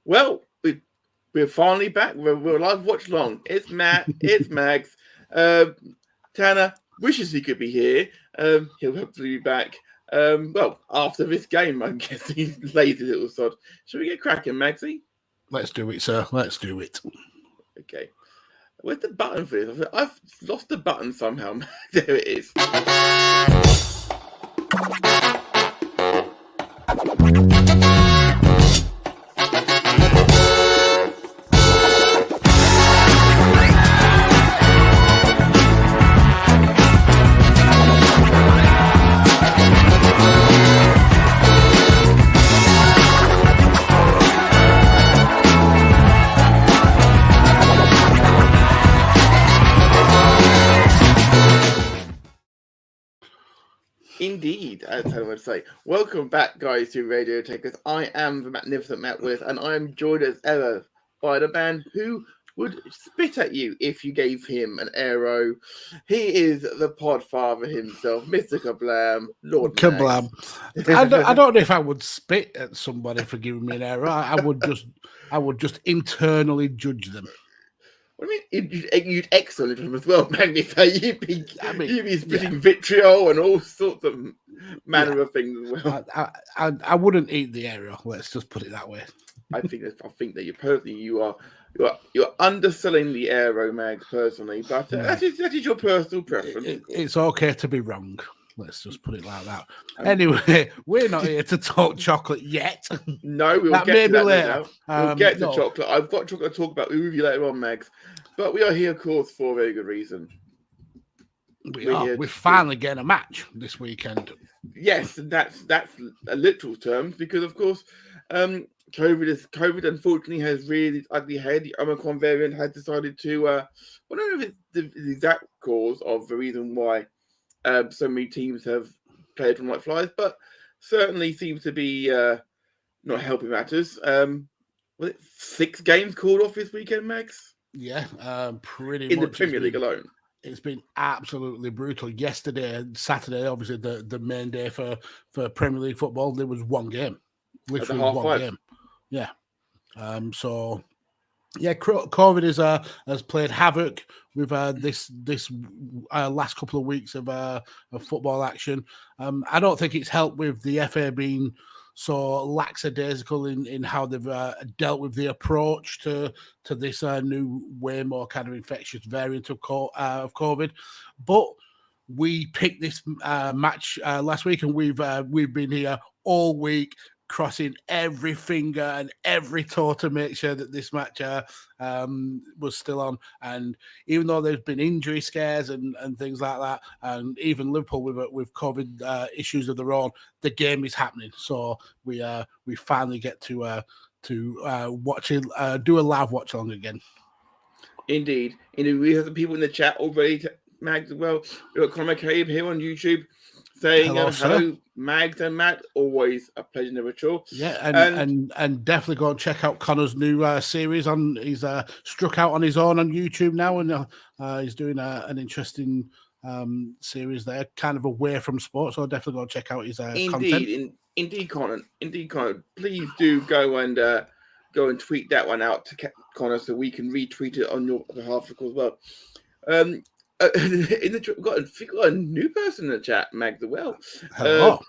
Well, we're finally back. We're live watch along. It's Matt. It's Mags. Tanner wishes he could be here. He'll hopefully be back. Well, after this game, I guess he's lazy little sod. Shall we get cracking, Magsy? Let's do it, sir. Let's do it. Okay. Where's the button for this? I've lost the button somehow. There it is. Indeed, as I would say. Welcome back, guys, to Radio Tekkers. I am the magnificent Matt With, and I am joined as ever by the man who would spit at you if you gave him an arrow. He is the podfather himself, Mr. Kablam, Lord Kablam. I don't know if I would spit at somebody for giving me an arrow. I would just internally judge them. What do you mean? You'd excellent him as well, magnify. You'd be spitting vitriol and all sorts of manner of things as well. I wouldn't eat the arrow. Let's just put it that way. I think that you are underselling the arrow, Mag, personally, but that is your personal preference. It's okay to be wrong. Let's just put it like that. Anyway, we're not here to talk chocolate yet. No, we'll get to that later. We'll get to chocolate. I've got chocolate to talk about with you later on, Mags. But we are here, of course, for a very good reason. We're finally getting a match this weekend. Yes, and that's a literal term because, of course, COVID unfortunately has really ugly head. The Omicron variant has decided to. I don't know if it's the exact cause of the reason why so many teams have played from like flies, but certainly seems to be not helping matters. Was it 6 games called off this weekend, Max? Yeah, pretty in much the Premier League alone. It's been absolutely brutal. Yesterday and Saturday, obviously the main day for Premier League football, there was one game, literally one game. Yeah. So yeah, COVID has played havoc with this last couple of weeks of football action. I don't think it's helped with the FA being so lackadaisical in how they've dealt with the approach to this new, way more kind of infectious variant of COVID. But we picked this match last week, and we've been here all week, crossing every finger and every toe to make sure that this match was still on. And even though there's been injury scares and things like that, and even Liverpool with COVID issues of their own, the game is happening. So we finally get to watch it, do a live watch along again. Indeed. We have some people in the chat already, Mags, as well. We've got Conor McCabe here on YouTube saying hello, Mags and Matt. Always a pleasure, never chore. Yeah, and definitely go and check out Connor's new series on. He's struck out on his own on YouTube now, and he's doing an interesting series there, kind of away from sports. So definitely go and check out his content. Indeed, Connor. Please do go and tweet that one out to Connor so we can retweet it on your behalf, of course, as well. We've got a new person in the chat, Mag the Well. Hello.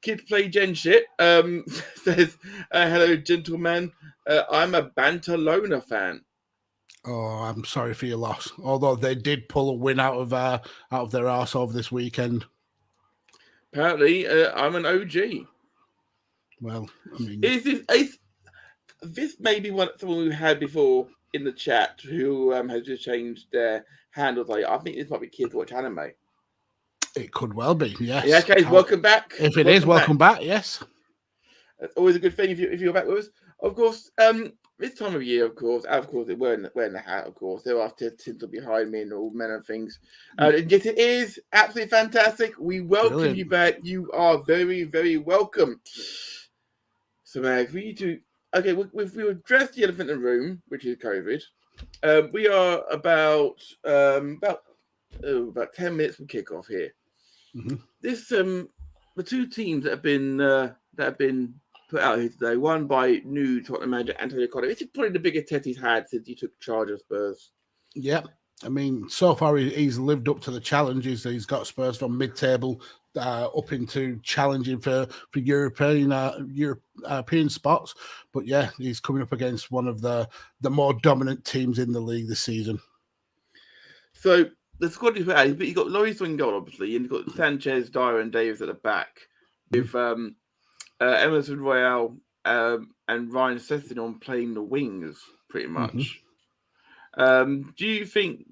Kids play gen shit. Says, hello, gentlemen. I'm a Bantalona fan. Oh, I'm sorry for your loss. Although they did pull a win out of their arse over this weekend. Apparently, I'm an OG. Well, I mean, this may be someone we had before in the chat who has just changed their handles. I think this might be Kids Watch Anime. It could well be, yes. Yeah, okay, welcome back. If it is, welcome back, yes. That's always a good thing if you're back with us. Of course, this time of year, of course, wearing the hat, of course. There are tinsel behind me and all manner of things. Yes, it is absolutely fantastic. We welcome you back. You are very, very welcome. So, Mag, we need to... Okay, we've addressed the elephant in the room, which is COVID. We are about 10 minutes from kickoff here. Mm-hmm. This the two teams that have been put out here today. One by new Tottenham manager Antonio Conte. This is probably the biggest test he's had since he took charge of Spurs. Yeah. I mean, so far he's lived up to the challenges. He's got Spurs from mid-table up into challenging for European spots. But yeah, he's coming up against one of the more dominant teams in the league this season. So the squad is out, but you've got Lloris in goal, obviously, and you've got Sanchez, Dyer, and Davis at the back, with Emerson Royale and Ryan Sessegnon playing the wings, pretty much. Do you think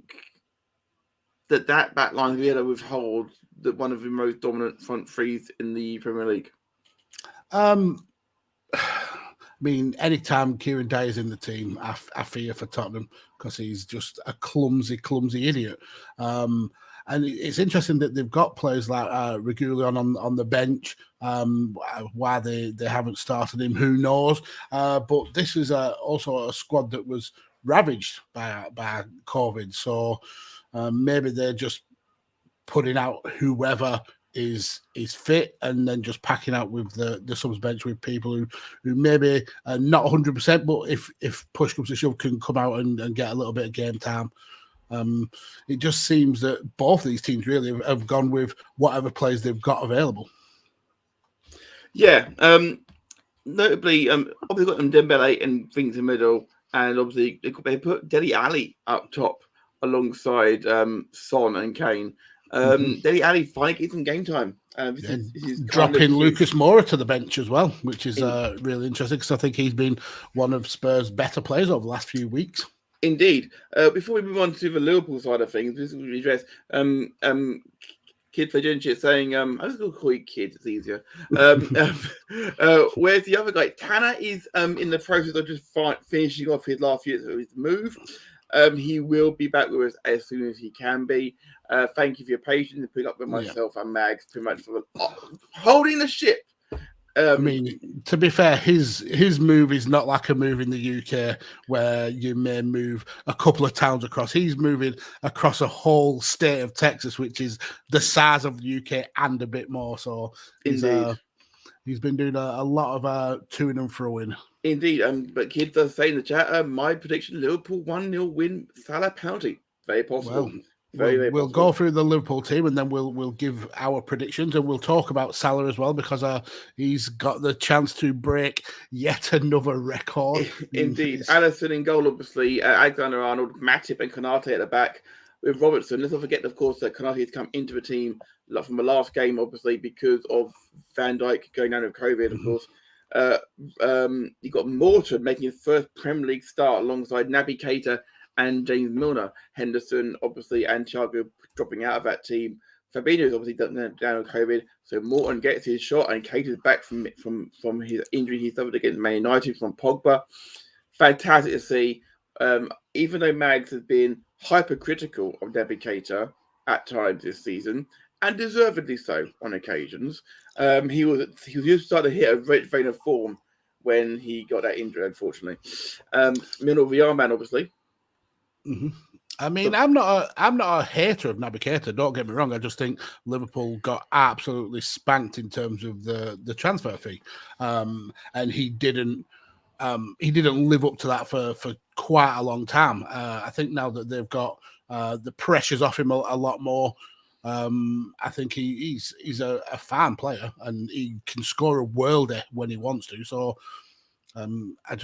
that back line will be able to withhold one of the most dominant front threes in the Premier League? I mean, anytime Kieran Dyer's in the team, I fear for Tottenham because he's just a clumsy idiot. And it's interesting that they've got players like Reguilon on the bench. Why they haven't started him, who knows? But this is also a squad that was ravaged by COVID. So maybe they're just putting out whoever is fit and then just packing out with the subs bench with people who maybe not 100%, but if push comes to shove can come out and get a little bit of game time. It just seems that both of these teams really have gone with whatever players they've got available. Yeah. Notably, obviously got them Dembele and things in the middle, and obviously they put Dele Alli up top alongside Son and Kane. Dele Alli finally gets some game time. This is dropping Lucas Moura to the bench as well, which is really interesting because I think he's been one of Spurs' better players over the last few weeks. Indeed. Before we move on to the Liverpool side of things, this will address Kid Flagencic saying, I'm just going to call you Kid, it's easier. Whereas the other guy, Tanner, is in the process of just finishing off his last year's move. He will be back with us as soon as he can be. Thank you for your patience and putting up with myself and Mags pretty much for holding the ship. I mean, to be fair, his move is not like a move in the UK where you may move a couple of towns across. He's moving across a whole state of Texas, which is the size of the UK and a bit more. So he's been doing a lot of to-ing and fro-ing. Indeed, but Kid does say in the chat, my prediction, Liverpool 1-0 win, Salah penalty. Very possible. Well, we'll go through the Liverpool team and then we'll give our predictions and we'll talk about Salah as well because he's got the chance to break yet another record. Indeed. Alisson in goal, obviously. Alexander-Arnold, Matip and Konate at the back with Robertson. Let's not forget, of course, that Konate has come into the team from the last game, obviously, because of Van Dijk going down with COVID, of course. You got Morton making his first Premier League start alongside Naby Keita and James Milner. Henderson, obviously, and Thiago dropping out of that team. Fabinho is obviously down with COVID, so Morton gets his shot, and Keita's back from his injury he suffered against Man United from Pogba. Fantastic to see. Even though Mags has been hypercritical of Naby Keita at times this season, and deservedly so on occasions, he was just starting to hit a great vein of form when he got that injury, unfortunately. Milner the Armband, obviously. I mean, I'm not a hater of Naby Keita. Don't get me wrong. I just think Liverpool got absolutely spanked in terms of the transfer fee, and he didn't live up to that for quite a long time. I think now that they've got the pressures off him a lot more, I think he's a fine player and he can score a worldie when he wants to. So I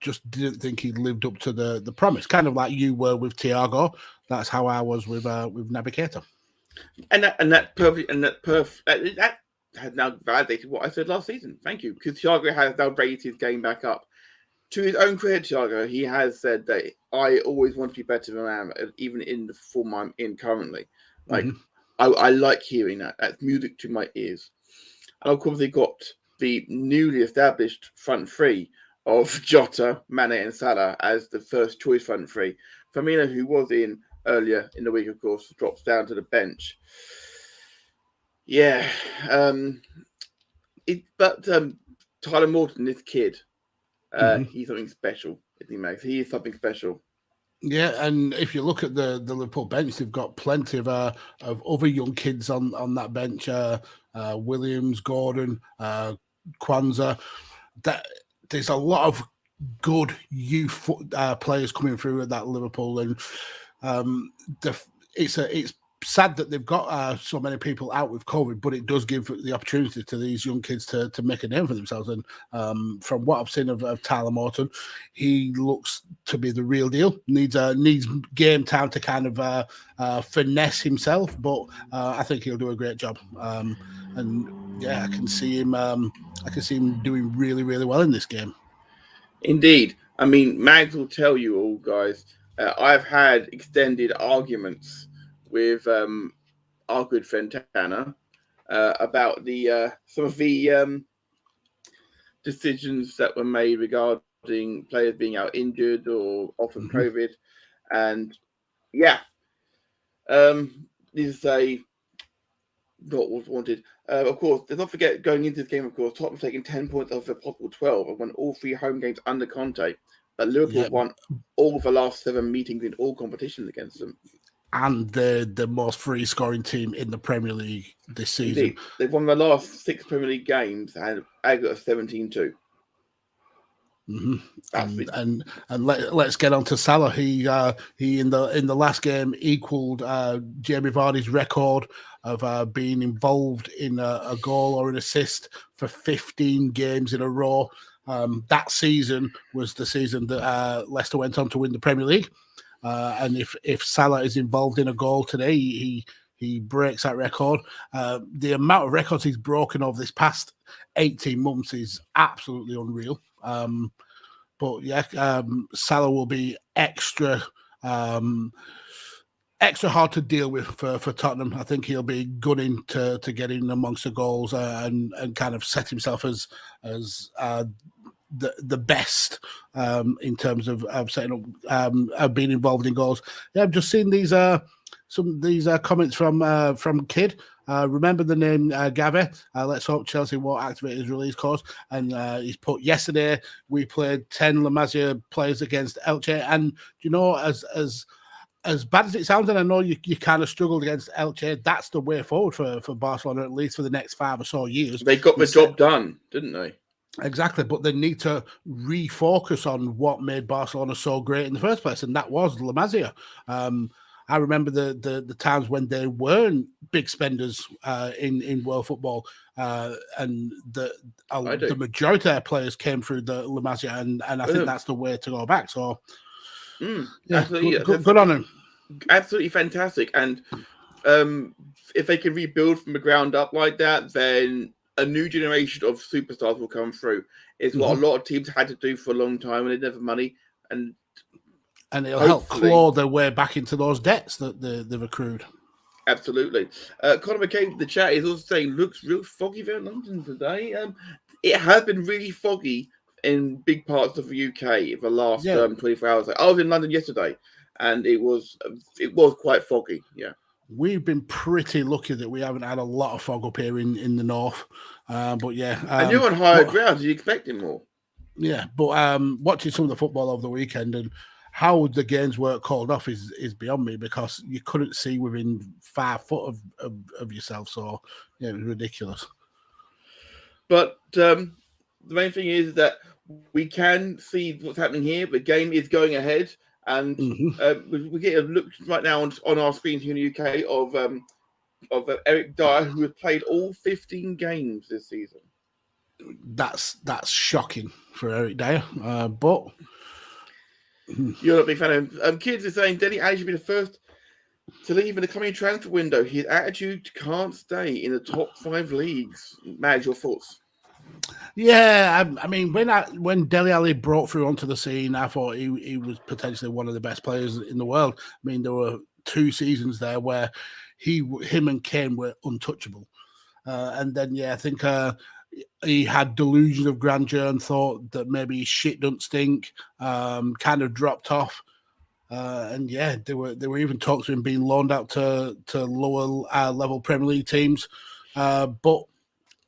just didn't think he lived up to the promise, kind of like you were with Thiago. That's how I was with Naby Keita. That has now validated what I said last season. Thank you, because Thiago has now raised his game back up. To his own credit, Thiago, he has said that I always want to be better than I am, even in the form I'm in currently. Like I like hearing that. That's music to my ears. And of course, they got the newly established front three of Jota, Mane, and Salah as the first choice front three. Firmino, who was in earlier in the week, of course, drops down to the bench. Yeah. But Tyler Morton, this kid, he's something special, isn't he, Max? He is something special. Yeah, and if you look at the Liverpool bench, they've got plenty of other young kids on that bench. Williams, Gordon, Kwanzaa. That there's a lot of good youth players coming through at that Liverpool, and it's sad that they've got so many people out with COVID, but it does give the opportunity to these young kids to make a name for themselves. And from what I've seen of Tyler Morton, he looks to be the real deal. Needs game time to kind of finesse himself, but I think he'll do a great job. And yeah, I can see him doing really, really well in this game. Indeed. I mean, Mags will tell you all, guys. I've had extended arguments with our good friend Tanner about the some of the decisions that were made regarding players being out injured or off from COVID, and yeah, this is a not what was wanted. Of course, let's not forget going into this game. Of course, Tottenham taking 10 points off the possible 12 and won all 3 home games under Conte. But Liverpool won all the last 7 meetings in all competitions against them. And the most free scoring team in the Premier League this season. Indeed. They've won the last 6 Premier League games and aggregate of 17-2. And let's get on to Salah. He in the last game equaled Jamie Vardy's record of being involved in a goal or an assist for 15 games in a row. That season was the season that Leicester went on to win the Premier League. And if Salah is involved in a goal today, he breaks that record. The amount of records he's broken over this past 18 months is absolutely unreal. But yeah, Salah will be extra hard to deal with for Tottenham. I think he'll be gunning to get in amongst the goals and kind of set himself as the best in terms of setting up, being involved in goals. Yeah, I've just seen these comments from Kid. Remember the name Gavi. Let's hope Chelsea won't activate his release clause. And he's put, yesterday we played 10 La Masia players against Elche, and you know, as bad as it sounds, and I know you kind of struggled against Elche, that's the way forward for Barcelona, at least for the next 5 or so years. They got the job done, didn't they? Exactly, but they need to refocus on what made Barcelona so great in the first place, and that was La Masia. I remember the times when they weren't big spenders in world football, and the majority of their players came through the La Masia, and I think that's the way to go back. So, yeah, good on him. Absolutely fantastic. And if they can rebuild from the ground up like that, then a new generation of superstars will come through. It's what a lot of teams had to do for a long time when they didn't have money, and it'll help claw their way back into those debts that they've accrued. Absolutely. Conor McCabe, the chat, is also saying, looks real foggy there in London today. It has been really foggy in big parts of the UK the last 24 hours. I was in London yesterday, and it was quite foggy. Yeah. We've been pretty lucky that we haven't had a lot of fog up here in the north. But yeah. And you're on higher ground. You're expecting more. Yeah, but watching some of the football over the weekend and how the games were called off is beyond me, because you couldn't see within 5 foot of yourself. So, yeah, it was ridiculous. But the main thing is that we can see what's happening here. The game is going ahead. And we get a look right now on our screens here in the UK of Eric Dyer, who has played all 15 games this season. That's shocking for Eric Dyer, but you're not a big fan of him. Kids are saying Dele Alli should be the first to leave in the coming transfer window. His attitude can't stay in the top 5 leagues. Mads, your thoughts? Yeah, I mean, when Dele Alli broke through onto the scene, I thought he was potentially one of the best players in the world. I mean, there were 2 seasons there where him and Kane were untouchable, and then I think he had delusions of grandeur and thought that maybe his shit don't stink. Kind of dropped off, and there were even talks of him being loaned out to lower level Premier League teams, but.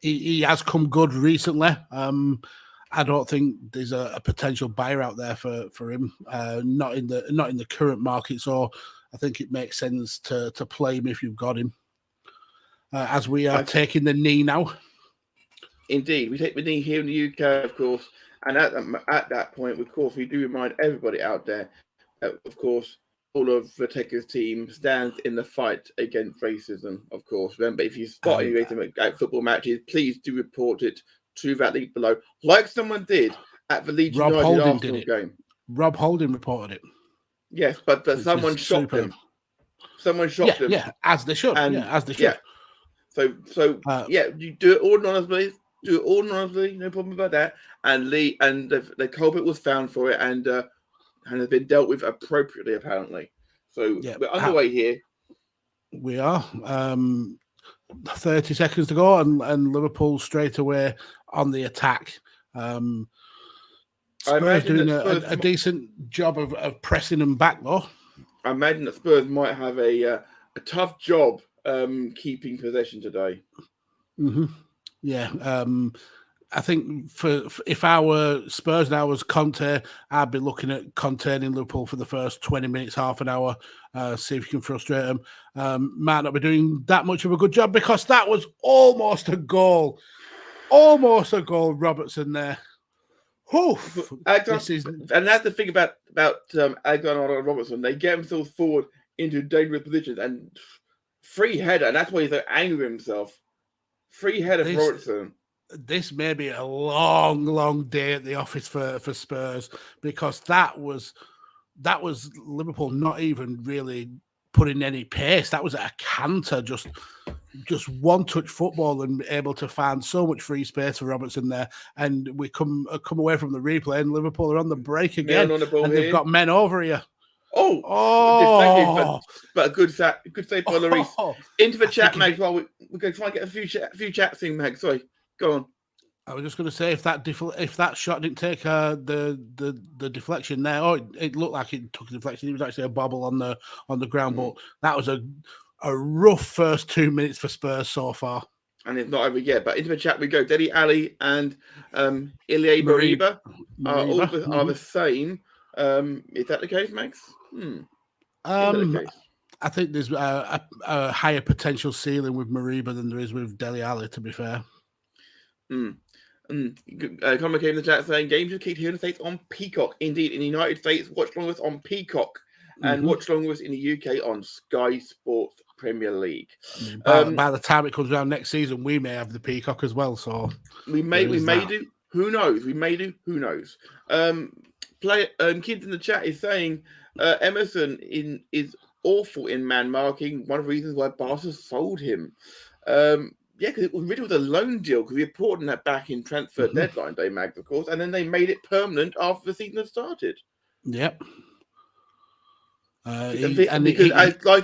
He has come good recently. I don't think there's a potential buyer out there for him. Not in the current market. So I think it makes sense to play him if you've got him. As we are taking the knee now. Indeed, we take the knee here in the UK, of course, and at that point, of course, we do remind everybody out there, of course, all of the Tekkers team stands in the fight against racism, of course. Remember, if you spot any racism at football matches, please do report it to that link below, like someone did at the Leeds United Arsenal game. Rob Holding reported it. Yes, but someone shot him. Someone shot him. Yeah, as they should. As they should. So you do it all anonymously. No problem about that. And the culprit was found for it and has been dealt with appropriately, apparently. So we're underway here. We are. 30 seconds to go, and Liverpool straight away on the attack. Spurs doing a decent job of pressing them back, though. I imagine that Spurs might have a tough job keeping possession today. Mm-hmm. Yeah. I think if I were Spurs now was Conte, I'd be looking at containing Liverpool for the first 20 minutes, half an hour, see if you can frustrate them. Might not be doing that much of a good job because that was almost a goal. Almost a goal, Robertson there. Oof. And that's the thing about Alexander Robertson. They get themselves forward into dangerous positions and free header, and that's why he's so angry with himself. Free header for Robertson. This may be a long, long day at the office for Spurs because that was Liverpool not even really putting any pace. That was a canter, just one-touch football and able to find so much free space for Robertson there. And we come away from the replay and Liverpool are on the break again. On the ball and here. They've got men over here. Oh! But a good save by Lloris. Into the chat, Mag. Well, we're going to try and get a few chats in, Mag. Sorry, go on. I was just going to say if that shot didn't take the deflection there, it looked like it took a deflection. It was actually a bobble on the ground, but that was a rough first 2 minutes for Spurs so far. And it's not over yet. But into the chat we go. Dele Alli and Ilya Mariba are the same. Is that the case, Max? I think there's a higher potential ceiling with Mariba than there is with Dele Alli, to be fair. Conor came in the chat saying games are kicked here in the States on Peacock. Indeed, in the United States, watch along with on Peacock and watch along with in the UK on Sky Sports Premier League. By the time it comes around next season, we may have the Peacock as well. So we may do. Who knows? We may do. Who knows? Kids in the chat is saying Emerson is awful in man marking. One of the reasons why Barca sold him. Because it was really a loan deal because we reported that back in transfer deadline day, Mags, of course, and then they made it permanent after the season had started. Yep. Like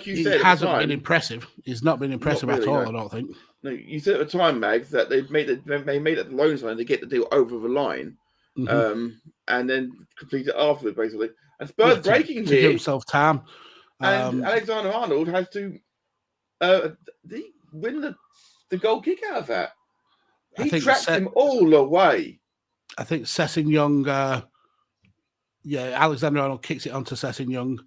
you said, he hasn't been impressive. He's not been impressive at all. I don't think. No, you said at the time, Mags, that they made it the loan sign to get the deal over the line, and then complete it afterwards, basically. And Spurs breaking to here, give himself time. And Alexander Arnold has to win the goal kick out of that. He tracked him all the way. I think Sessegnon, Alexander Arnold kicks it onto Sessegnon.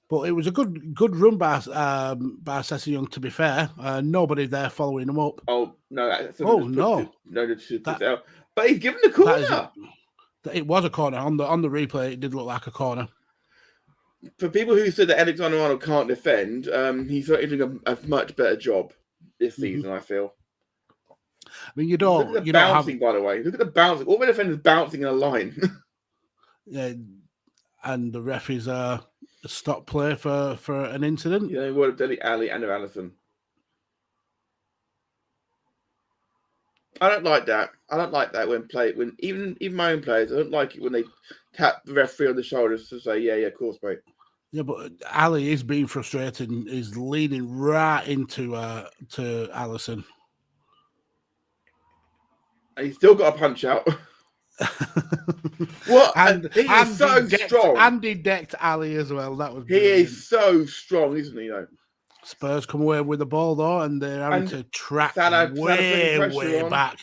But it was a good run by Sessegnon, to be fair. Nobody there following him up. Oh, no. No. But he's given the corner. It was a corner. On the replay, it did look like a corner. For people who said that Alexander Arnold can't defend, he's doing a much better job this season, I feel. I mean, you don't... Look at the bouncing, by the way. Look at the bouncing. All the defenders bouncing in a line. Yeah, and the ref is a stop play for an incident. Yeah, word of Dele Alli and of Alisson. I don't like that. I don't like that when even my own players, I don't like it when they tap the referee on the shoulders to say, yeah, of course, mate. Yeah, but Ali is being frustrated and is leaning right into to Alisson. And he's still got a punch out. What? And he is so strong. And he decked Ali as well. That was brilliant. He is so strong, isn't he? Though. Spurs come away with the ball though, and they're having to track way back.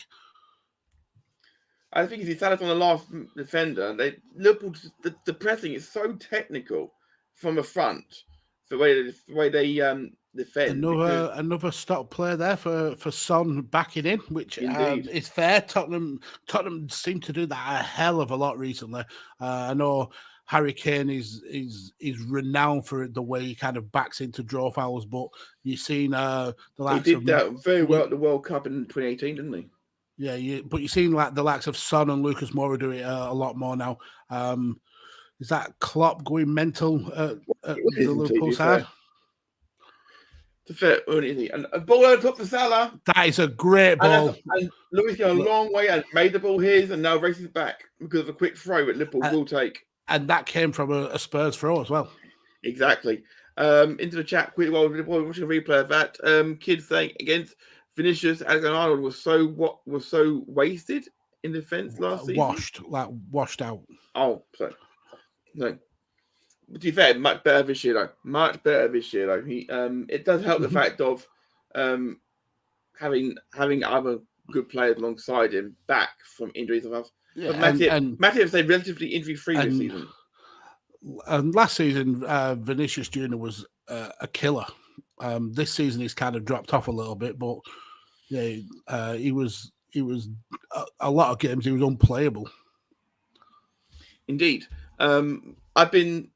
I think if you Salah's on the last defender, Liverpool, the pressing is so technical from the front. The way they defend. Another stock player there for Son backing in, which is fair. Tottenham seem to do that a hell of a lot recently. I know Harry Kane is renowned for the way he kind of backs into draw fouls, but you've seen the likes of that very well at the World Cup in 2018, didn't he? Yeah, but you've seen like the likes of Son and Lucas Moura do it a lot more now. Is that Klopp going mental at the Liverpool side? And a ball over top for Salah. That is a great ball. And Luis got a long way and made the ball his, and now races back because of a quick throw that Liverpool will take. And that came from a Spurs throw as well. Exactly. Into the chat quick while we're watching a replay of that. Kids saying against Vinicius, Alexander-Arnold was so wasted in defence last season. Washed out. Oh, sorry. No. To be fair, much better this year though. He it does help the fact of having other good players alongside him back from injuries and stuff. Yeah, but Matip stayed relatively injury-free this season. And last season, Vinicius Jr. was a killer. This season he's kind of dropped off a little bit, but yeah, he was a lot of games he was unplayable. Indeed. I've been,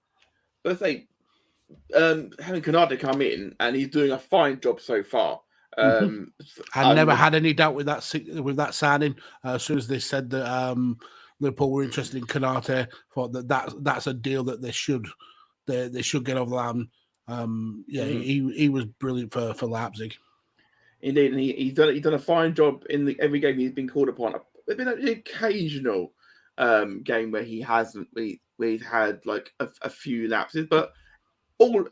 let's say, having Conte come in, and he's doing a fine job so far. I never had any doubt with that signing. As soon as they said that Liverpool were interested in Conte, thought that's a deal that they should get over the line. He was brilliant for Leipzig. Indeed, and he's done a fine job in every game he's been called upon. There's been an occasional game where he's had like a few lapses, but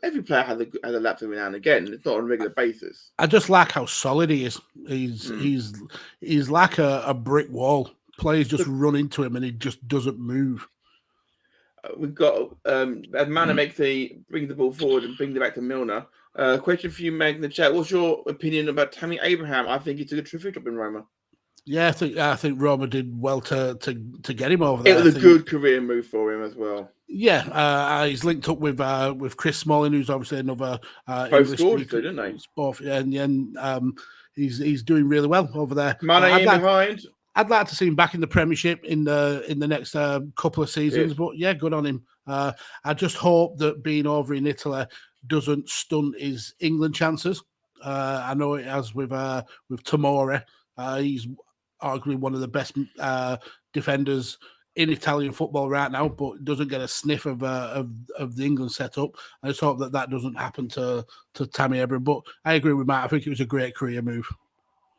every player has a lapse every now and again. It's not on a regular basis. I just like how solid he is. He's like a brick wall. Players just run into him and he just doesn't move. We've got as Mana brings the ball forward and brings it back to Milner. Question for you, Meg, in the chat. What's your opinion about Tammy Abraham? I think he took a terrific job in Roma. Yeah, I think Roma did well to get him over there. It was a good career move for him as well. Yeah, he's linked up with Chris Smalling, who's obviously another both scored, didn't they? Both, and he's doing really well over there. Mane behind. I'd like to see him back in the Premiership in the next couple of seasons, but yeah, good on him. I just hope that being over in Italy doesn't stunt his England chances. I know it has with Tomori. He's arguably one of the best defenders in Italian football right now, but doesn't get a sniff of the England setup. I just hope that doesn't happen to Tammy Abraham. But I agree with Matt. I think it was a great career move.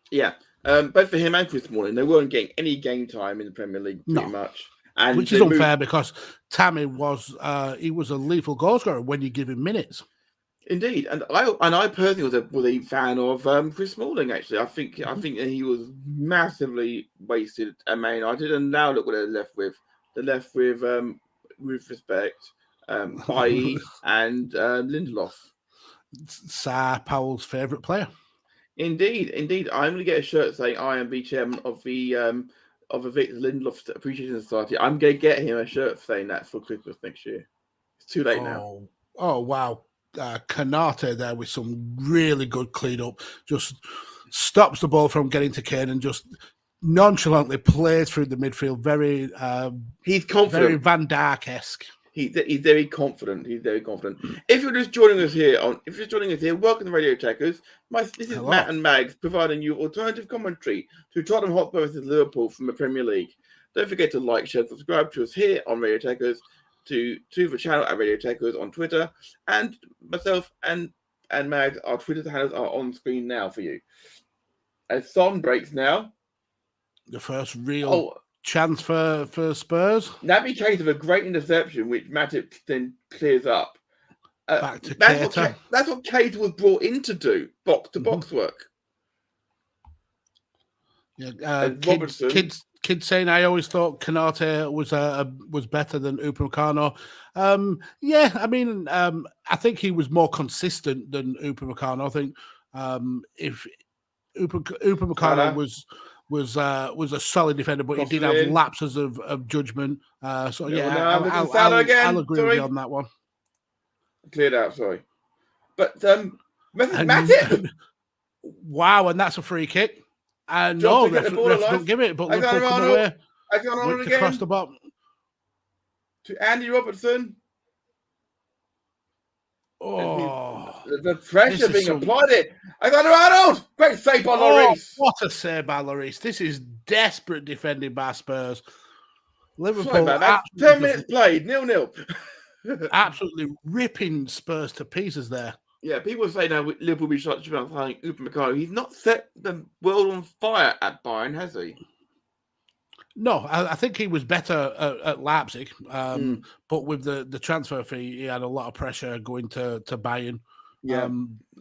Yeah. Both for him and Chris Smalling, they weren't getting any game time in the Premier League pretty much. And which is unfair because Tammy was a lethal goalscorer when you give him minutes. Indeed, and I personally was a fan of Chris Smalling. Actually, I think that he was massively wasted at Man United, and now look what they're left with. They're left with respect, Bailly and Lindelof. Sir Powell's favourite player. Indeed. I'm going to get a shirt saying I am the chairman of the Victor Lindelof Appreciation Society. I'm going to get him a shirt saying that for Christmas next year. It's too late now. Oh wow. Konate there with some really good clean up, just stops the ball from getting to Kane and just nonchalantly plays through the midfield. Very he's confident, very Van Dijk-esque. He's very confident. If you're just joining us here, welcome to Radio Tekkers. This is Matt and Mags providing you alternative commentary to Tottenham Hotspur versus Liverpool from the Premier League. Don't forget to like, share, subscribe to us here on Radio Tekkers, to the channel at Radio Tekkers on Twitter, and myself and Mags, our Twitter handles are on screen now for you. As Son breaks now, the first real chance for Spurs. That became a great interception, which Matip then clears up. Back to Keita. That's what Keita was brought in to do, box-to-box work. Yeah, kids saying I always thought Konate was better than Upamecano. Yeah, I mean, I think he was more consistent than Upamecano. I think if Upamecano was a solid defender, but he did have lapses of judgment. So yeah, I'll agree with you on that one. Cleared out, sorry. But Matip. Wow, and that's a free kick. No, ref don't give it, but Liverpool come away. Whipped across the bottom. To Andy Robertson. Oh, the pressure being applied it. Alexander-Arnold! Great save by Lloris. What a save by Lloris. This is desperate defending by Spurs. Liverpool. Sorry about that. 10 minutes played, 0-0. Absolutely ripping Spurs to pieces there. Yeah, people say now Liverpool will be shot to Upamecano. He's not set the world on fire at Bayern, has he? No, I think he was better at Leipzig, but with the transfer fee, he had a lot of pressure going to Bayern. Yeah,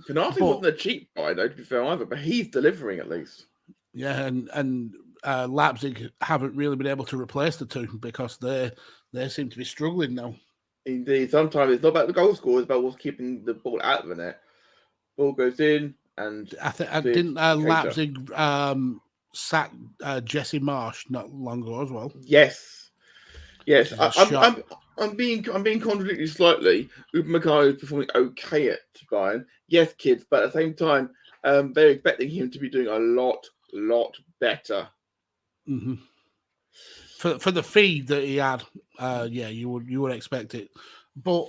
Konate wasn't a cheap buy, though, to be fair either, but he's delivering at least. Yeah, and Leipzig haven't really been able to replace the two because they seem to be struggling now. Indeed, sometimes it's not about the goal score; it's about what's keeping the ball out of the net. Ball goes in, and I didn't Leipzig sack Jesse Marsh not long ago as well. Yes. I'm being contradicted slightly. Upamecano is performing okay at Bayern. Yes, kids, but at the same time, they're expecting him to be doing a lot better. Mm-hmm. For the feed that he had, you would expect it. But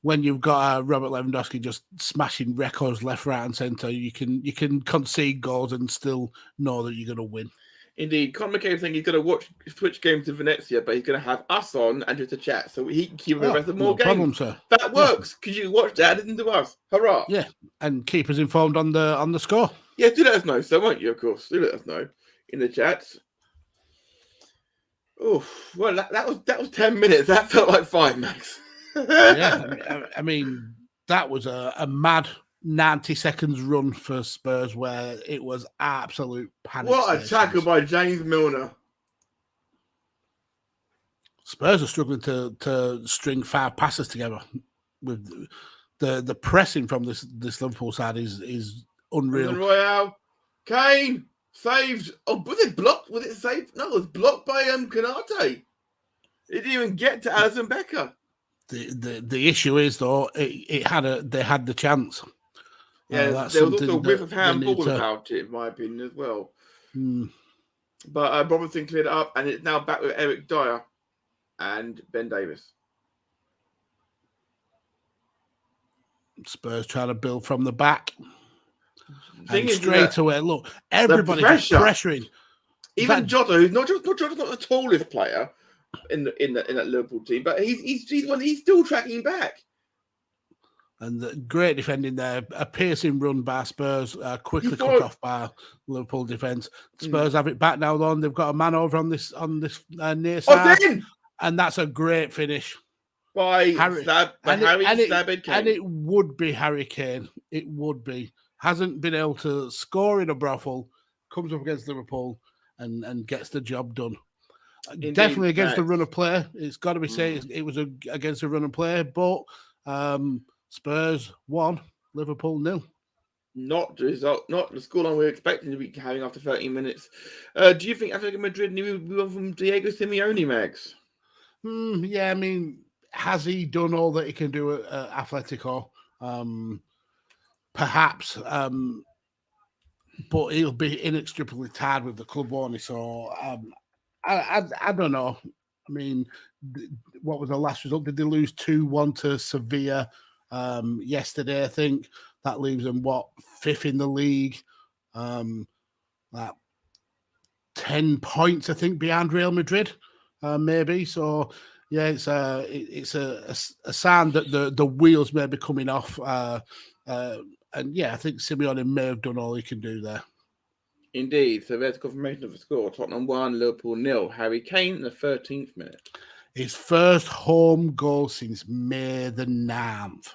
when you've got Robert Lewandowski just smashing records left, right, and centre, you can concede goals and still know that you're going to win. Indeed, Conor McCabe saying he's going to switch games to Venezia, but he's going to have us on and just a chat, so he can keep the rest of more games. Problem, sir. That works because you watch that, listen to us. Hurrah! Yeah, and keep us informed on the score. Yeah, do let us know, so won't you? Of course, do let us know in the chats. Oh, well, that was 10 minutes. That felt like 5, Max. Yeah, I mean that was a mad 90 seconds run for Spurs where it was absolute panic. What a tackle by James Milner. Spurs are struggling to string 5 passes together. With the pressing from this Liverpool side is unreal. Royale, Kane saved. Oh, was it blocked? Was it saved? No, it was blocked by Konate. It didn't even get to Alisson Becker. The issue is though they had the chance. Yeah, there was also a whiff of handball about it, in my opinion, as well. But Robertson cleared it up, and it's now back with Eric Dyer and Ben Davis. Spurs trying to build from the back. And straight away, look, everybody's pressuring. Even Jota, who's not the tallest player in that Liverpool team, but he's still tracking back. And the great defending there, a piercing run by Spurs, quickly cut off by Liverpool defence. Spurs have it back now, though, and they've got a man over on this near side, and that's a great finish by Harry Kane. And it would be Harry Kane. It would be. Hasn't been able to score in a brothel, comes up against Liverpool and gets the job done. Indeed, definitely against the run of play. It's got to be said it was against the run of play, but Spurs 1, Liverpool 0. Not the result, not the scoreline we were expecting to be having after 13 minutes. Do you think Atletico Madrid knew from Diego Simeone, Max? Yeah, I mean, has he done all that he can do at Atletico? Perhaps, but he'll be inextricably tied with the club, won't he? So I don't know. I mean, what was the last result? Did they lose 2-1 to Sevilla yesterday? I think that leaves them 5th in the league. 10 points, I think, behind Real Madrid, maybe. So yeah, it's a sign that the wheels may be coming off. And yeah, I think Simeone may have done all he can do there. Indeed. So there's confirmation of the score. Tottenham 1, Liverpool 0. Harry Kane in the 13th minute. His first home goal since May the 9th.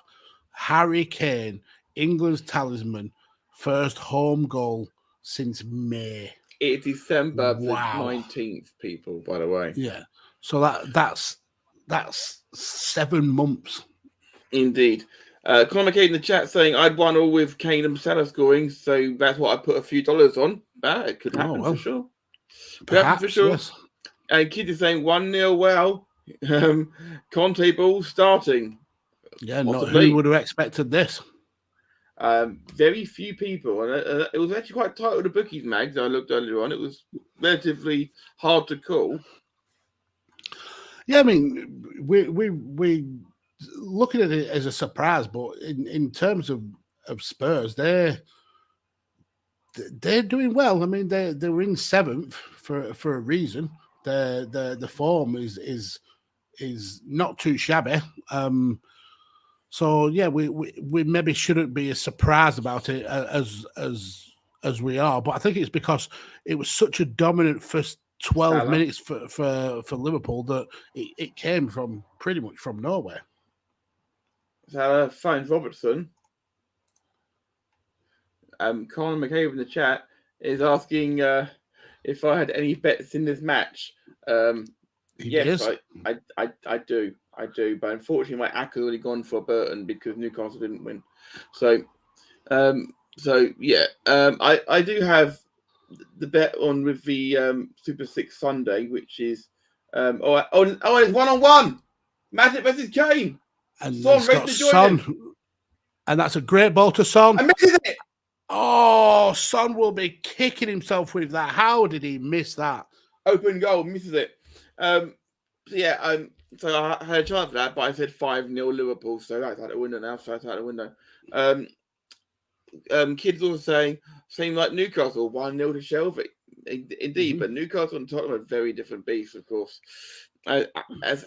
Harry Kane, England's talisman, first home goal since May. It's December the 19th, people, by the way. Yeah. So that's 7 months. Indeed. Conor McCabe in the chat saying I'd won all with Kane and Salah scoring, so that's what I put a few dollars on. It could happen for sure. Perhaps, for sure. Yes. And Kid is saying 1-0. Well, Conte ball starting. Yeah, who would have expected this? Very few people, and it was actually quite tight with the bookies, Mags. I looked earlier on; it was relatively hard to call. Yeah, I mean, we looking at it as a surprise, but in terms of Spurs, they're doing well. I mean, they were in 7th for a reason. The form is not too shabby. So yeah, we maybe shouldn't be as surprised about it as we are. But I think it's because it was such a dominant first 12 Salah. minutes for Liverpool that it came from pretty much from nowhere. Salah finds Robertson. Colin McCabe in the chat is asking if I had any bets in this match. Yes, I do. But unfortunately, my ACK had already gone for Burton because Newcastle didn't win. So yeah, I do have the bet on with the Super 6 Sunday, which is it's 1-on-1. Matic versus Kane. And Son ready to join him. And that's a great ball to Son. I missed it. Oh, Son will be kicking himself with that. How did he miss that? Open goal, misses it. So I had a chance for that, but I said 5-0 Liverpool, so that's out the window now. Kids also saying, same like Newcastle, 1-0 to Shelby. Indeed, but Newcastle and Tottenham are very different beasts, of course. As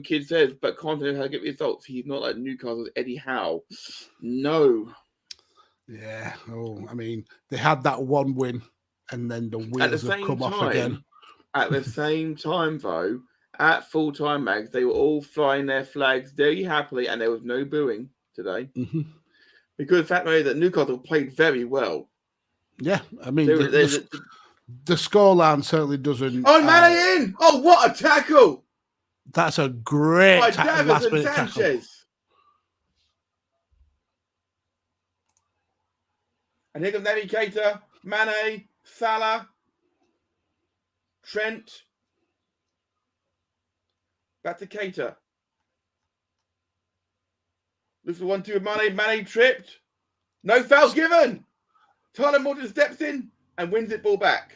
Kid says, but Conte knows how to get results. He's not like Newcastle's Eddie Howe. No. Yeah. Oh, I mean, they had that one win, and then the wheels have come off again. At the same time, though, at full-time, Mags, they were all flying their flags very happily, and there was no booing today. Because the fact is that Newcastle played very well. Yeah, I mean, the scoreline certainly doesn't... Oh, Mane in! Oh, what a tackle! That's a great last-minute tackle. And here comes Navigator, Mane, Salah, Trent. Back to Keita. Looks for 1-2 with Mane. Mane tripped. No foul given. Tyler Morton steps in and wins it ball back.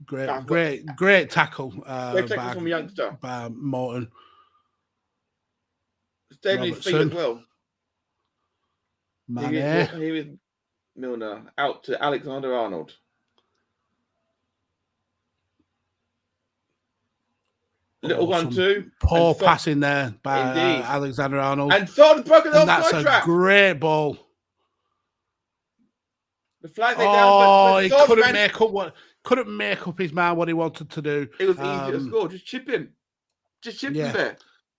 Great tackle. Great tackle from youngster. By Morton. Staying his feet as well. Mane. Here is Milner out to Alexander-Arnold. Little 1-2. Poor passing there by Alexander-Arnold. And Son's broken the offside trap. That's a great ball. The flag they down. He couldn't make up his mind what he wanted to do. It was easy to score. Just chip him. Him there.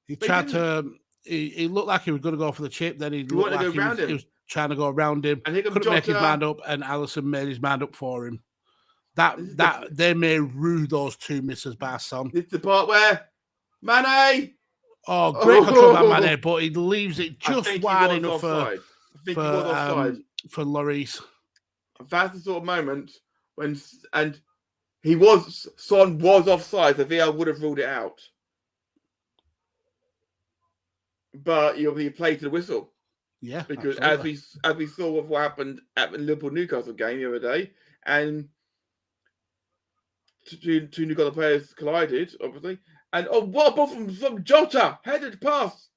He tried to. He looked like he was going to go for the chip. Then he looked like he was trying to go around him. And couldn't make his mind up, and Alisson made his mind up for him. They may rue those 2 misses by Son. This is the part where Mane. Oh, great control by Mane, but he leaves it just wide enough for Lloris. That's the sort of moment when Son was offside, so VAR would have ruled it out. But he played to the whistle. Yeah, because as we saw with what happened at the Liverpool Newcastle game the other day, and two Newcastle players collided, obviously. And what a ball from Jota, headed pass.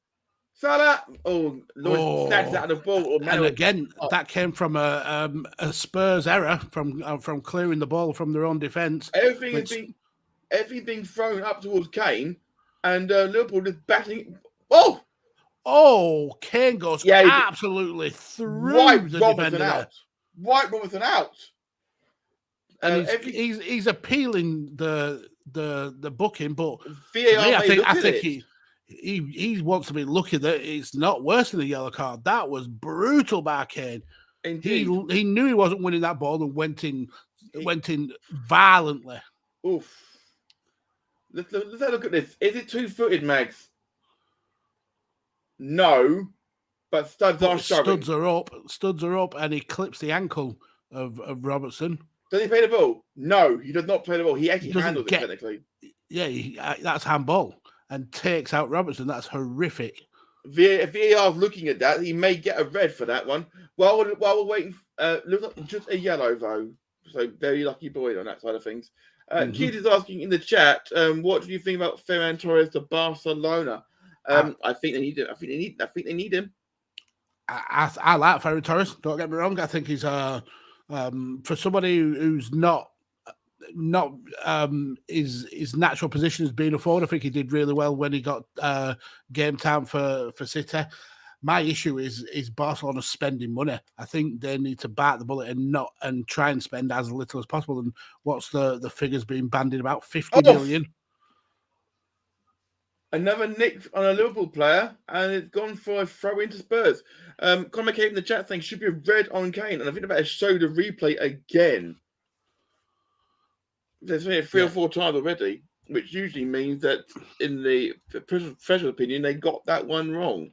Salah, Lloyd snags out of the ball. And again, that came from a Spurs error from clearing the ball from their own defence. Everything being thrown up towards Kane, and Liverpool just batting. Kane goes absolutely through the defender there. Wipe Robertson out. And he's appealing the booking, but VAR I think he wants to be lucky that it's not worse than a yellow card. That was brutal by Kane. Indeed. He knew he wasn't winning that ball and went in violently. Oof. Let's have a look at this. Is it 2-footed, Mags? No, but studs are showing. Studs are up, and he clips the ankle of Robertson. Does he play the ball? No, he does not play the ball. He actually handles it technically. Yeah, that's handball and takes out Robertson. That's horrific. VAR's looking at that. He may get a red for that one. While we're waiting, looks like just a yellow though. So very lucky boy on that side of things. Kid is asking in the chat, what do you think about Ferran Torres to Barcelona? I think they need him. I think they need him. I like Ferran Torres. Don't get me wrong. I think he's for somebody who's not his natural position as being a forward. I think he did really well when he got game time for City. My issue is Barcelona spending money. I think they need to bite the bullet and try and spend as little as possible. And what's the figures being bandied about? 50 million. Another nick on a Liverpool player, and it's gone for a throw into Spurs. Conor came in the chat saying should be a red on Kane, and I think they better show the replay again. There's been 3 or 4 times already, which usually means that in the professional opinion they got that one wrong.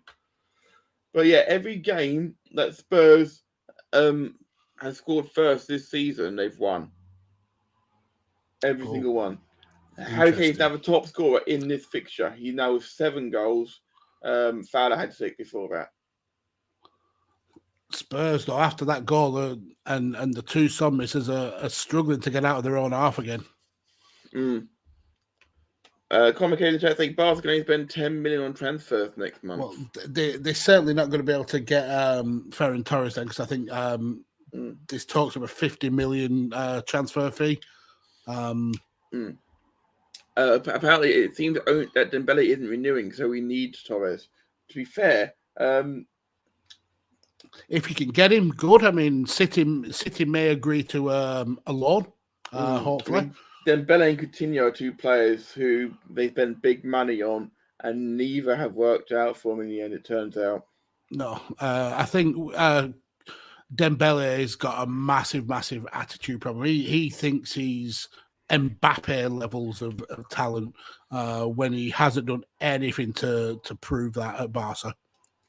But yeah, every game that Spurs has scored first this season, they've won. Every single one. Harry Kane's now the top scorer in this fixture. He's now with 7 goals. Fowler had 6 before that. Spurs, though, after that goal and the 2 son misses are struggling to get out of their own half again. Conor Kane in the chat saying Barca's going to spend 10 million on transfers next month. Well, they're certainly not going to be able to get Ferran Torres then, because I think there's talks of a 50 million transfer fee. Apparently, it seems that Dembele isn't renewing, so we need Torres. To be fair, if you can get him, good. I mean, City may agree to a loan, hopefully. I mean, Dembele and Coutinho are 2 players who they spend big money on, and neither have worked out for them in the end, it turns out. No, I think Dembele has got a massive attitude problem. He thinks he's Mbappe levels of talent when he hasn't done anything to prove that at Barca.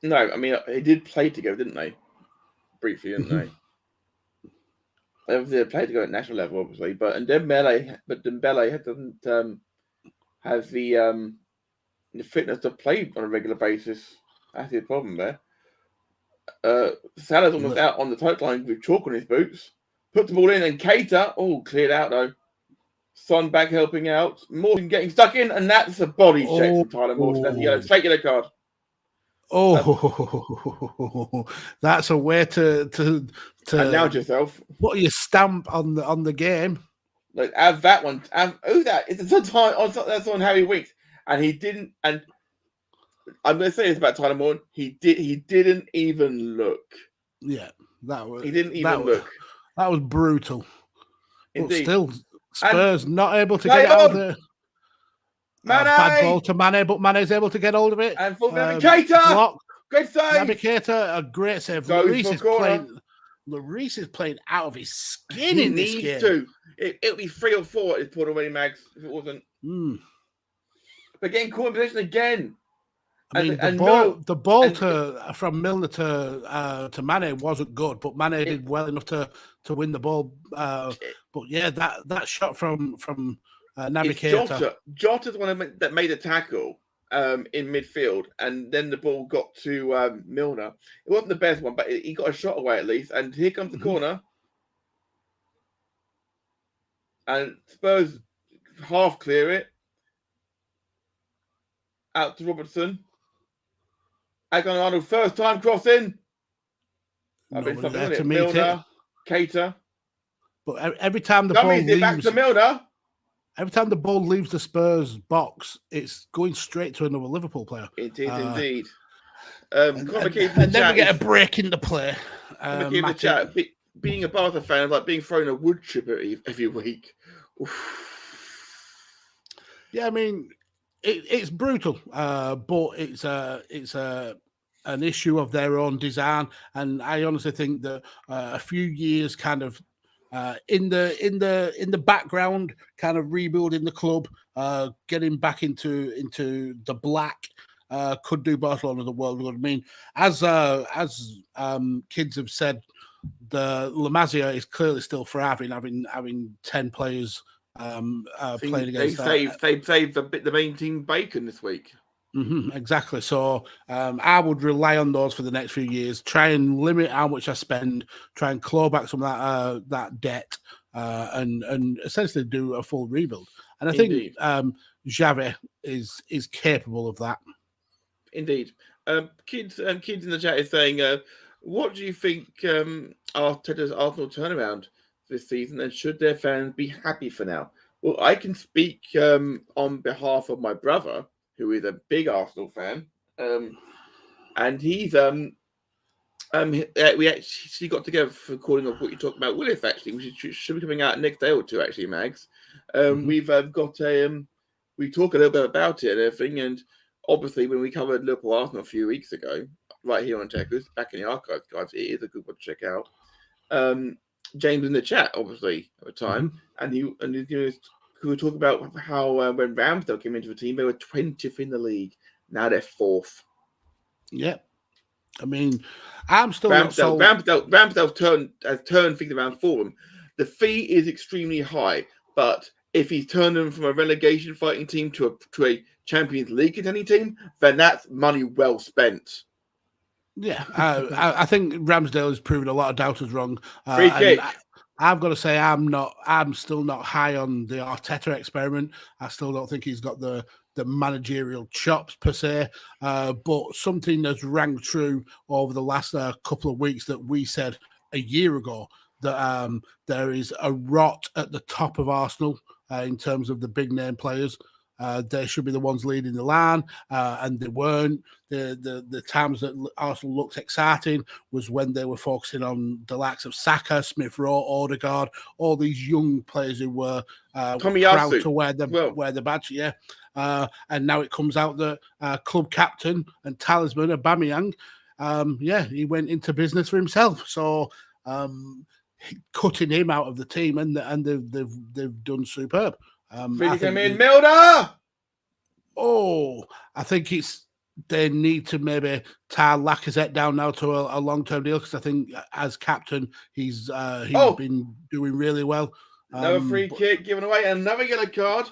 No, I mean, they did play together, didn't they? Briefly, didn't they? They played together at national level, obviously, but Dembele doesn't have the fitness to play on a regular basis. That's the problem there. Salah's almost out on the touchline with chalk on his boots. Put the ball in, and Keita, cleared out though. Son back helping out. Morton getting stuck in, and that's a body check from Tyler Morton. That's a yellow, straight yellow card. That's a way to announce yourself. Put your stamp on the game. Like have that one. Who's that? It's that's on Harry Winks, and he didn't. And I'm going to say this about Tyler Morton. He didn't even look. Yeah, he didn't even look. That was brutal. Indeed. But still, Spurs not able to get out of the bad ball to Mane, but Mane's able to get hold of it. And for Keita, great save. Keita, a great save. Lloris is playing out of his skin in this game. To. It'll be 3 or 4 at this point already, Mags, if it wasn't. But getting caught in position again. I mean, the ball from Milner to Mane wasn't good, but Mane did well enough to win the ball. But yeah, that shot from Navigator. Jota's one that made a tackle in midfield, and then the ball got to Milner. It wasn't the best one, but he got a shot away at least. And here comes the corner. And Spurs half clear it. Out to Robertson. Arnold, first time crossing. I've been something there to meet Milner, Keita. But every time the ball leaves, back to Milner. Every time the ball leaves the Spurs box, it's going straight to another Liverpool player. It is indeed. And then we get a break in the play. The chat. Being a Barca fan is like being thrown a wood chip every week. Yeah, I mean, it's brutal, but it's an issue of their own design, and I honestly think that a few years kind of in the background, kind of rebuilding the club, getting back into the black, could do Barcelona the world good. I mean, as kids have said, the La Masia is clearly still thriving, having 10 players playing against. They saved the main team bacon this week. Exactly. So I would rely on those for the next few years. Try and limit how much I spend. Try and claw back some of that debt, and essentially do a full rebuild. And I Indeed. think Xavi is capable of that. Indeed. Kids in the chat is saying, what do you think Arteta's Arsenal turnaround this season, and should their fans be happy for now? Well, I can speak on behalf of my brother, who is a big Arsenal fan, and he's we actually got together for recording of what you talked about, Willis, actually, which should be coming out next day or two, actually, Mags. We've got we talk a little bit about it and everything, and obviously when we covered Liverpool Arsenal a few weeks ago, right here on Tekkers, back in the archives, guys, it is a good one to check out. James in the chat, obviously, at the time, and he were talking about how when Ramsdale came into the team, they were 20th in the league. Now they're 4th. Yeah. I mean, I'm still Ramsdale has turned things around for them. The fee is extremely high, but if he's turned them from a relegation fighting team to a Champions League contending team, then that's money well spent. Yeah, I think Ramsdale has proven a lot of doubters wrong. Free kick. I've got to say, I'm still not high on the Arteta experiment. I still don't think he's got the managerial chops per se, but something that's rang true over the last couple of weeks that we said a year ago, that there is a rot at the top of Arsenal in terms of the big name players. They should be the ones leading the line, and they weren't. The times that Arsenal looked exciting was when they were focusing on the likes of Saka, Smith Rowe, Odegaard, all these young players who were proud to wear the badge. Yeah, and now it comes out that club captain and talisman Aubameyang, he went into business for himself. So cutting him out of the team, and they've done superb. Milner! I think they need to maybe tie Lacazette down now to a long-term deal, because I think as captain he's been doing really well. Another free kick given away, another yellow card.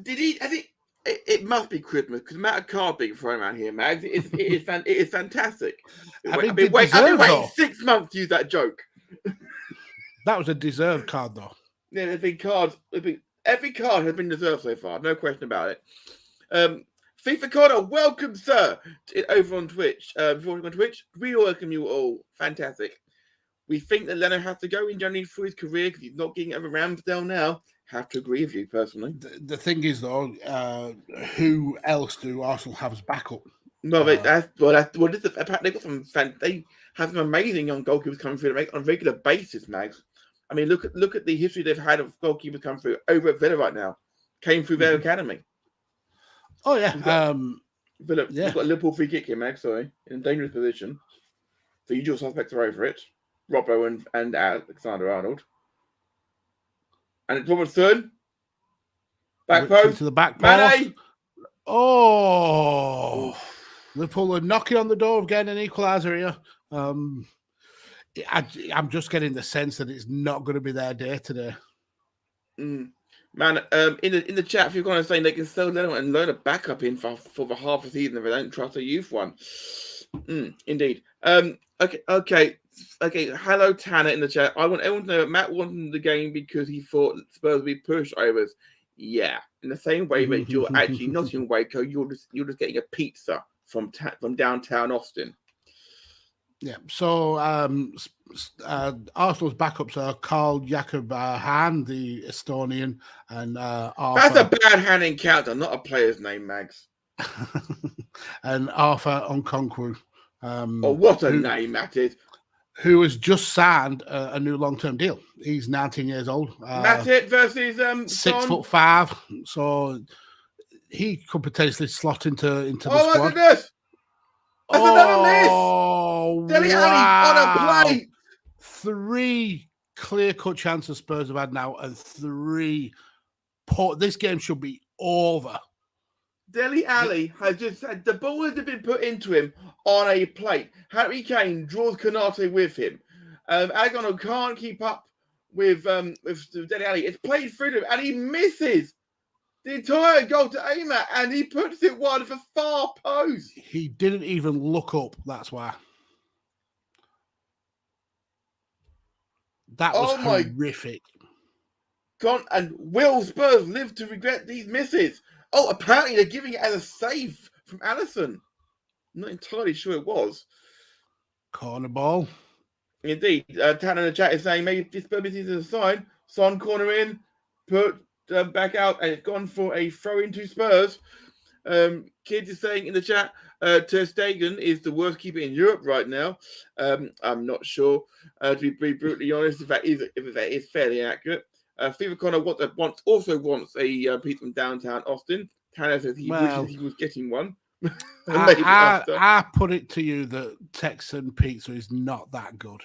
It must be Christmas because the amount of card being thrown around here, Mags. It is fantastic. I've been waiting 6 months to use that joke. That was a deserved card, though. Yeah, there's been cards. Every card has been deserved so far, no question about it. FIFA Corner, welcome, sir, over on Twitch. Before we go on Twitch, we welcome you all. Fantastic. We think that Leno has to go in January for his career because he's not getting over Ramsdale now. Have to agree with you personally. The thing is, though, who else do Arsenal have as backup? No, they got they have some amazing young goalkeepers coming through on a regular basis, Mags. I mean, look at the history they've had of goalkeepers come through over at Villa right now. Came through their academy. Oh yeah, Villa. Yeah. You've got a Liverpool free kick here, Mag. Sorry, in a dangerous position. The usual suspects are over it. Robbo and Alexander Arnold, and it's Robertson. Back post to the back post. Liverpool are knocking on the door of getting an equaliser here. I'm just getting the sense that it's not going to be their day today. Man, in the chat, if you're going to say they can sell Leno and learn a backup in for the half a season if they don't trust a youth one. Indeed. Okay. Hello, Tanner in the chat. I want everyone to know that Matt wanted the game because he thought Spurs would be pushovers. Yeah, in the same way that you're actually not in Waco, you're just getting a pizza from downtown Austin. Yeah, so Arsenal's backups are Carl Jakob Hahn, the Estonian, and Arthur. That's a bad hand encounter, not a player's name, Mags. And Arthur Nkonkwo. What a name that is. Who has just signed a new long-term deal. He's 19 years old. Matip versus 6'5", so he could potentially slot into the squad. Oh my goodness! That's another miss! Dele Alli on a plate! 3 clear-cut chances Spurs have had now, and 3 this game should be over. Dele Alli has just had the ball has been put into him on a plate. Harry Kane draws Konate with him. Alexander can't keep up with Dele Alli. It's played through him and he misses. the entire goal to aim at, and he puts it wide for far post. He didn't even look up. That's why. That was horrific. God, and will Spurs live to regret these misses? Oh, apparently they're giving it as a save from Alisson. I'm not entirely sure it was. Corner ball. Indeed. Tanner in the chat is saying maybe this Spurs is a sign. Son corner in, put back out, and it's gone for a throw into Spurs. Kids is saying in the chat, Ter Stegen is the worst keeper in Europe right now. I'm not sure. To be brutally honest, if that is fairly accurate. Steve O'Connor also wants a pizza from downtown Austin. Tanner says he wishes he was getting one. I put it to you that Texan pizza is not that good.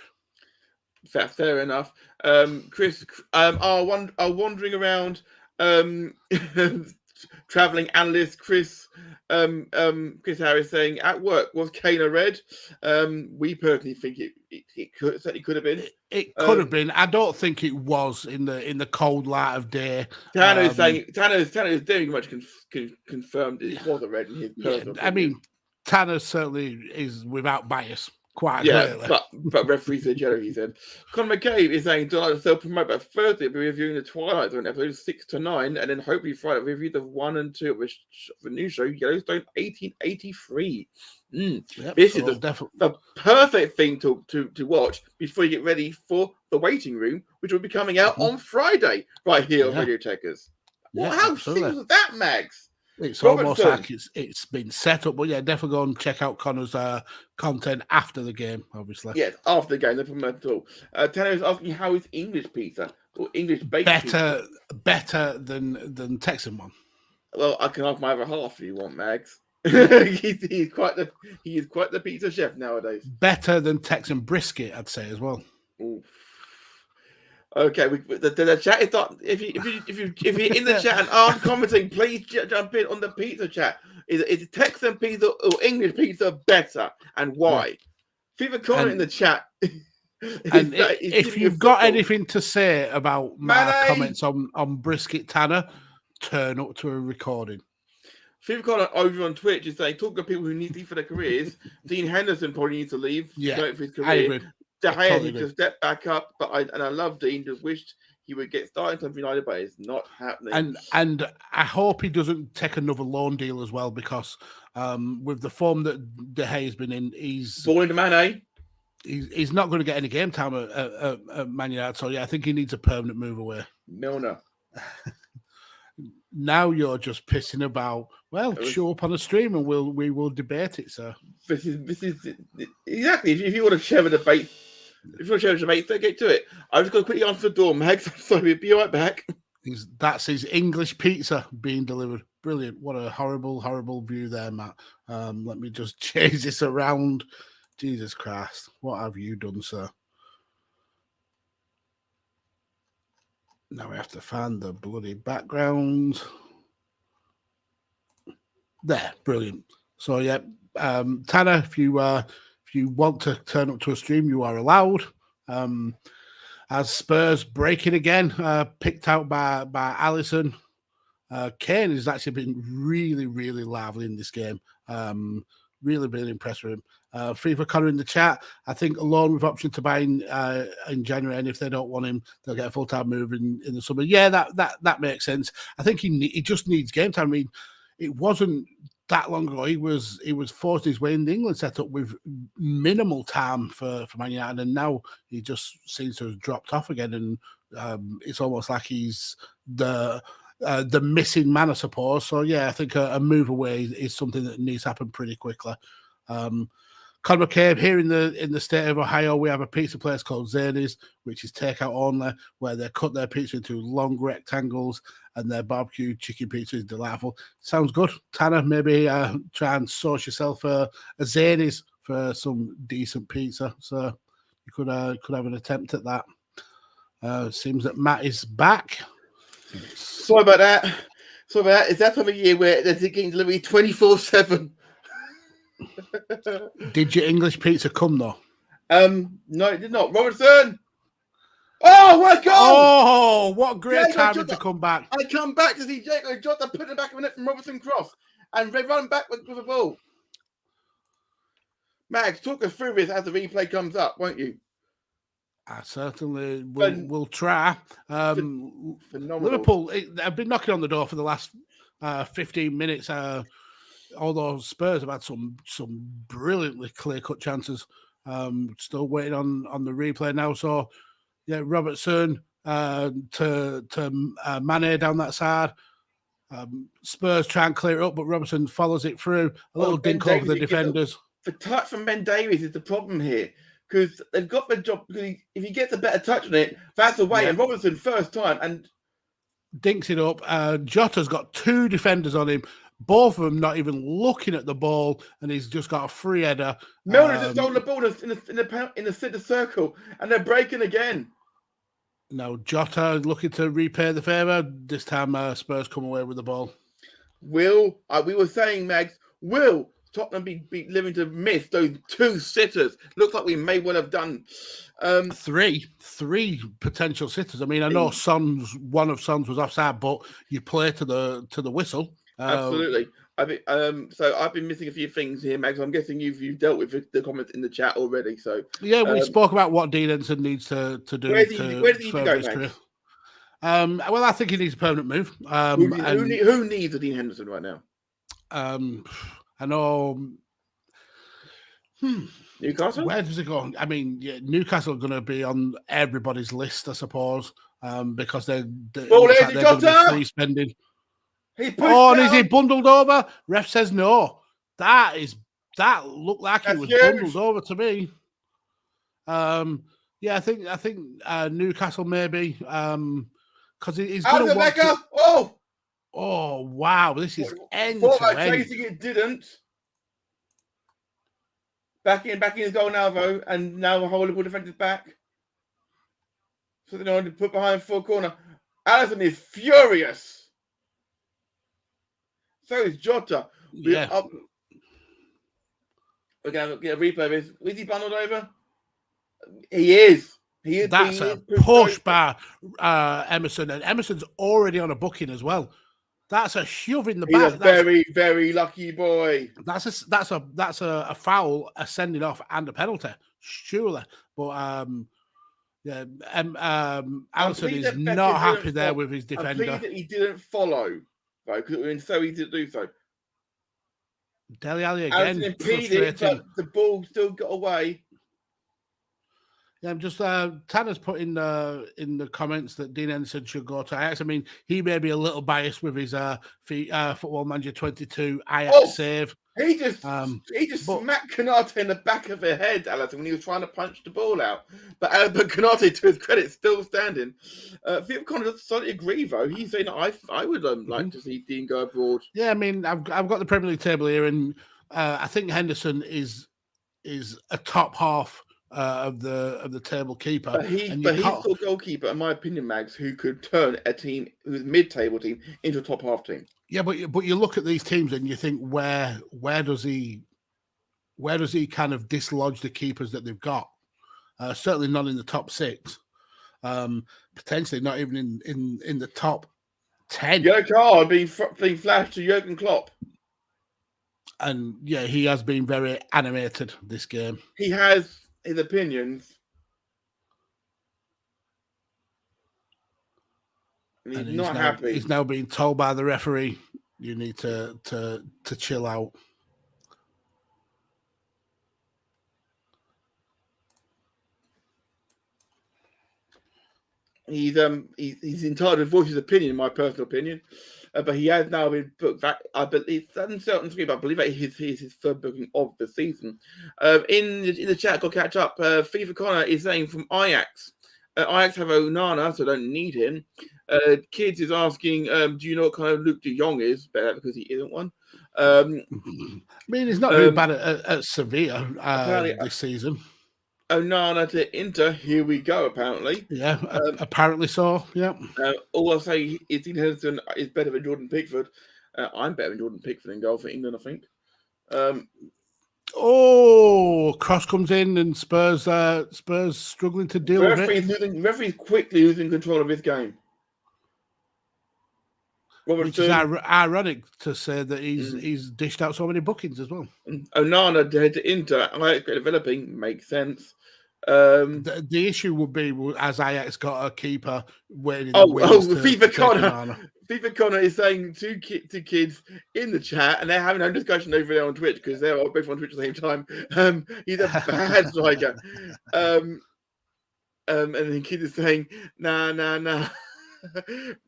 That's fair enough. Chris, our wandering around traveling analyst Chris Harris saying at work, was Kane a red? We personally think it certainly could have been. It could have been. I don't think it was in the cold light of day. Tanner is saying Tanner is very much confirmed it was a red in his personal opinion. I mean, Tanner certainly is without bias. Quite clearly. But referees are jelly, he said. Conor McCabe is saying, don't like to self-promote, but Thursday we'll be reviewing the Twilight Zone episodes 6 to 9, and then hopefully Friday we'll review the 1 and 2 of the new show, Yellowstone 1883. Yep, this is the perfect thing to watch before you get ready for The Waiting Room, which will be coming out on Friday, right here on Radio Tekkers. How sick was that, Max? It's almost like it's been set up, but definitely go and check out Connor's content after the game, obviously. Yes, after the game, no problem at all. Tanner is asking how is English pizza or English baked pizza? Better than Texan one. Well, I can have my other half if you want, Mags. He's quite the pizza chef nowadays. Better than Texan brisket, I'd say as well. Ooh. Okay, the chat is not. If you're in the chat and aren't commenting, please jump in on the pizza chat. Is Texan pizza or English pizza better, and why? Leave a comment in the chat. And if you've got anything to say about my comments on brisket, Tanner, turn up to a recording. Leave a comment over on Twitch is saying, talk to people who need to leave for their careers. Dean Henderson probably needs to leave. Yeah, for his career. I agree. De Gea needs to step back up, but I love Dean. Just wished he would get started in United, but it's not happening. And I hope he doesn't take another loan deal as well, because with the form that De Gea has been in, he's falling to Man. He's not going to get any game time at Man United. So I think he needs a permanent move away. Milner. Now you're just pissing about. Well, show up on a stream and we will debate it, sir. This is exactly. If you want to share a debate. If you want to share a debate, get to it. I'm just going to quickly answer the door, Mags. Sorry, we'll be right back. That's his English pizza being delivered. Brilliant. What a horrible view there, Matt. Let me just change this around. Jesus Christ. What have you done, sir? Now we have to find the bloody background. There. Brilliant. So, Tanner, if you want to turn up to a stream, you are allowed. As Spurs breaking again, picked out by Alisson. Kane has actually been really, really lively in this game. Really, really impressed with him. Free for Connor in the chat. I think alone with option to buy in January, and if they don't want him, they'll get a full-time move in the summer. Yeah, that makes sense. I think he just needs game time. I mean, it wasn't that long ago, he was forced his way in the England setup with minimal time for Man United, and now he just seems to have dropped off again. And it's almost like he's the missing man, I suppose. So I think a move away is something that needs to happen pretty quickly. Conor McCabe, here in the state of Ohio, we have a pizza place called Zanies, which is takeout only, where they cut their pizza into long rectangles, and their barbecue chicken pizza is delightful. Sounds good. Tanner, maybe try and source yourself a Zanies for some decent pizza. So you could have an attempt at that. Seems that Matt is back. Sorry about that. Is that time of year where they're getting delivery 24/7? Did your English pizza come though? No, it did not. Robertson. Oh, what a goal! Oh, what great timing to come back. I come back to see Diego Jota put it back in the net from Robertson Cross. And they run back with the ball. Max, talk us through this as the replay comes up, won't you? I certainly will try. Phenomenal. Liverpool, I've been knocking on the door for the last 15 minutes. Although Spurs have had some brilliantly clear-cut chances. Still waiting on the replay now. So, yeah, Robertson to Mane down that side. Spurs try and clear it up, but Robertson follows it through. A little dink over the defenders. The touch from Ben Davies is the problem here because they've got the job. Because if he gets a better touch on it, that's away. Yeah. And Robertson first time and dinks it up. Jota's got 2 defenders on him. Both of them not even looking at the ball, and he's just got a free header. Milner's just stolen the ball in the centre circle, and they're breaking again. Now Jota looking to repay the favour. This time Spurs come away with the ball. We were saying, Mags, will Tottenham be living to miss those 2 sitters? Looks like we may well have done. 3 potential sitters. I mean, I know one of Son's was offside, but you play to the whistle. Absolutely. So I've been missing a few things here, Mags. I'm guessing you've dealt with the comments in the chat already. So yeah, we spoke about what Dean Henderson needs to do. Where does he go, Mags? Well, I think he needs a permanent move. Who needs a Dean Henderson right now? I know. Newcastle? Where does it go? I mean, yeah, Newcastle are going to be on everybody's list, I suppose, because they're going to be free spending. And is he bundled over? Ref says no. That looked like it was bundled over to me. Yeah, I think Newcastle maybe because he's going to want to. Oh wow! This is end to end. It didn't. Back in his goal now, though, and now the whole Liverpool defence is back. So they want to put behind full corner. Alisson is furious. So is Jota. Yeah. We're going to get a replay of this. Is he bundled over? He is. That's a push by Emerson, and Emerson's already on a booking as well. That's a shove in the back. He's a very, very lucky boy. That's a foul, a sending off, and a penalty, surely. But Alisson is not happy there with his defender. I'm pleased that he didn't follow, though, because it would have been so easy to do so. Dele Alli again. Impeded, but the ball still got away. Yeah, I'm just Tanner's put in the comments that Dean Henderson should go to Ajax. I mean, he may be a little biased with his Football Manager 22 Ajax save. He just smacked Konate in the back of the head, Alisson, when he was trying to punch the ball out. But Konate, to his credit, still standing. People kind of slightly agree, though. He's saying I would like to see Dean go abroad. Yeah, I mean, I've got the Premier League table here, and I think Henderson is a top half of the table keeper. But he's still goalkeeper, in my opinion, Mags, who could turn a team who's mid-table team into a top half team. Yeah, but you look at these teams and you think where does he kind of dislodge the keepers that they've got? Certainly not in the top 6. Potentially not even in the top 10. Yellow card being flashed to Jurgen Klopp. And yeah, he has been very animated this game. He has his opinions. And he's not happy. He's now being told by the referee, you need to chill out. He's entitled to voice his opinion, in my personal opinion. But he has now been booked back. I believe certain screen, but I believe that is his third booking of the season. In the chat, go catch up. FIFA Connor is saying from Ajax. Ajax have Onana, so don't need him. Kids is asking, do you know what kind of Luke de Jong is? Better because he isn't one. I mean, he's not doing bad at Sevilla this season. Onana to Inter. Here we go, apparently. Yeah, apparently so, yeah. All I'll say is Dean Henderson is better than Jordan Pickford. I'm better than Jordan Pickford in goal for England, I think. Oh, cross comes in and Spurs struggling to deal with it. Referee's quickly losing control of his game. Robertson, which is ironic to say that he's dished out so many bookings as well. Onana head to Inter. Ajax developing makes sense. The issue would be as Ajax got a keeper waiting in the wings. FIFA Connor is saying two kids in the chat, and they're having a discussion over there on Twitch because they're both on Twitch at the same time. He's a bad striker. And the kid is saying, nah.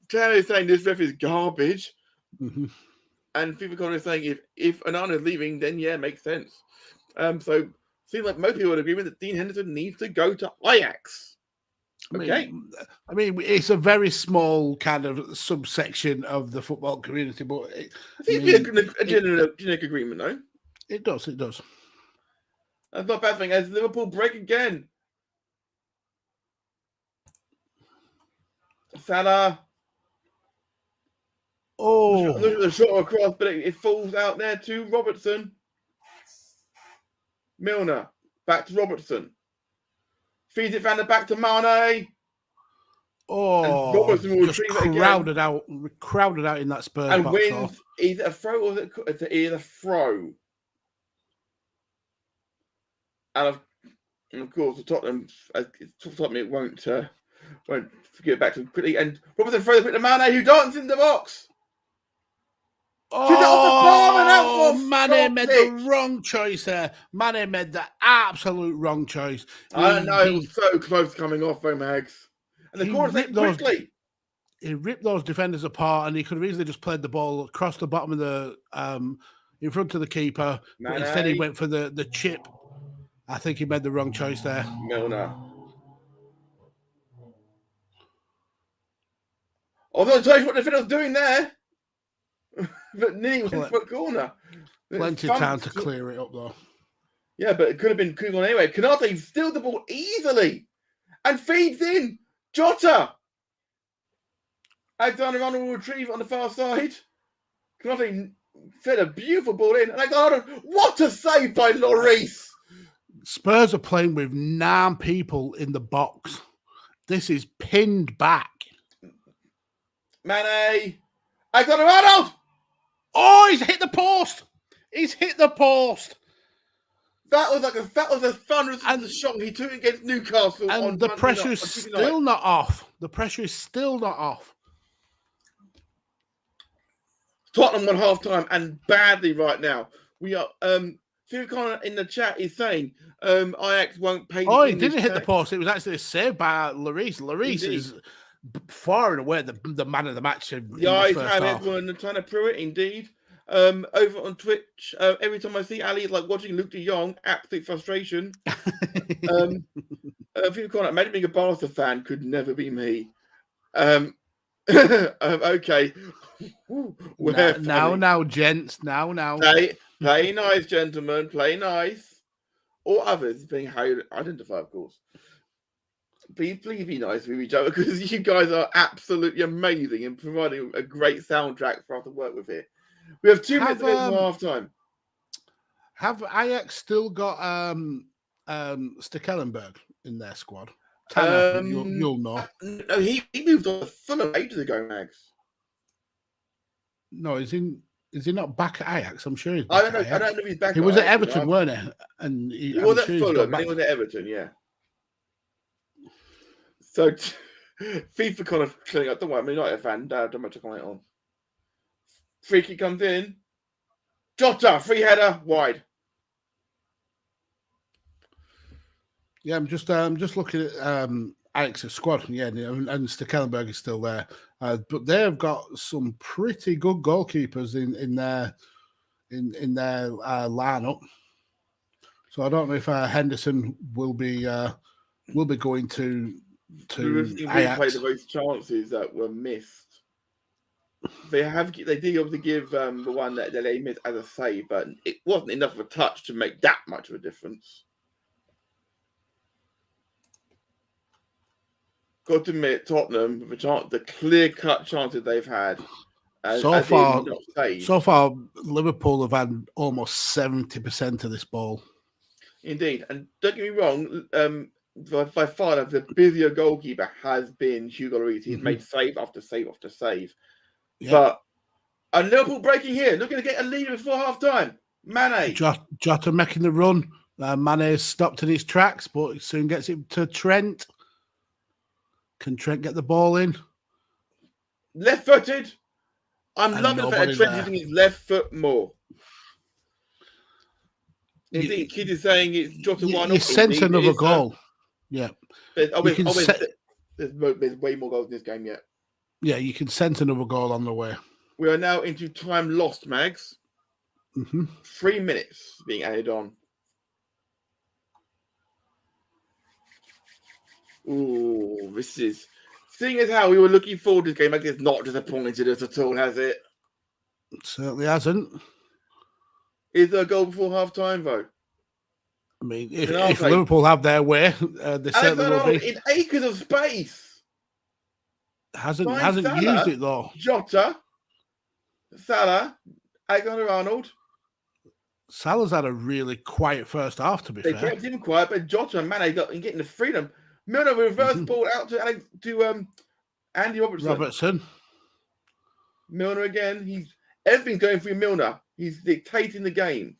Taylor is saying this ref is garbage. Mm-hmm. And FIFA Connor is saying if Onana is leaving, then yeah, makes sense. So seems like most people would agree that Dean Henderson needs to go to Ajax. Okay. I mean, it's a very small kind of subsection of the football community, but it seems to be a generic agreement, though. It does. That's not a bad thing. As Liverpool break again. Salah. Oh. Look at the shot across, but it falls out there to Robertson. Milner. Back to Robertson. Feeds it round the back to Mane. Oh, and Robertson will just crowded out in that Spurs and box wins. off. Either a throw or it is a throw. And of course, Tottenham it won't get back to him quickly. And Robertson throws it to Mane, who dances in the box. Oh, Mane made the wrong choice there. Mane made the absolute wrong choice. I know, it was so close coming off, Mags. And the corner went quickly. He ripped those defenders apart, and he could have easily just played the ball across the bottom of the in front of the keeper. But instead, he went for the chip. I think he made the wrong choice there. Milner. I'm not sure what the defender was doing there. But nearly went for a corner. Plenty of time to clear it up, though. Yeah, but it could have been gone anyway. Konate steals the ball easily and feeds in. Jota. Alexander-Arnold will retrieve on the far side. Konate fed a beautiful ball in. Alexander, what a save by Lloris. Spurs are playing with 9 people in the box. This is pinned back. Mane. Alexander-Arnold. Oh, he's hit the post. That was a thunderous shot he took against Newcastle. And the pressure is still not off. Tottenham won half time and badly right now. We are Phil Connor in the chat is saying Ajax won't pay. Oh, he didn't hit the post. It was actually a save by Lloris. Lloris is far and away the man of the match. Yeah, he's everyone trying to prove it. Indeed, over on Twitch, every time I see Ali, it's like watching Luke De Jong. Absolute frustration. Phil Connor, imagine being a Barca fan could never be me. Okay. Now, gents. Now. Play nice, gentlemen. Play nice. Or others being how you identify, of course. Please be nice with each other because you guys are absolutely amazing and providing a great soundtrack for us to work with here. We have 2 minutes until half time. Have Ajax still got Stekelenburg in their squad? Tanner, you'll know. No, he moved on to Fulham ages ago, Max. No, is he not back at Ajax? I'm sure he's back. I don't know if he's back. He was at Everton, weren't he? And he was at Fulham. He was at Everton, yeah. So, FIFA kind of clearing up. Don't worry, I'm not a fan. Don't much to comment on. Free kick comes in. Jota, free header, wide. Yeah, I'm just looking at Ajax's squad. Yeah, and Stekelenburg is still there, but they've got some pretty good goalkeepers in their lineup. So I don't know if Henderson will be going to replay the both chances that were missed. They did obviously give the one that they missed as a save, but it wasn't enough of a touch to make that much of a difference. Got to admit, Tottenham, with the clear-cut chances they've had, So far, Liverpool have had almost 70% of this ball. Indeed, and don't get me wrong. By far, the busier goalkeeper has been Hugo Lloris. He's made save after save after save. Yep. But Liverpool breaking here, looking to get a lead before half time. Mane. Jota making the run. Mane stopped in his tracks, but soon gets it to Trent. Can Trent get the ball in? Left-footed. I'm loving the fact that Trent using his left foot more. Indeed, Kid is saying it's Jota one. You sense another goal. Yeah. There's way more goals in this game yet. Yeah, you can sense another goal on the way. We are now into time lost, Mags. 3 minutes being added on. Ooh, this is... Seeing as how we were looking forward to this game, it's not disappointed us at all, has it? It certainly hasn't. Is there a goal before half-time, though? I mean, if Liverpool have their way, they certainly will be. In acres of space. Hasn't used it, though. Jota, Salah, Alexander-Arnold. Salah's had a really quiet first half, to be fair. They kept him quiet, but Jota and Mane getting the freedom. Milner reverse ball out to Andy Robertson. Milner again. Everything's going through Milner. He's dictating the game.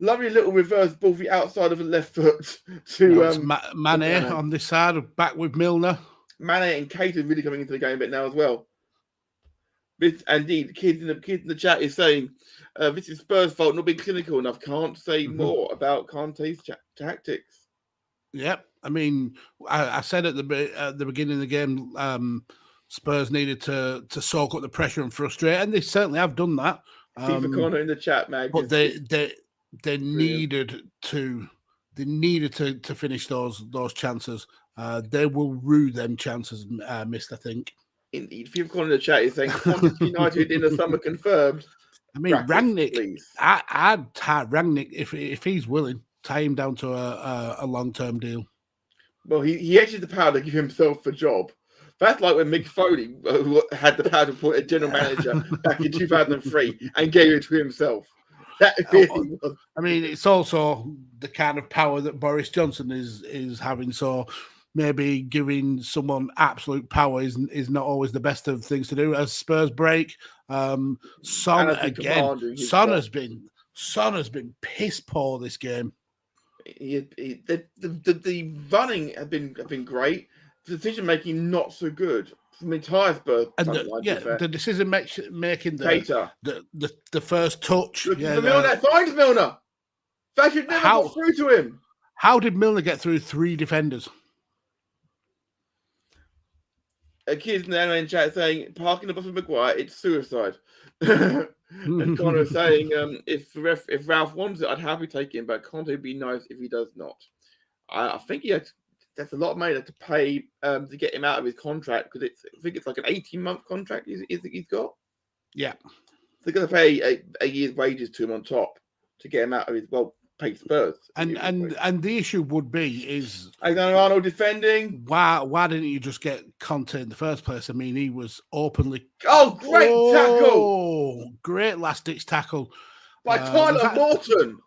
Lovely little reverse ball for the outside of the left foot to Mane on this side, back with Milner. Mane and Kate are really coming into the game a bit now as well. Indeed, the kid in the chat is saying this is Spurs' fault, not being clinical enough. Can't say more about Conte's tactics. Yep. I mean, I said at the beginning of the game, Spurs needed to soak up the pressure and frustrate, and they certainly have done that. See the corner in the chat, Mag. But they needed to finish those chances. They will rue them chances missed, I think. Indeed. If you've gone in the chat, you're saying United in the summer confirmed. I mean, Rangnick. I'd tie Rangnick if he's willing. Tie him down to a long-term deal. Well, he actually had the power to give himself a job. That's like when Mick Foley had the power to appoint a general manager back in 2003 and gave it to himself. That really was. I mean, it's also the kind of power that Boris Johnson is having. So maybe giving someone absolute power is not always the best of things to do. As Spurs break, Son again. Son has been piss poor this game. The running have been great. The decision making not so good from the entire Spurs. And the decision making, the first touch. Milner finds Milner. They should never got through to him. How did Milner get through 3 defenders? A kid in the chat saying parking the bus with Maguire, it's suicide. And Connor saying, if Ralph wants it, I'd happily take him, but Conte would be nice if he does not. I think that's a lot of money to pay to get him out of his contract, because I think it's like an 18-month contract he's got. Yeah. They're going to pay a year's wages to him on top to get him out of his paid Spurs. And the issue would be is Alexander-Arnold defending. Why didn't you just get Conte in the first place? I mean, he was openly. Tackle! Great last-ditch tackle by Tyler Morton.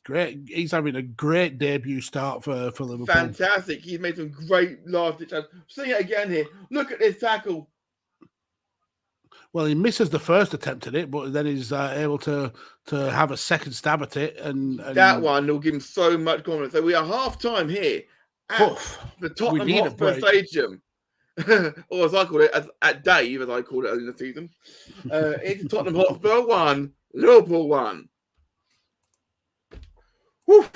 Great, he's having a great debut start for Liverpool. Fantastic! He's made some great last-ditch tackles. Seeing it again here. Look at this tackle. Well, he misses the first attempt at it, but then he's able to have a second stab at it. And that one will give him so much confidence. So we are half-time here at the Tottenham Hotspur Stadium. Or as I call it, at Dave, as I called it early in the season. It's Tottenham Hotspur 1, Liverpool 1. Whew.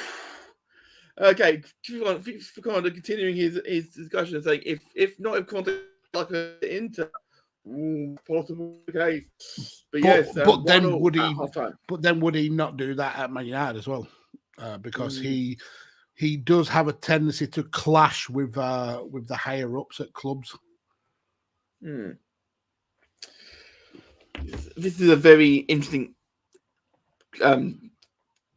Okay, continuing his discussion and saying, if Conte like an Inter, possible case. But then would he not do that at Man United as well? Because he does have a tendency to clash with the higher ups at clubs. This is a very interesting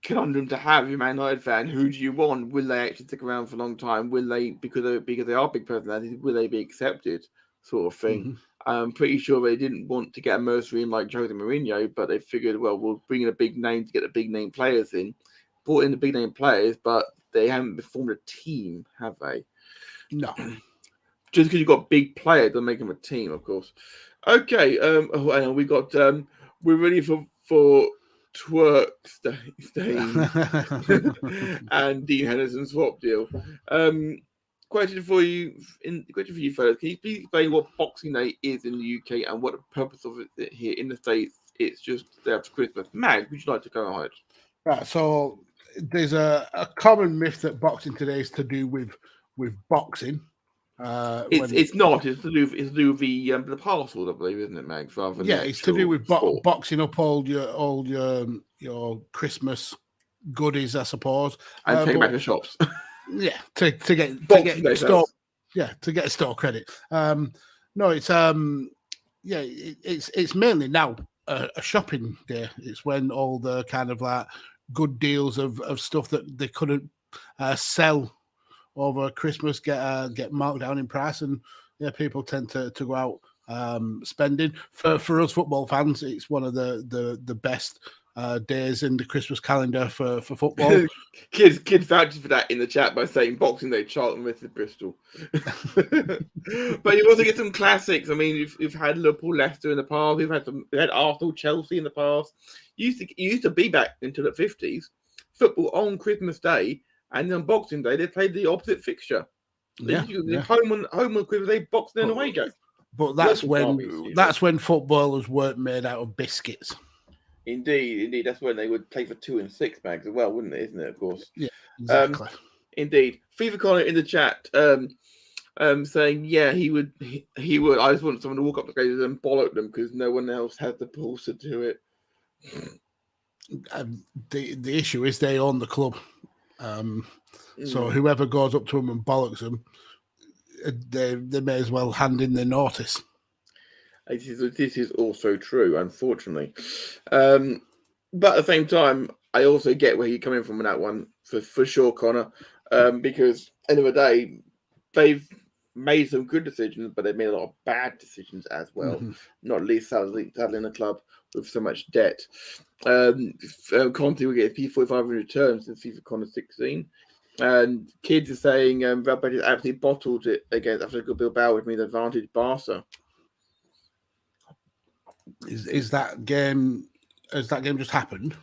conundrum to have, you Man United fan. Who do you want? Will they actually stick around for a long time? Will they, because they are big personalities, will they be accepted? sort of thing. Mm-hmm. I'm pretty sure they didn't want to get a mercenary in like Jose Mourinho, but they figured, well, we'll bring in a big name to get the big name players in. Brought in the big name players, but they haven't formed a team, have they? No. Just because you've got big players doesn't make them a team, of course. Okay, and we got we're ready for Twerk Stain and Dean Henderson's swap deal. Question for you, fellas. Can you please explain what Boxing Day is in the UK and what the purpose of it here in the States? It's just after Christmas. Mag, would you like to go ahead? Right. So there's a common myth that Boxing Day is to do with boxing. It's not. It's to do with the parcels, I believe, isn't it, Mags? Rather than it's to do with boxing up all your Christmas goodies, I suppose, and take back to shops. Yeah, to get store. Yeah, to get store credit. No, it's it's mainly now a shopping day. It's when all the kind of like good deals of stuff that they couldn't sell over Christmas get marked down in price, and people tend to go out spending. For us football fans, it's one of the best days in the Christmas calendar for football. kids vouches for that in the chat by saying Boxing Day Charlton versus Bristol. But you also get some classics. I mean, you've had Liverpool, Leicester in the past. We had Arsenal, Chelsea in the past. Used to be back into the 50s. Football on Christmas Day. And on Boxing Day, they played the opposite fixture. Home on Christmas Day, Boxing and away game. But that's when footballers weren't made out of biscuits. Indeed. That's when they would play for 2 and 6 bags as well, wouldn't it? Isn't it? Of course. Yeah, exactly. Indeed. FIFA Connor in the chat, saying, he would. I just want someone to walk up the graders and bollock them because no one else has the balls to do it. The issue is they own the club. So whoever goes up to them and bollocks them, they may as well hand in their notice. This is also true, unfortunately. But at the same time, I also get where you're coming from on that one for sure, Connor. Because end of the day, they've made some good decisions, but they've made a lot of bad decisions as well. Mm-hmm. Not least sadly in the club with so much debt. Conte will get his P45 in return since FIFA Connor 16. And kids are saying Real Betis absolutely bottled it against Atletico Bilbao with me the advantage Barca. Is that game? Has that game just happened?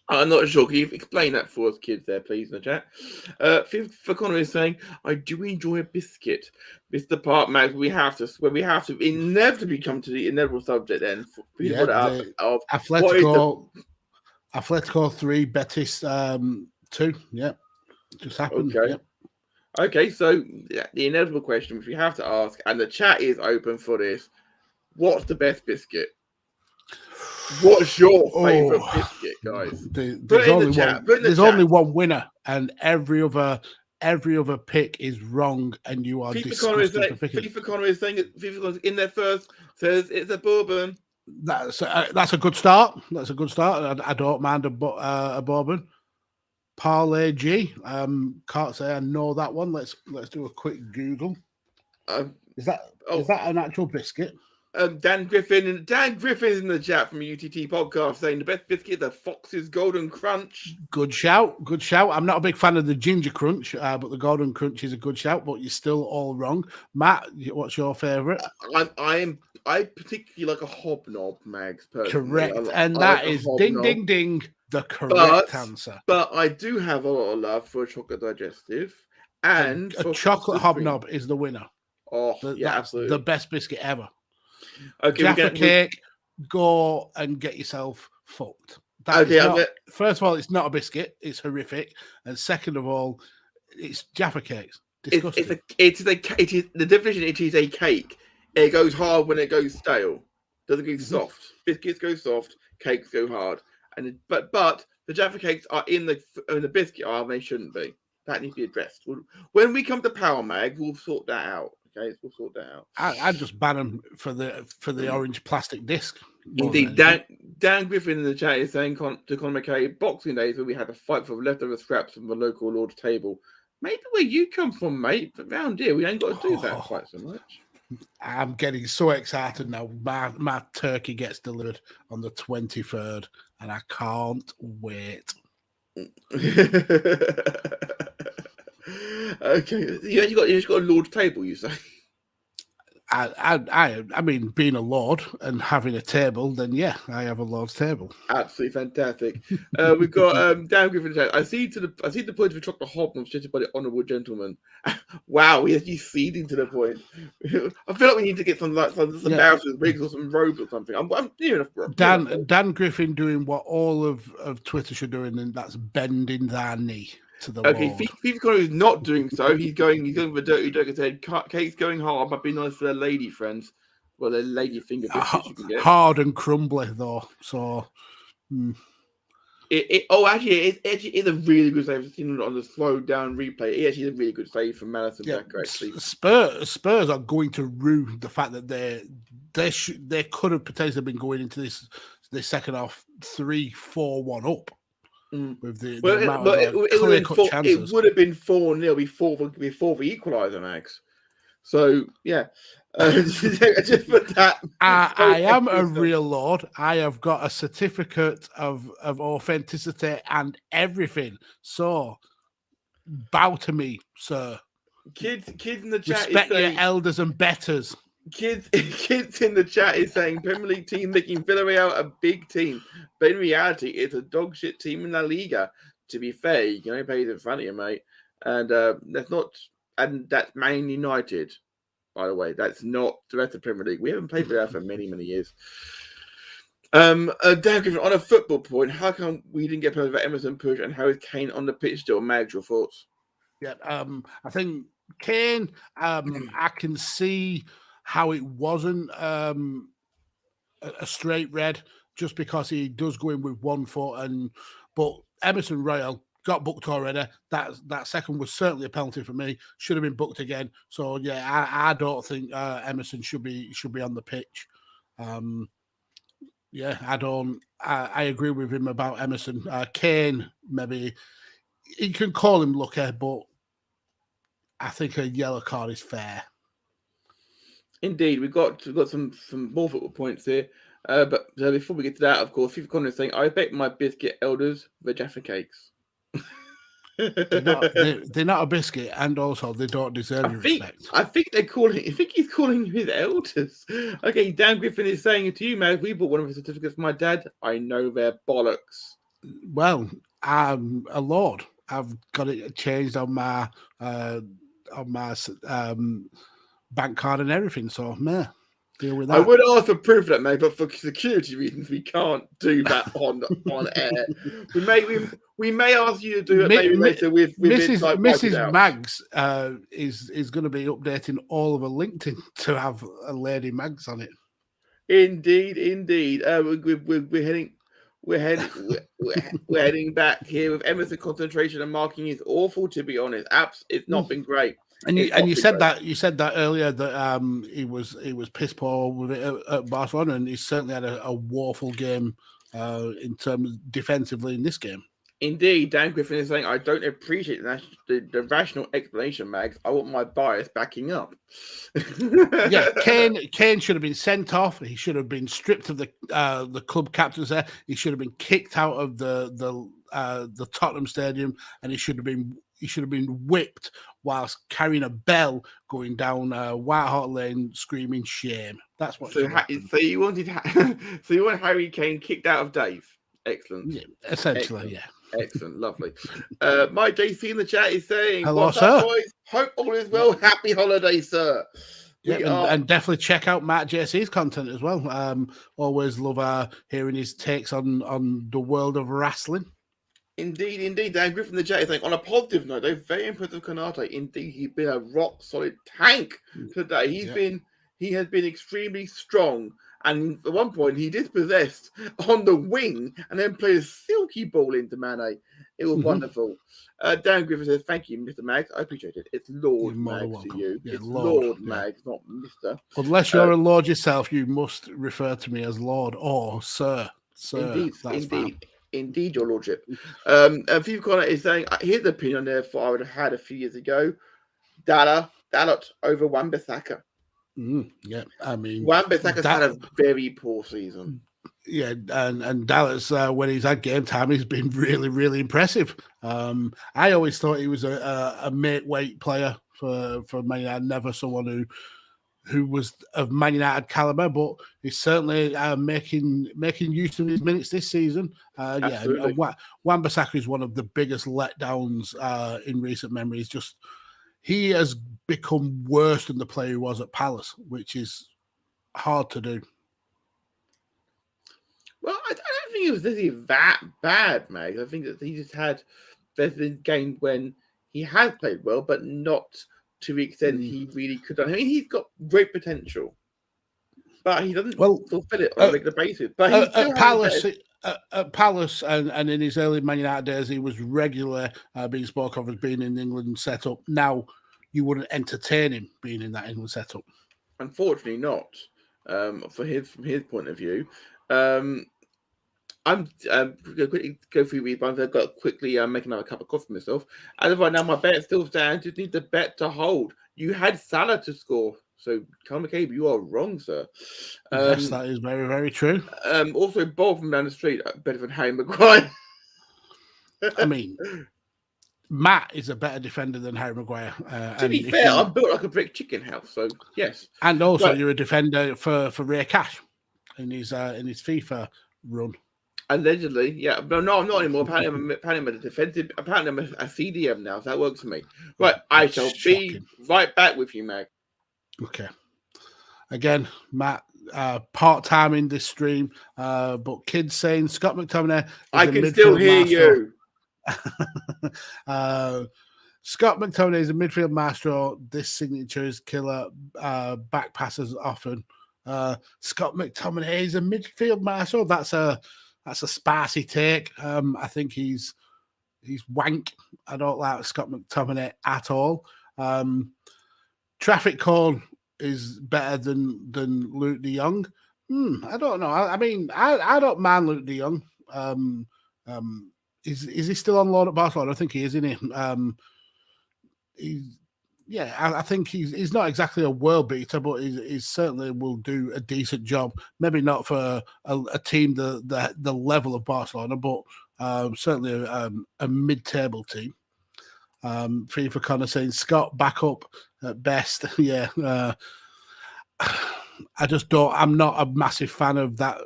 I'm not sure. Can you explain that for us kids there, please, in the chat? For Connor is saying, I do enjoy a biscuit. Mr. Parkman, we have to inevitably come to the inevitable subject then. Atletico 3, Betis 2. Yeah, just happened. Okay. Yep. Okay, so the inevitable question which we have to ask, and the chat is open for this. What's the best biscuit? What's your favorite biscuit, guys? There's only one winner, and every other pick is wrong, and you are disgusted for picking. FIFA Connor is saying FIFA in their first says it's a bourbon. That's a good start. That's a good start. I don't mind a bourbon. Parlay G. Can't say I know that one. Let's do a quick Google. Is that an actual biscuit? Dan Griffin in the chat from UTT podcast saying the best biscuit, the Fox's Golden Crunch. Good shout. I'm not a big fan of the Ginger Crunch, but the Golden Crunch is a good shout. But you're still all wrong. Matt, what's your favourite? I particularly like a Hobnob, Mags. Personally. Correct, and that is ding ding ding the correct answer. But I do have a lot of love for a chocolate digestive, and a chocolate Hobnob is the winner. Oh, yeah, absolutely, the best biscuit ever. Okay, Jaffa cake, go and get yourself fucked. First of all, it's not a biscuit; it's horrific. And second of all, it's Jaffa cakes. Disgusting. It is the definition. It is a cake. It goes hard when it goes stale. Doesn't go soft. Biscuits go soft. Cakes go hard. But the Jaffa cakes are in the biscuit aisle. They shouldn't be. That needs to be addressed. When we come to Power Mag, we'll sort that out. Okay, we'll sort that out. I'd just ban them for the orange plastic disc. Indeed, Dan Griffin in the chat is saying to Conor McKay, Boxing Days where we had a fight for leftover scraps from the local Lord's table. Maybe where you come from, mate, but round here we ain't got to do that quite so much. I'm getting so excited now. My turkey gets delivered on the 23rd, and I can't wait. Okay, you just got a Lord's table, you say? I mean, being a lord and having a table, then yeah, I have a lord's table. Absolutely fantastic. We've got Dan Griffin. I see the point of a chocolate hobnob suggested by the honourable gentleman. Wow, he's feeding to the point. I feel like we need to get some barristers, wigs, or some robes or something. I'm near enough. Dan Griffin doing what all of Twitter should do, and that's bending their knee to the Lord. FIFA Connor is not doing so. He's going with a dirty joke and said, "Kate's going hard, but be nice for their lady friends." Well, their lady finger biscuits you can get. Hard and crumbly though, so. It is a really good save. I've seen it on the slow down replay. It actually is a really good save from Madison. Spurs are going to rue the fact that they could have potentially been going into this second half 3-4-1 up. With it would have been 4-0 before the equaliser, Max. So yeah, just for that. I am a real lord. I have got a certificate of authenticity and everything. So bow to me, sir. Kids in the chat respect your elders and betters. Kids in the chat is saying Premier League team making Villarreal a big team, but in reality, it's a dog shit team in La Liga. To be fair, you can only play in front of you, mate, and that's Man United. By the way, that's not the rest of the Premier League. We haven't played Villarreal for many years. Dan Griffin, on a football point, how come we didn't get players about Emerson push and how is Kane on the pitch still? Mags, your thoughts? Yeah, I think Kane. I can see how it wasn't a straight red just because he does go in with 1 foot, but Emerson Royal got booked already. That second was certainly a penalty for me. Should have been booked again. So yeah, I don't think Emerson should be on the pitch. Yeah, I agree with him about Emerson. Kane, maybe you can call him lucky, but I think a yellow card is fair. Indeed, we've got some more football points here. But before we get to that, of course, FIFA Connor is saying, I bet my biscuit elders the Jaffa cakes. They're not a biscuit, and also they don't deserve your respect. I think he's calling you his elders. Okay, Dan Griffin is saying it to you, man. We bought one of his certificates for my dad. I know they're bollocks. Well, I'm a lord. I've got it changed on my bank card and everything. So, man, deal with that. I would ask for proof of that, mate, but for security reasons, we can't do that on air. We may ask you to do it maybe later with Mrs. Mags is going to be updating all of her LinkedIn to have a Lady Mags on it. Indeed. We're heading back here with Emerson. Concentration and marking is awful, to be honest. It's not been great. And you said that earlier that he was piss poor with it at Barcelona, and he certainly had a woeful game in terms of defensively in this game. Indeed, Dan Griffin is saying, I don't appreciate the rational explanation, Mags. I want my bias backing up. Yeah, Kane should have been sent off. He should have been stripped of the club captain's there. He should have been kicked out of the Tottenham Stadium, and he should have been whipped whilst carrying a bell going down White Hart Lane screaming shame. That's what. So you wanted Harry Kane kicked out of Dave. Excellent. Yeah, essentially, yeah. Excellent, lovely. My JC in the chat is saying, hello, sir. Boys? Hope all is well. Happy holiday, sir. And definitely check out Matt JC's content as well. Always love hearing his takes on the world of wrestling. Indeed. Dan Griffin in the chat is saying, on a positive note, though, very impressive Konate. Indeed, he's been a rock solid tank today. He has been extremely strong. And at one point, he dispossessed on the wing and then played a silky ball into Mane. It was wonderful. Dan Griffin says, thank you, Mr. Mags. I appreciate it. It's Lord Mags to you. Yeah, it's Lord Mags, not Mr. Unless you're a Lord yourself, you must refer to me as Lord or Sir. Indeed, your Lordship. FIFA Corner is saying, here's the opinion on there for I would have had a few years ago. Dalot over Wan-Bissaka. Yeah, I mean, Wan-Bissaka's had a very poor season. Yeah, and Dallas, when he's had game time, he's been really, really impressive. I always thought he was a mate weight player for Man United, never someone who was of Man United caliber, but he's certainly making use of his minutes this season. Absolutely. And Wan-Bissaka is one of the biggest letdowns in recent memories. Just he has become worse than the player he was at Palace, which is hard to do. Well, I don't think it was really that bad, mate. I think that he just had the game when he had played well, but not to the extent he really could have. I mean, he's got great potential, but he doesn't fulfill it on a regular basis. But at Palace and in his early Man United days, he was regularly being spoken of as being in the England setup. Now, you wouldn't entertain him being in that England setup. Unfortunately, not from his point of view. I'm going to quickly go through these ones. I've got to quickly make another cup of coffee myself. As of right now, my bet still stands. Just need the bet to hold. You had Salah to score. So, Conor McCabe, you are wrong, sir. Yes, that is very, very true. Also, Bob from down the street, better than Harry Maguire. I mean, Matt is a better defender than Harry Maguire. To be fair, I'm built like a brick chicken house, so yes. And also, you're a defender for Ray Cash in his FIFA run. Allegedly, yeah. No, I'm not anymore. Apparently, I'm a defensive. Apparently, I'm a CDM now, so that works for me. Right, I shall be right back with you, Mag. Okay. Again, Matt, part-time in this stream, but kids saying Scott McTominay. I can still hear you. Scott McTominay is a midfield maestro. This signature is killer. Back passes often. Scott McTominay is a midfield maestro. That's a spicy take. I think he's wank. I don't like Scott McTominay at all. Traffic cone is better than Luke de Jong. I don't know. I mean, I don't mind Luke de Jong. Is he still on loan at Barcelona? I think he is, isn't he? I think he's not exactly a world beater, but he certainly will do a decent job. Maybe not for a team the level of Barcelona, but certainly a mid-table team. Free for Connor saying Scott back up at best. Yeah, I just don't. I'm not a massive fan of that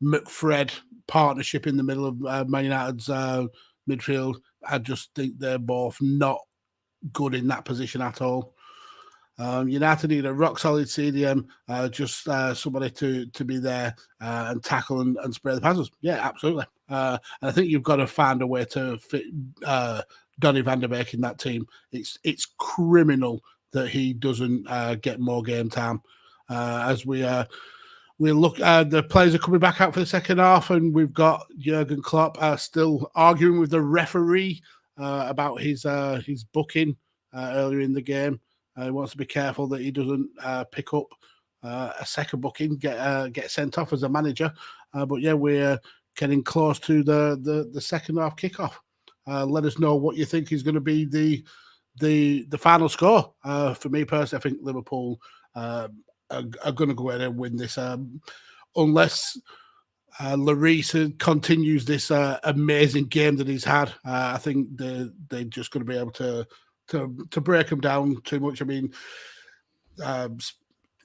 McFred partnership in the middle of Man United's midfield. I just think they're both not good in that position at all. United need a rock solid CDM, just somebody to be there and tackle and spray the passes. Yeah, absolutely. And I think you've got to find a way to fit Donny van der Beek in that team. It's criminal that he doesn't get more game time. As we look, the players are coming back out for the second half, and we've got Jurgen Klopp still arguing with the referee about his booking earlier in the game. He wants to be careful that he doesn't pick up a second booking, get sent off as a manager. But yeah, we're getting close to the second half kickoff. Let us know what you think is going to be the final score. For me personally, I think Liverpool are going to go ahead and win this, unless Lloris continues this amazing game that he's had. I think they're just going to be able to break them down too much. I mean,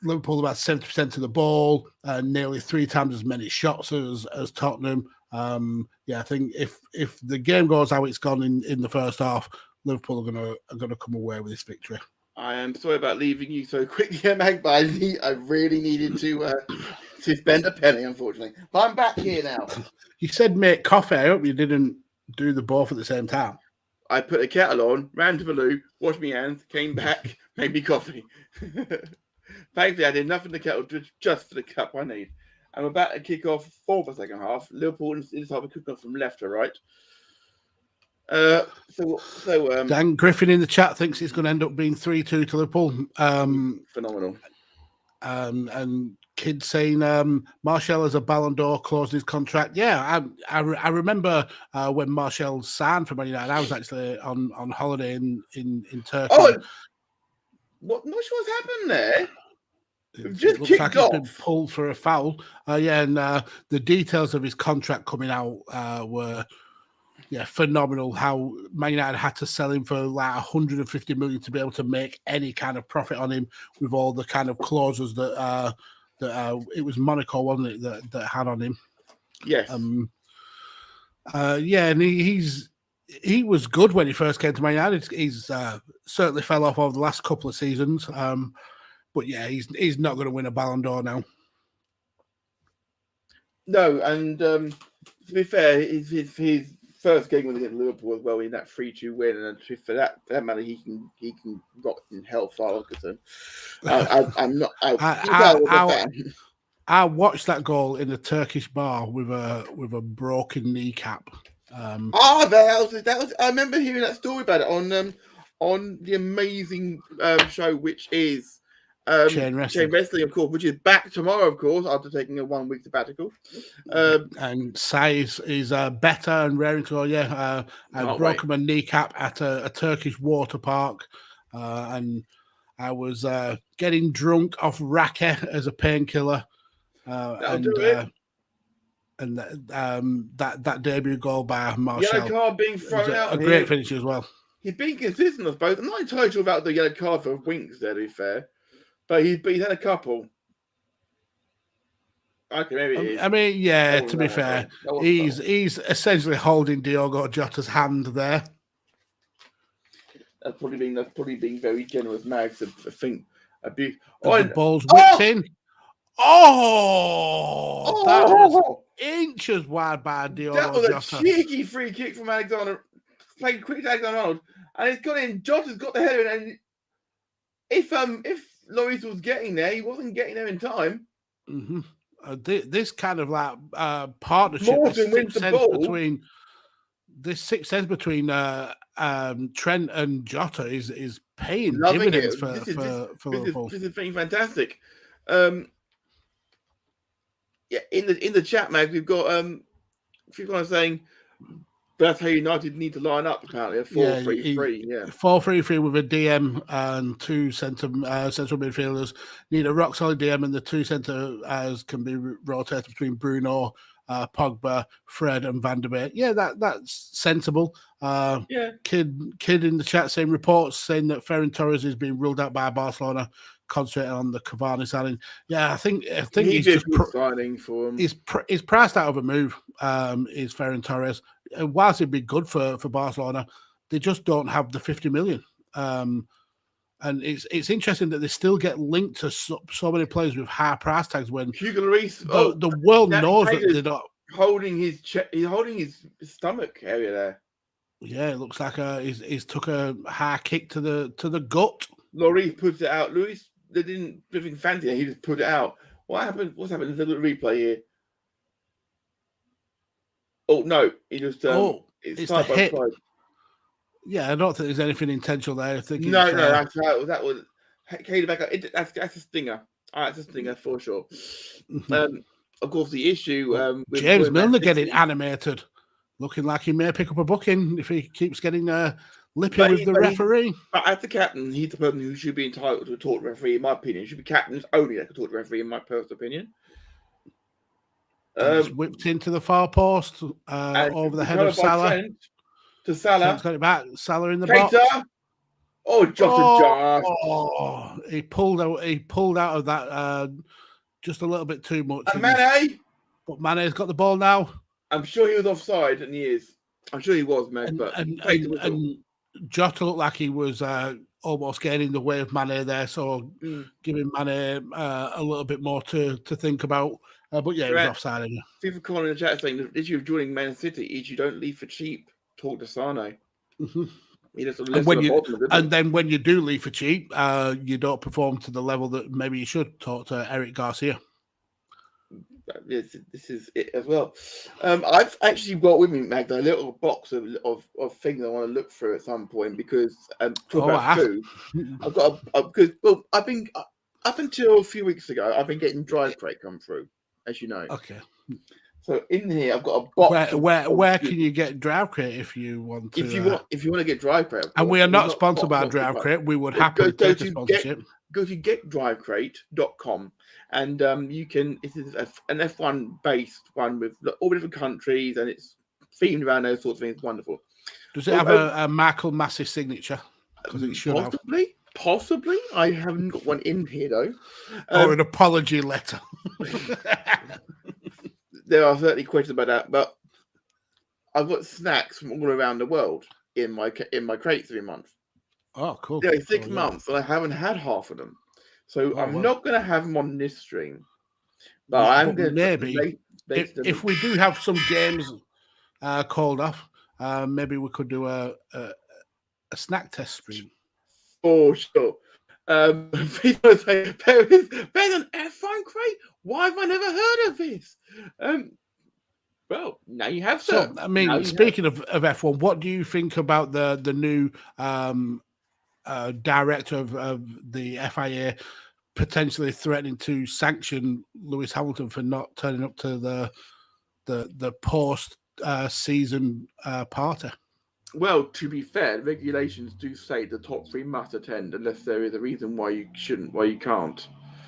Liverpool about 70% of the ball, nearly 3 times as many shots as Tottenham. I think if the game goes how it's gone in the first half, Liverpool are going to come away with this victory. I am sorry about leaving you so quickly, Mag, but I really needed to spend a penny, unfortunately. But I'm back here now. You said make coffee. I hope you didn't do the both at the same time. I put the kettle on, ran to the loo, washed my hands, came back, made me coffee. Thankfully, I did nothing in the kettle, just for the cup I need. I'm about to kick off for the second half. Liverpool in this half, we're kicking off from left to right. Dan Griffin in the chat thinks it's going to end up being 3-2 to Liverpool. Phenomenal. And kids saying Martial as a Ballon d'Or closed his contract. Yeah, I remember when Martial signed for Man United. I was actually on holiday in Turkey. Oh, Not sure what's happened there. It looks like he's been pulled for a foul. And the details of his contract coming out were phenomenal. How Man United had to sell him for like 150 million to be able to make any kind of profit on him, with all the kind of clauses that it was Monaco, wasn't it, that had on him? Yes. And he was good when he first came to Man United. He's certainly fell off over the last couple of seasons. But yeah, he's not going to win a Ballon d'Or now. No, and to be fair, his first game was against Liverpool as well in that 3-2 win, and for that matter, he can rot in hellfire. So I'm not. I watched that goal in a Turkish bar with a broken kneecap. That was. I remember hearing that story about it on the amazing show, which is. Chain Wrestling, of course, which is back tomorrow, of course, after taking a 1-week sabbatical. And size is better and raring to go. I broke my kneecap at a Turkish water park, and I was getting drunk off rake as a painkiller. That debut goal by Martial. Yellow card being thrown out. A great finish as well. He's been consistent, I suppose. I'm not entirely sure about the yellow card for Winks there, to be fair. But he's had a couple. Okay, maybe it is. I mean, to be fair, he's essentially holding Diogo Jota's hand there. That's probably being very generous, Mags. I think the ball's whipped in. That was inches wide by Diogo Jota. That was a cheeky free kick from Alexander. Played quick Alexander-Arnold, and it's got in. Jota's got the header, and if Lloris was getting there, he wasn't getting there in time. Mm-hmm. This kind of like partnership, this sixth sense between Trent and Jota is paying dividends for Liverpool. This is fantastic. In the chat, Mag, we've got people saying. That's how United need to line up, apparently, a 4-3-3. 4-3-3 with a DM and two central midfielders. Need a rock-solid DM, and the two centres can be rotated between Bruno, Pogba, Fred, and Van der Beek. Yeah, that's sensible. Kid in the chat saying reports saying that Ferran Torres is being ruled out by Barcelona, concentrating on the Cavani signing. Yeah, I think he's just signing for him. He's priced out of a move. Is Ferran Torres? And whilst it'd be good for Barcelona, they just don't have the 50 million. And it's interesting that they still get linked to so many players with high price tags when Hugo Lloris, the world knows that they're not holding his he's holding his stomach area there. Yeah, it looks like he's took a high kick to the gut. Lloris puts it out. Lloris, they didn't fancy it. He just put it out. What happened? What's happened? There's a little replay here. Oh no! He just it's the hip. Yeah, I don't think there's anything intentional there. I think no, that was Katie back up. That's a stinger. All right, it's a stinger for sure. Of course, the issue James Milner getting animated, looking like he may pick up a booking if he keeps getting lippy with the referee. But as the captain, he's the person who should be entitled to talk to the referee. In my opinion, it should be captains only that can talk to the referee. In my personal opinion. Whipped into the far post over the head of Salah. Trent to Salah. Trent's got it back. Salah in the box. Oh, Jota! Oh, he pulled out of that just a little bit too much. And Mane, but Mane's got the ball now. I'm sure he was offside, and he is. I'm sure he was, Meg. And Jota looked like he was almost getting in the way of Mane there, so giving Mane a little bit more to think about. But yeah, it was offside. People calling in the chat saying the issue of joining Man City is you don't leave for cheap. Talk to Sane. And then when you do leave for cheap, you don't perform to the level that maybe you should. Talk to Eric Garcia. This is it as well. I've actually got with me, Magda, a little box of things I want to look through at some point because talk about food. I've got because I've been up until a few weeks ago. I've been getting dry crate come through, as you know. Okay. So in here, I've got a box. Where can you get Drive Crate if you want to? If you want to get Drive Crate, and we are not sponsored by Drive Crate. We would happily take a sponsorship. Go to getdrivecrate.com and you can. It is an F1 based one with all different countries, and it's themed around those sorts of things. Wonderful. Does it have a Michael Massey signature? Because it should Possibly. I haven't got one in here though. Or an apology letter. There are certainly questions about that, but I've got snacks from all around the world in my crates every month. Oh, cool. Yeah, 6 months, and I haven't had half of them, so I'm not going to have them on this stream. But I'm going to maybe if we do have some games called off, maybe we could do a snack test stream. For sure. People say there's an F1 crate. Why have I never heard of this? Well, now you have some. So, I mean, speaking of F1, what do you think about the new director of the FIA potentially threatening to sanction Lewis Hamilton for not turning up to the post season party? Well, to be fair, regulations do say the top 3 must attend unless there is a reason why you shouldn't, why you can't.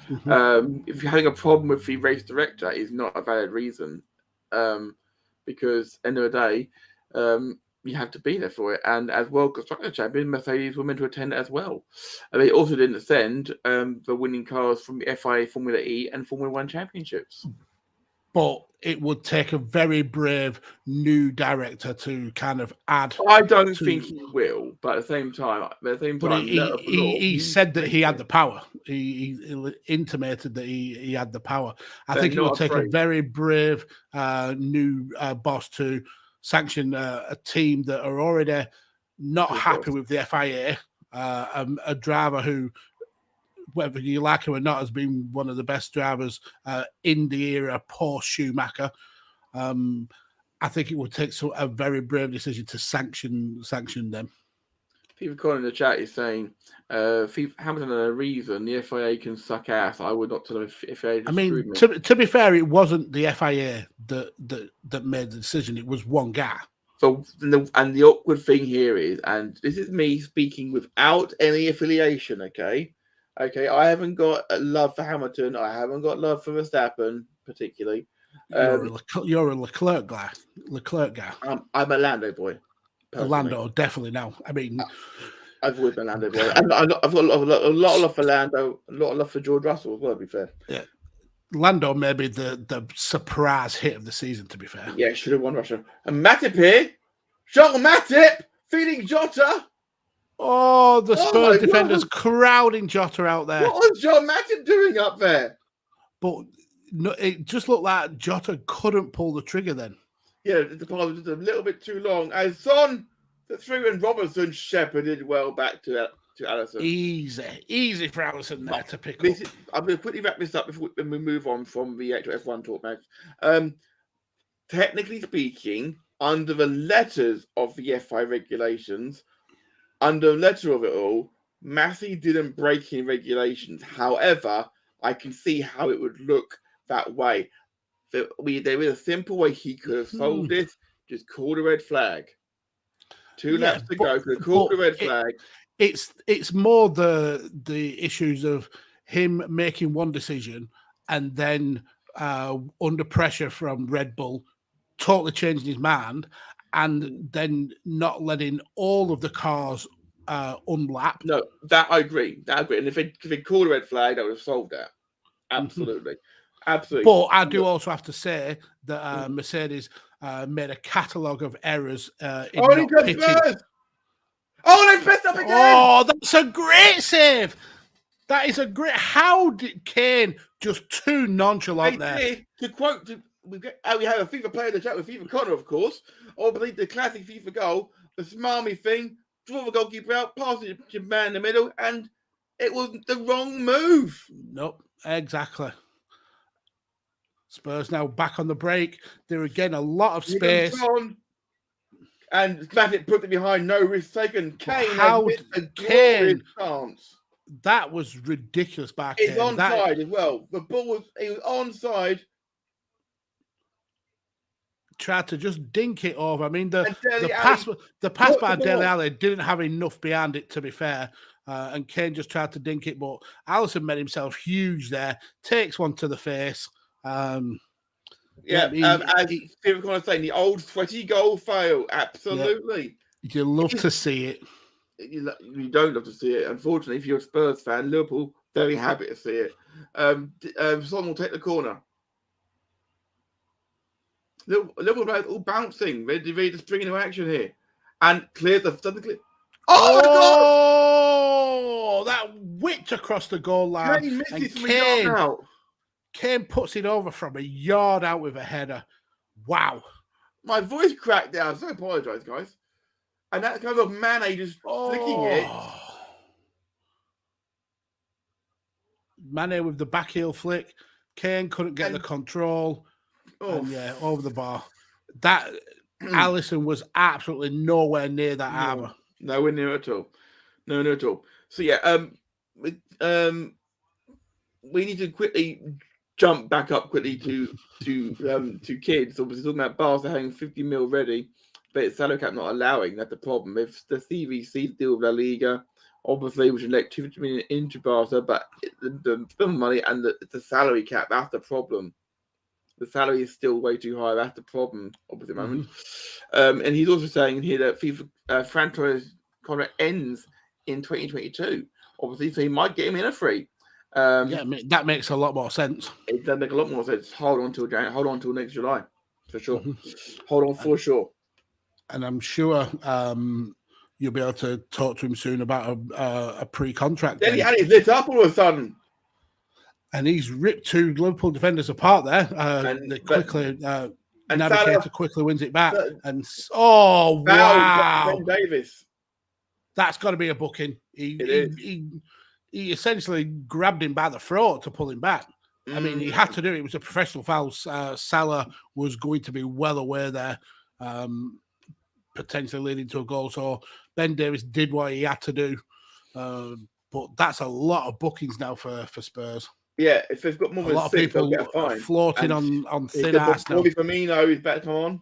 Mm-hmm. If you're having a problem with the race director, it's not a valid reason, because end of the day, you have to be there for it. And as World Constructor Champion, Mercedes were meant to attend as well. And they also didn't send the winning cars from the FIA Formula E and Formula One championships. But it would take a very brave new director to kind of add. I don't think he will, but at the same time, he said that he had the power. He intimated that he had the power. I think it would take a very brave new boss to sanction a team that are already not happy with the FIA, a driver who, whether you like him or not, has been one of the best drivers in the era post Schumacher. I think it would take a very brave decision to sanction them. People calling in the chat is saying, Hamilton had a reason the FIA can suck ass. I would not tell them if FIA. I mean, to be fair, it wasn't the FIA that made the decision. It was one guy. So, and the awkward thing here is, and this is me speaking without any affiliation, okay? Okay, I haven't got love for Hamilton. I haven't got love for Verstappen, particularly. You're a Leclerc guy. I'm a Lando boy. Personally. Lando, definitely now. I mean, I've always been a Lando boy. I've got a lot of love for Lando, a lot of love for George Russell as well, to be fair. Yeah. Lando may be the surprise hit of the season, to be fair. Yeah, should have won Russia. And Matip here. Jean Matip feeding Jota. Oh, the Spurs defenders crowding Jota out there. What was Jean Matip doing up there? But no, it just looked like Jota couldn't pull the trigger then. Yeah, the ball was just a little bit too long. As Son threw and Robertson shepherded well back to Allison. Easy for Allison there to pick up. I'm going to quickly wrap this up before we move on from the actual F1 talk, Max. Technically speaking, under the letters of the FI regulations, under the letter of it all, Massey didn't break any regulations. However, I can see how it would look that way. There is a simple way he could have solved this. Just call the red flag. 2 laps to go. Could have called the red flag. It's more the issues of him making one decision and then under pressure from Red Bull, totally changing his mind, and then not letting all of the cars unlap. No, that I agree. And if they called a red flag, that would have solved that. Absolutely. Absolutely. But I do also have to say that Mercedes made a catalogue of errors in not pitting. Oh, they pissed up again! Oh, that's a great save! That is a great... How did Kane just too nonchalant there? To quote... we have a FIFA player in the chat with FIFA Connor, of course. Obviously, the classic FIFA goal, the smarmy thing, draw the goalkeeper out, pass it to your man in the middle, and it was the wrong move. Nope, exactly. Spurs now back on the break. There again, a lot of space. And Matic put it behind, no risk taken. Kane How a glorious chance. That was ridiculous back It's onside as well. The ball was onside. tried to just dink it over. I mean, the pass by Dele Alli didn't have enough behind it, to be fair. And Kane just tried to dink it, but Alisson made himself huge there. Takes one to the face. As people kind of saying, the old sweaty goal fail. Absolutely. You love to see it. You don't love to see it. Unfortunately, if you're a Spurs fan, Liverpool, very happy to see it. Son will take the corner. Liverpool players all bouncing, ready to spring into action here. And clears the... Oh, that whipped across the goal line. Kane puts it over from a yard out with a header. Wow. My voice cracked down, so I apologise, guys. And that kind of Mane just flicking it. Mane with the back heel flick. Kane couldn't get the control. And over the bar. That Alisson was absolutely nowhere near that armour. Nowhere near at all. Nowhere at all. So we need to quickly jump back up quickly to kids. Obviously, talking about Barca having 50 mil ready, but it's salary cap not allowing. That's the problem. If the CVC deal with La Liga, obviously, which would let 250 million into Barca, but the film money and the salary cap, that's the problem. The salary is still way too high. That's the problem, obviously, at the moment. And he's also saying here that FIFA franchise contract ends in 2022. Obviously, so he might get him in a free. That makes a lot more sense. It does make a lot more sense. Hold on till next July, for sure. Hold on for sure. And I'm sure you'll be able to talk to him soon about a pre-contract. Then he had his lit up all of a sudden. And he's ripped two Liverpool defenders apart there. Navigator quickly wins it back. Wow. Ben Davis. That's got to be a booking. He essentially grabbed him by the throat to pull him back. I mean, he had to do it. It was a professional foul. Salah was going to be well aware there, potentially leading to a goal. So Ben Davis did what he had to do. But that's a lot of bookings now for Spurs. Yeah, if they've got more than 6, people they'll get a fine. Floating on thin ice now. Bobby Firmino is back on.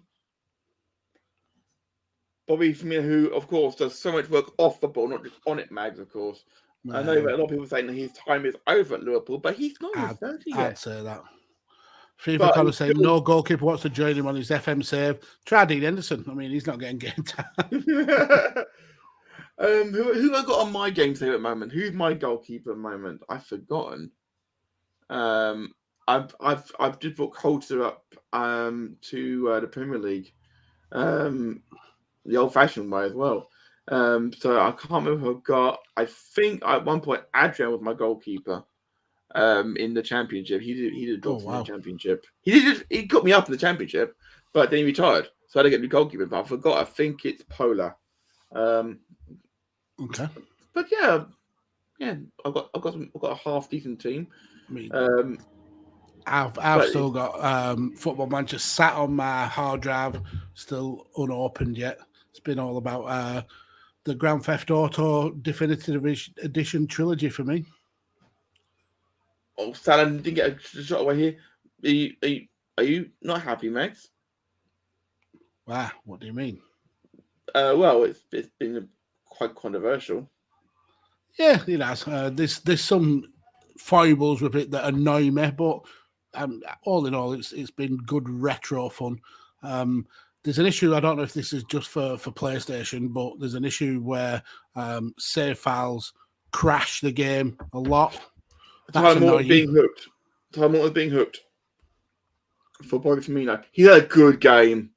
Bobby Firmino, who, of course, does so much work off the ball, not just on it, Mags, of course. I know that a lot of people saying that his time is over at Liverpool, but he's not even 30 yet. I'd say that. FIFA kind of saying no goalkeeper wants to join him on his FM save. Try Dean Henderson. I mean, he's not getting game time. Who I got on my game save at the moment? Who's my goalkeeper at the moment? I've forgotten. I've just brought Coulter up to the Premier League, the old-fashioned way as well. So I can't remember who I got. I think at one point Adrian was my goalkeeper in the Championship. He did drop in the Championship. He got me up in the Championship, but then he retired, so I had to get the goalkeeper. But I forgot. I think it's Pola. Okay. But yeah, I've got a half decent team. I've still got Football Manager sat on my hard drive, still unopened yet. It's been all about the Grand Theft Auto Definitive Edition trilogy for me. Oh, Salah didn't get a shot away here. Are you not happy, Max? Wow, what do you mean? Well, it's been quite controversial. Yeah, it has. There's some foibles with it that annoy me, but all in all, it's been good retro fun. There's an issue. I don't know if this is just for PlayStation, but there's an issue where save files crash the game a lot. Time Morton being hooked. For Bobby Firmino. He had a good game.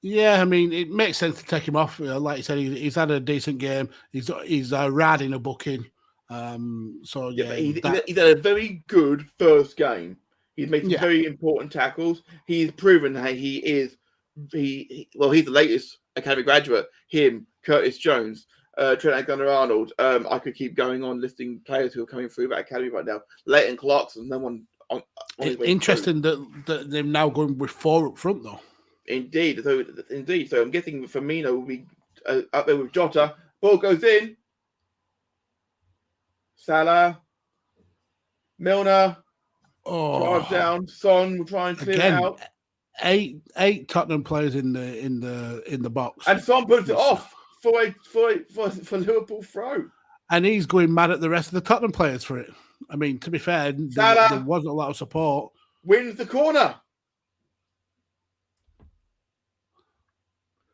Yeah, I mean, it makes sense to take him off. Like you said, he's had a decent game. He's riding a booking. So yeah, he's had a very good first game. He's made some very important tackles. He's proven that he's the latest academy graduate. Him, Curtis Jones, Trent Alexander-Arnold. I could keep going on listing players who are coming through that academy right now. Leighton Clarkson, no one. It's interesting that they're now going with 4 up front, though. Indeed. So I'm guessing Firmino will be up there with Jota. Ball goes in. Salah, Milner, drives down. Son will try and clear it out. eight Tottenham players in the box, and Son puts it off for Liverpool throw. And he's going mad at the rest of the Tottenham players for it. I mean, to be fair, there wasn't a lot of support. Wins the corner.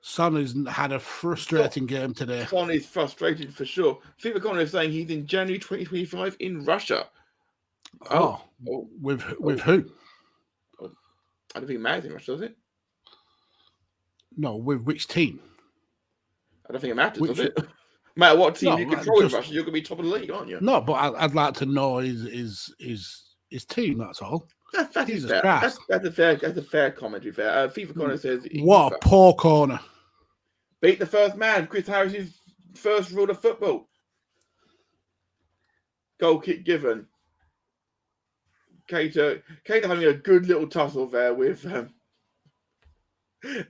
Son has had a frustrating game today. Son is frustrated for sure. FIFA Corner is saying he's in January 2025 in Russia. With who? I don't think it matters in Russia, does it? No, with which team? I don't think it matters, does it? No matter what team you control in Russia, you're going to be top of the league, aren't you? No, but I'd like to know his team. That's all. That's fair. That's a fair comment. To be fair, FIFA Corner says what a poor corner. Beat the first man. Chris Harris's first rule of football. Goal kick given. Cater having a good little tussle there with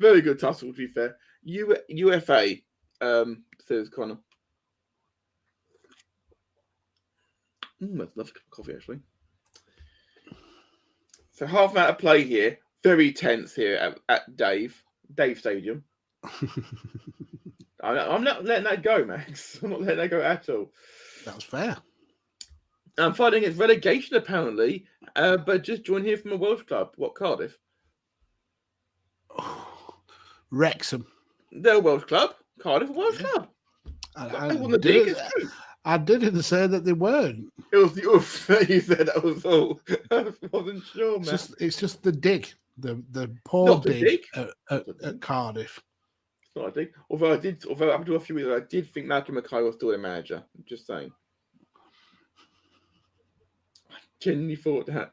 very good tussle, to be fair. UFA says Connor. That's another cup of coffee, actually. So half an hour to play here. Very tense here at Dave Stadium. I'm not letting that go, Max. I'm not letting that go at all. That's fair. I'm fighting against relegation, apparently, but just joined here from a Welsh club. What, Cardiff? Wrexham. They're a Welsh club. Cardiff, a Welsh club. I didn't say that they weren't. It was the oof that you said. That was all. I wasn't sure, man. It's just the dig. The poor dig at Cardiff. It's not a dig. Although up to a few weeks ago, I did think Malcolm Mackay was still a manager. I'm just saying. I genuinely thought that.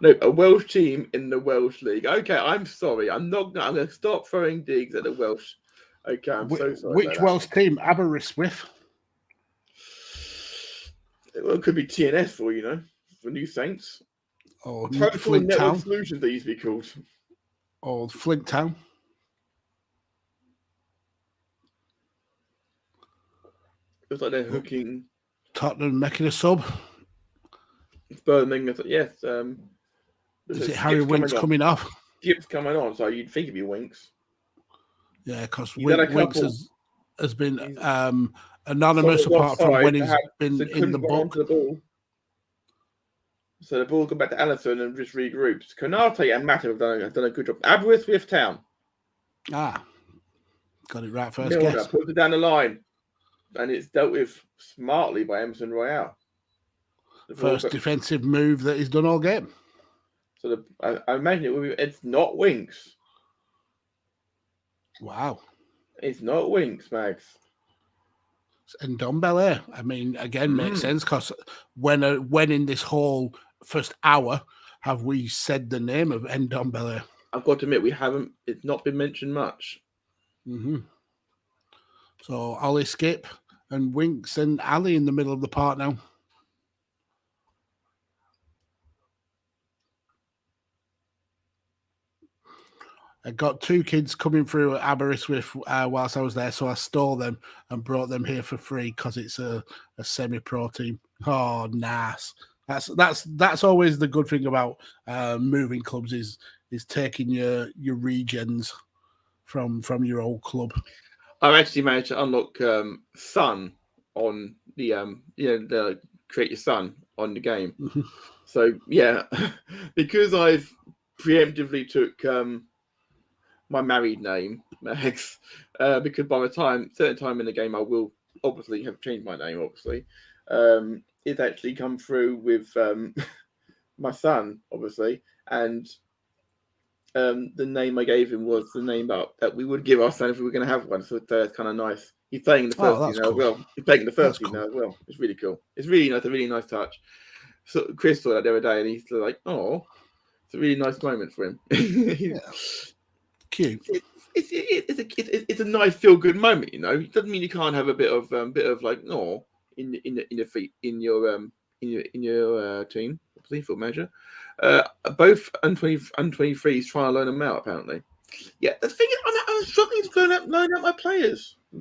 No, a Welsh team in the Welsh league. Okay, I'm sorry. I'm going to stop throwing digs at the Welsh. Okay, I'm so sorry. Which Welsh team? Aberystwyth. Well, it could be TNS for for New Saints. Or Total Network Solutions, they used to be called. Or Flint Town. Looks like they're hooking. Tottenham making a sub. Birmingham, yes. Is it Harry Winks coming off? Skip's coming on, so you'd think it'd be Winks. Yeah, because Winks has been anonymous apart from when he's been in the box. So the ball go back to Allison and just regroups. Konate and Matip have done a good job. Aberystwyth Town. Got it right first guess. Puts it down the line. And it's dealt with smartly by Emerson Royale. First defensive move that he's done all game. So I imagine it's not Winks. Wow. It's not Winks, Max. And Ndombele. I mean, again, makes sense because when in this whole first hour have we said the name of Ndombele? I've got to admit, we haven't. It's not been mentioned much. Mm-hmm. So Ollie, Skip, and Winks and Ali in the middle of the park now. I got two kids coming through at Aberystwyth whilst I was there, so I stole them and brought them here for free because it's a semi-pro team. Oh, nice. That's always the good thing about moving clubs is taking your regens from your old club. I've actually managed to unlock Sun on the create your Sun on the game. So yeah, because I've preemptively took my married name, Max, because by the certain time in the game, I will obviously have changed my name, obviously. It's actually come through with my son, obviously, and the name I gave him was the name that we would give our son if we were going to have one, so it's kind of nice. He's playing in the first team now as well. He's playing in the first team now as well. It's really cool. It's really nice, a really nice touch. So Chris saw that the other day, and he's like, "Oh, it's a really nice moment for him." Yeah. Cute. It's a nice feel good moment, It doesn't mean you can't have a bit of like in your feet in your team, football manager. Both under-23s trying to loan them out. Apparently, yeah. The thing is, I'm struggling to line up my players. I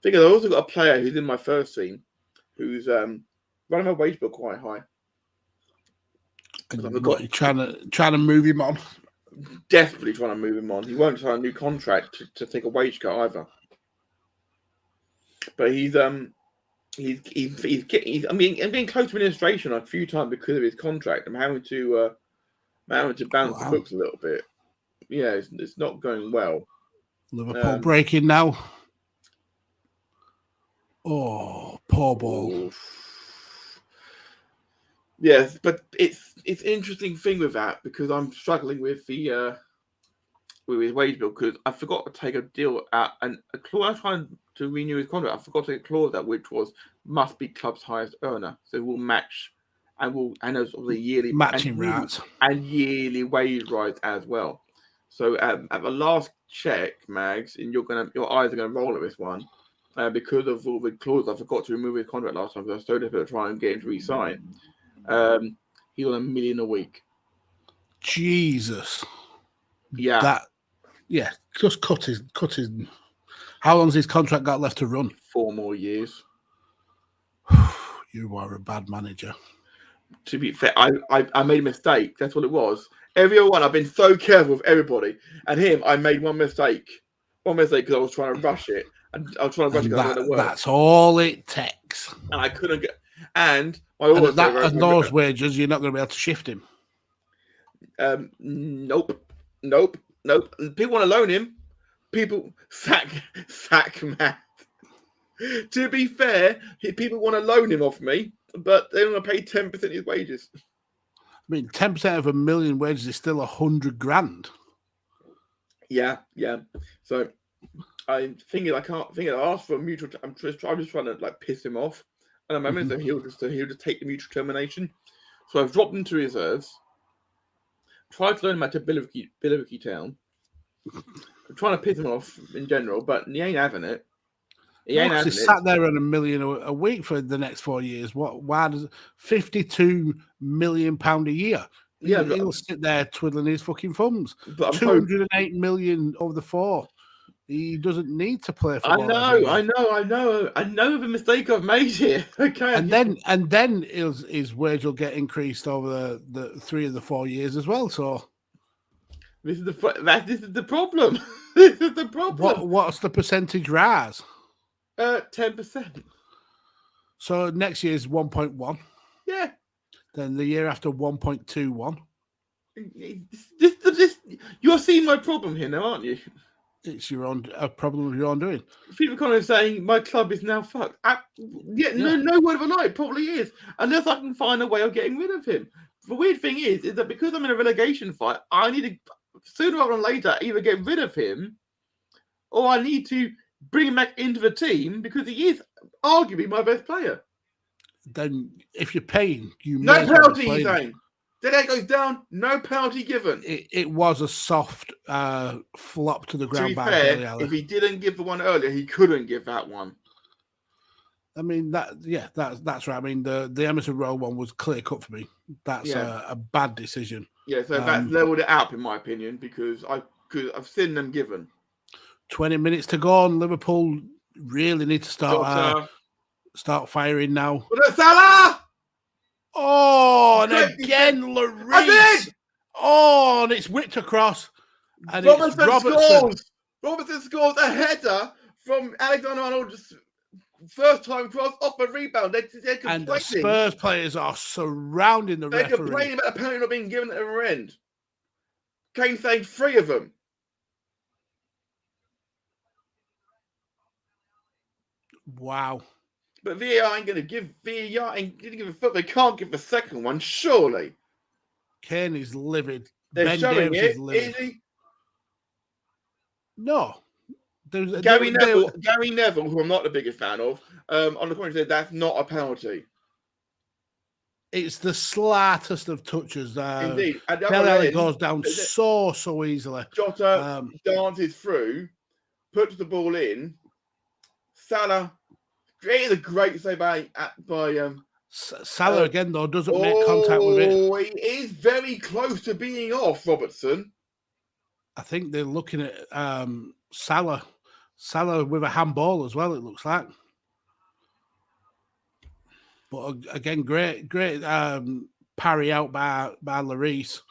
think I've also got a player who's in my first team, who's running my wage bill quite high. What, you're trying to move him on? Desperately trying to move him on. He won't sign a new contract to take a wage cut either. But he's getting close to administration a few times because of his contract. I'm having to balance the books a little bit. Yeah, it's not going well. Liverpool breaking now. Oh, poor ball. Yes, but it's an interesting thing with that because I'm struggling with the with his wage bill because I forgot to take a deal out and a clause. I was trying to renew his contract. I forgot to take a clause out which was must be club's highest earner, so we'll match and there's the yearly matching rights and yearly wage rise as well. So at the last check, Mags, and your eyes are gonna roll at this one. Because of all the clauses, I forgot to remove his contract last time because I was so desperate to try and get him to re-sign. He's on $1 million a week. Jesus. Yeah. Just cut his. How long's his contract got left to run? 4 more years. You are a bad manager. To be fair, I made a mistake. That's what it was. Everyone, I've been so careful with everybody, and him, I made one mistake. Because I was trying to rush it. And I was trying to rush it because I didn't work. That's all it takes. And I couldn't get. And those wages, you're not going to be able to shift him. Nope. People want to loan him. People sack Matt. To be fair, people want to loan him off me, but they want to pay 10% of his wages. I mean, 10% of $1 million wages is still $100,000. Yeah. So I'm thinking I can't think I asked for a mutual. I'm just trying to piss him off, and I'm hoping that he'll just take the mutual termination. So I've dropped him to reserves. Tried to loan him out to Billericay Town. I'm trying to piss him off in general, but he ain't having it. He sat there on $1 million a week for the next 4 years. Why does £52 million a year? Yeah, he'll sit there twiddling his fucking thumbs. 208 million over the 4. He doesn't need to play for. I know the mistake I've made here. Okay, and then his wage will get increased over the 3 of the 4 years as well. So this is the problem. This is the problem. What's the percentage rise? 10%. So next year's 1.1. Yeah. Then the year after 1.21. You're seeing my problem here now, aren't you? It's a problem of your own doing. People kind of saying my club is now fucked. No word of a lie, it probably is. Unless I can find a way of getting rid of him. The weird thing is that because I'm in a relegation fight, I need to sooner rather than later either get rid of him or I need to bring him back into the team because he is arguably my best player. Then if you're paying, no penalty, he's saying. Then that goes down, no penalty given. It was a soft flop to the ground. To be fair, if he didn't give the one earlier, he couldn't give that one. I mean, that's right. I mean, the Emerson Rowe one was clear cut for me. That's a bad decision. Yeah, so that's leveled it out, in my opinion, because I've seen them given. 20 minutes to go on. Liverpool really need to start firing now. Salah! Oh, and again, Lloris. Oh, and it's whipped across. And Robertson scores. Robertson scores a header from Alexander-Arnold's first time cross off a rebound. They're complaining. And the Spurs players are surrounding the referee. They're complaining about the penalty not being given at the other end. Kane saying 3 of them. Wow. But VAR ain't going to give a foot. They can't give the second one, surely. Kane is livid. They're showing it. Is he? No. Gary Neville, who I'm not the biggest fan of, on the commentary said that's not a penalty. It's the slightest of touches. Indeed. Dele goes down so easily. Jota dances through, puts the ball in. Salah, it is a great save by Salah again, though, doesn't make contact with it. Oh, he is very close to being off, Robertson. I think they're looking at Salah with a handball as well, it looks like. But again, great parry out by Lloris.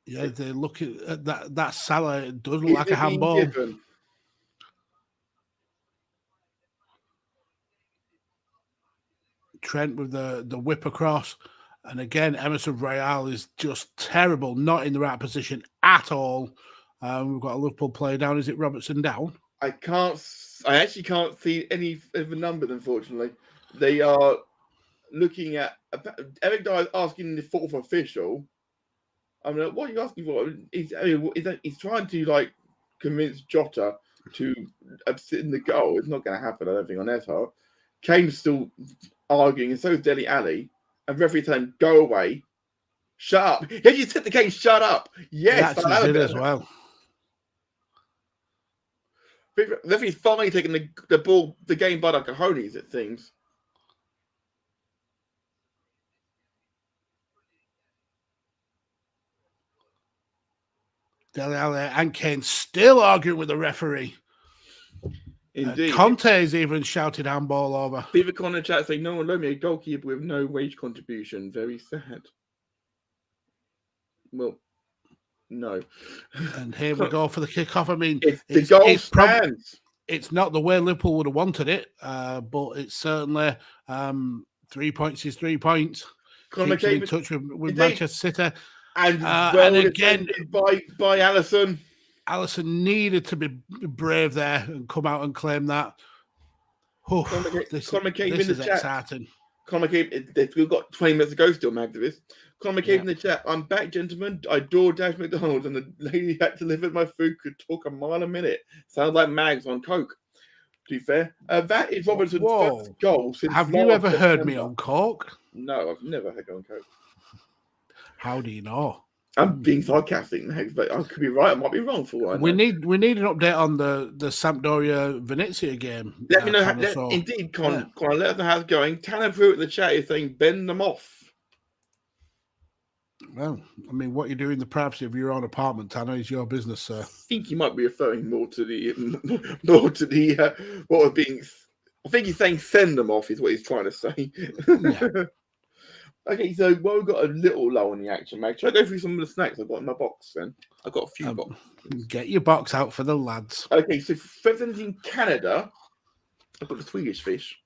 Yeah, they're looking at that Salah. It does look like a handball. Given? Trent with the whip across. And again, Emerson Royale is just terrible, not in the right position at all. We've got a Liverpool player down. Is it Robertson down? I actually can't see any of the numbers, unfortunately. They are looking at Eric Dyer asking the fourth official. I mean, what are you asking for? He's trying to like convince Jota to sit in the goal. It's not going to happen, I don't think, on their part. Kane's still arguing, and so is Dele Alli. And referee telling go away, shut up. If you said the Kane, shut up. Yes, he actually did as well. Referee's finally taking the game by the cojones, it seems. Dele Alli and Kane still arguing with the referee. Indeed. Conte is even shouted handball over. People in the chat saying, no one loaned me a goalkeeper with no wage contribution. Very sad. Well, no. And here we go for the kickoff. I mean, the goal stands. It's not the way Liverpool would have wanted it, but it's certainly 3 points is 3 points. Keeps in touch with Manchester City. And again, by Alisson. Alisson needed to be brave there and come out and claim that. This is exciting. Conor McCabe, we've got 20 minutes to go still, Magdavis. Conor McCabe in the chat. I'm back, gentlemen. I DoorDash McDonald's and the lady that delivered my food could talk a mile a minute. Sounds like Mags on coke. To be fair, that is Robertson's first goal since. Have you ever heard me on coke? No, I've never heard you on coke. How do you know? I'm being sarcastic, Mags, but I could be right. I might be wrong for one. We need an update on the Sampdoria Venezia game. Let me know. Indeed, Con, let us know how it's going. Tanner Brew in the chat is saying bend them off. Well, I mean, what you do in the privacy of your own apartment, Tanner, is your business, sir. I think you might be referring more to the what was being. I think he's saying send them off is what he's trying to say. Yeah. Okay, so we've got a little low on the action, Mag. Should I go through some of the snacks I've got in my box then? I've got a few boxes. Get your box out for the lads. Okay, so representing Canada, I've got the Swedish fish.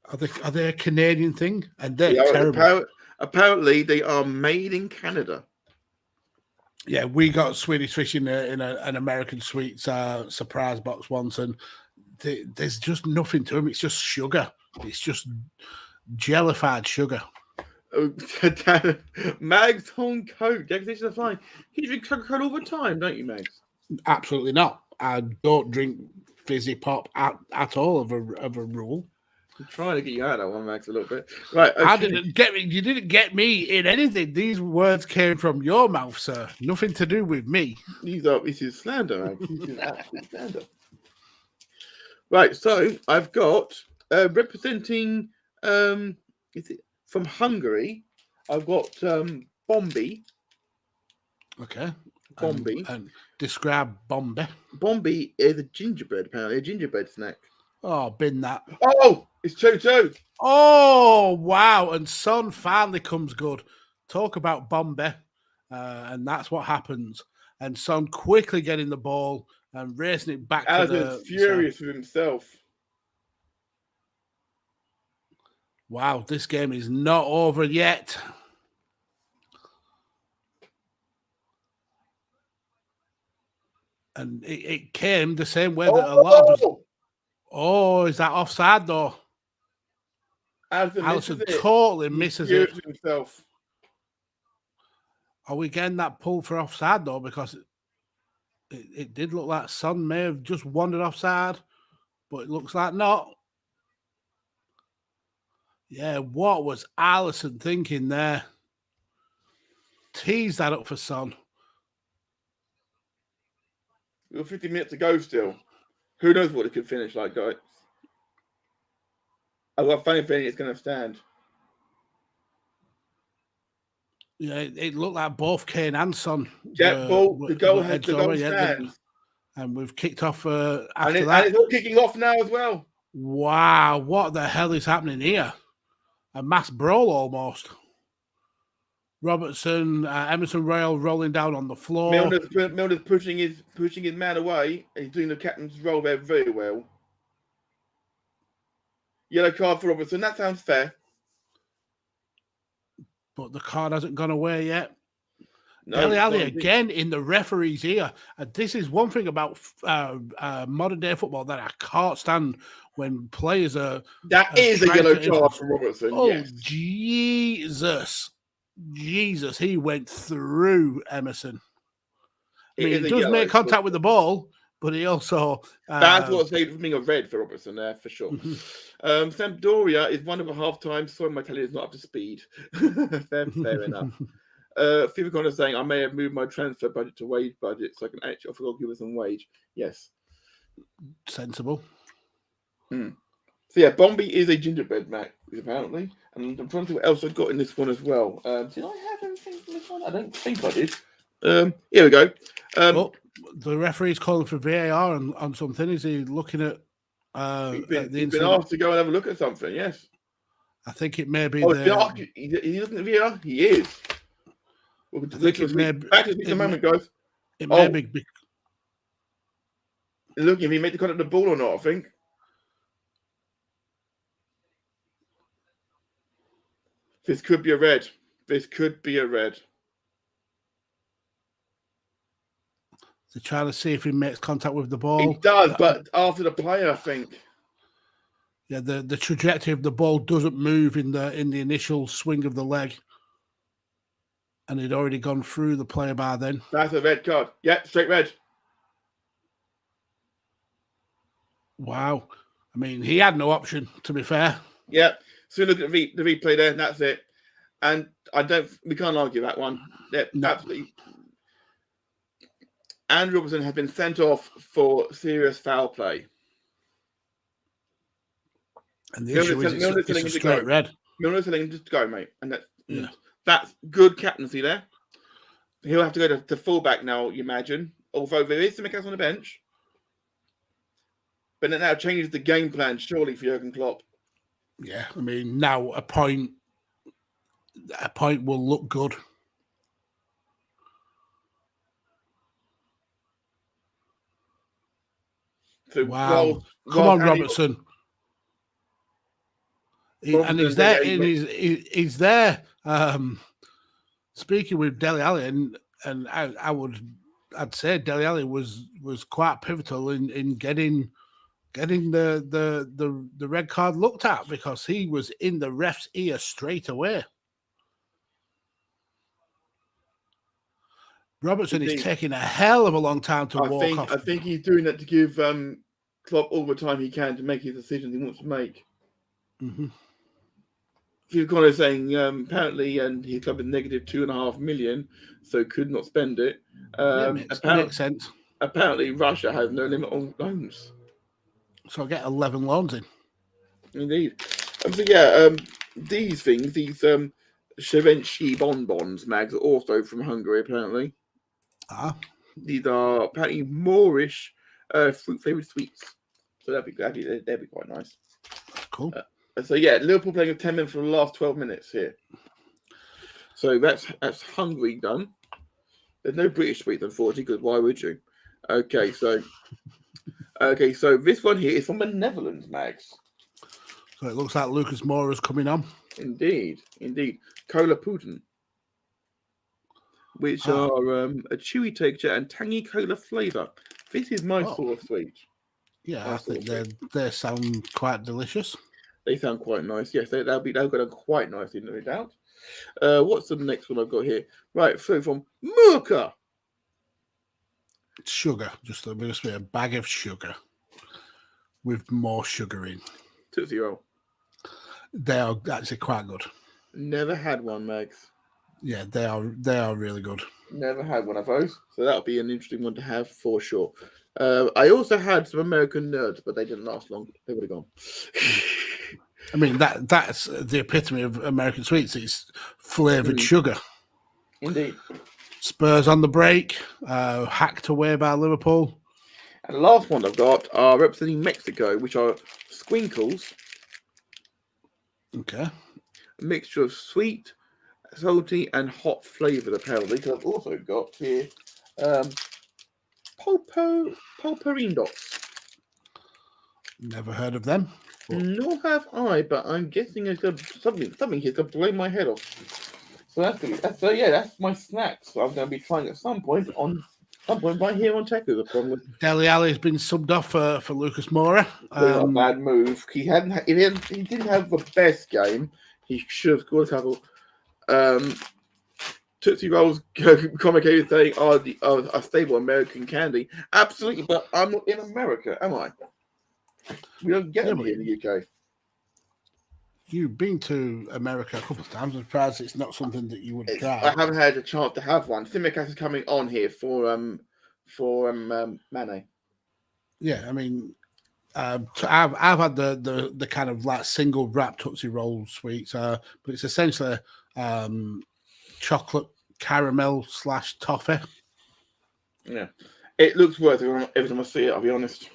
Are they a Canadian thing? And they're terrible. Apparently, they are made in Canada. Yeah, we got Swedish fish in an American Sweets surprise box once, and there's just nothing to them. It's just sugar. It's just jellified sugar. Mags on coke. Declaration of flying. You drink Coca-Cola all the time, don't you, Mags? Absolutely not. I don't drink fizzy pop at all of a rule. I'm trying to get you out of that one, Max, a little bit. Right. Okay. You didn't get me in anything. These words came from your mouth, sir. Nothing to do with me. This is slander, Max. This is absolute slander. Right, so I've got representing is it from Hungary? I've got Bombi. Okay. Bombi. And describe Bombi. Bombi is a gingerbread, apparently, a gingerbread snack. Oh, bin that. Oh, it's 2-2. Oh, wow. And Son finally comes good. Talk about Bombi. And that's what happens. And Son quickly getting the ball and racing it back to the... furious with himself. Wow, this game is not over yet. And it came the same way that a lot of us... Oh, is that offside though? Alisson totally misses it. Himself. Are we getting that pull for offside though? Because it did look like Son may have just wandered offside, but it looks like not. Yeah, what was Alisson thinking there? Tease that up for Son. We've got 50 minutes to go still. Who knows what it could finish like, guys? I've got a funny feeling it's going to stand. Yeah, it looked like both Kane and Son. The goal stands. And we've kicked off after that. And it's all kicking off now as well. Wow, what the hell is happening here? A mass brawl almost. Robertson, Emerson Royal rolling down on the floor. Milner's pushing his man away, and he's doing the captain's role there very well. Yellow card for Robertson. That sounds fair. But the card hasn't gone away yet. No, Dele Alli again in the referee's ear. And this is one thing about modern day football that I can't stand when players are. That is a yellow card for Robertson. Oh, yes. Jesus. He went through Emerson. I mean, he does make contact with the ball, but he also. That's what's saving a red for Robertson there, for sure. Sampdoria is 1.5 times. Sorry, my tally is not up to speed. fair enough. Fivicon is saying, I may have moved my transfer budget to wage budget so I can actually offer goalkeepers some wage. Yes. Sensible. So, yeah, Bombi is a gingerbread Mac, apparently. And I'm trying to see what else I got in this one as well. Did I have anything from this one? I don't think I did. Here we go. The referee's calling for VAR on something. Is he looking at he's been asked to go and have a look at something, yes. I think it may be is he looking at VAR? He is. Back to the moment, guys. It may be. Looking if he made the contact of the ball or not, I think. This could be a red. They're trying to see if he makes contact with the ball. He does, but after the player, I think. Yeah, the trajectory of the ball doesn't move in the initial swing of the leg. And he'd already gone through the player bar then. That's a red card. Yeah, straight red. Wow. I mean, he had no option, to be fair. Yeah. So look at the replay there, and that's it. And we can't argue that one. Yeah, no. Absolutely. And Robertson has been sent off for serious foul play. And the issue is it's a straight red. Milner's telling him just to go, mate. And that's good captaincy there. He'll have to go to fullback now, you imagine. Although there is some mechanics on the bench. But that now changes the game plan, surely, for Jurgen Klopp. Yeah, I mean, now a point will look good. So wow. Come on, Robertson. And he's there. He's there. Speaking with Dele Alli, and I'd say Dele Alli was quite pivotal in getting the red card looked at, because he was in the ref's ear straight away. Robertson is taking a hell of a long time to walk off. I think he's doing that to give Klopp all the time he can to make his decisions he wants to make. Mm-hmm. Fivicon is saying apparently, and his club is negative 2.5 million, so could not spend it. Makes sense. Apparently, Russia has no limit on loans. So I get 11 loans in. Indeed. So yeah, these things, these Shevenshi bonbons mags, are also from Hungary, apparently. These are apparently Moorish fruit flavored sweets. So that'd be quite nice. Cool. So yeah, Liverpool playing with 10 men for the last 12 minutes here. So that's Hungary done. There's no British sweets, unfortunately, because why would you? Okay, so this one here is from the Netherlands, Mags. So it looks like Lucas Moura's coming on. Indeed. Cola Putin, which are a chewy texture and tangy cola flavour. This is my sort of sweet. Yeah, I think they sound quite delicious. They sound quite nice. Yes, they'll go down quite nicely, no doubt. What's the next one I've got here? Right, so from Murka. Sugar, just a bag of sugar with more sugar in. Tootsie Roll. They are actually quite good. Never had one, Megs. Yeah, they are really good. Never had one of those, so that'll be an interesting one to have for sure. I also had some American Nerds, but they didn't last long. They would have gone. I mean, that's the epitome of American sweets. It's flavoured sugar. Indeed. Spurs on the break, hacked away by Liverpool. And the last one I've got are representing Mexico, which are squinkles. Okay. A mixture of sweet, salty, and hot flavour, apparently. Because I've also got here pulperindots. Never heard of them. But... Nor have I, but I'm guessing it's got something here's going to blow my head off. So that's my snacks. So I'm going to be trying at some point right here on Tekkers. Dele Alli's been subbed off for Lucas Moura. Not a bad move. He didn't have the best game. He should have scored a couple. Tootsie Rolls commentator saying, a stable American candy. Absolutely, but I'm not in America, am I? We don't get them here in the UK. You've been to America a couple of times. I'm surprised it's not something that you would try. I haven't had a chance to have one. Simicast is coming on here for Mane. Yeah, I mean, I've had the kind of like single wrap Tootsie Roll sweets, but it's essentially chocolate caramel / toffee. Yeah, it looks worth it every time I see it. I'll be honest.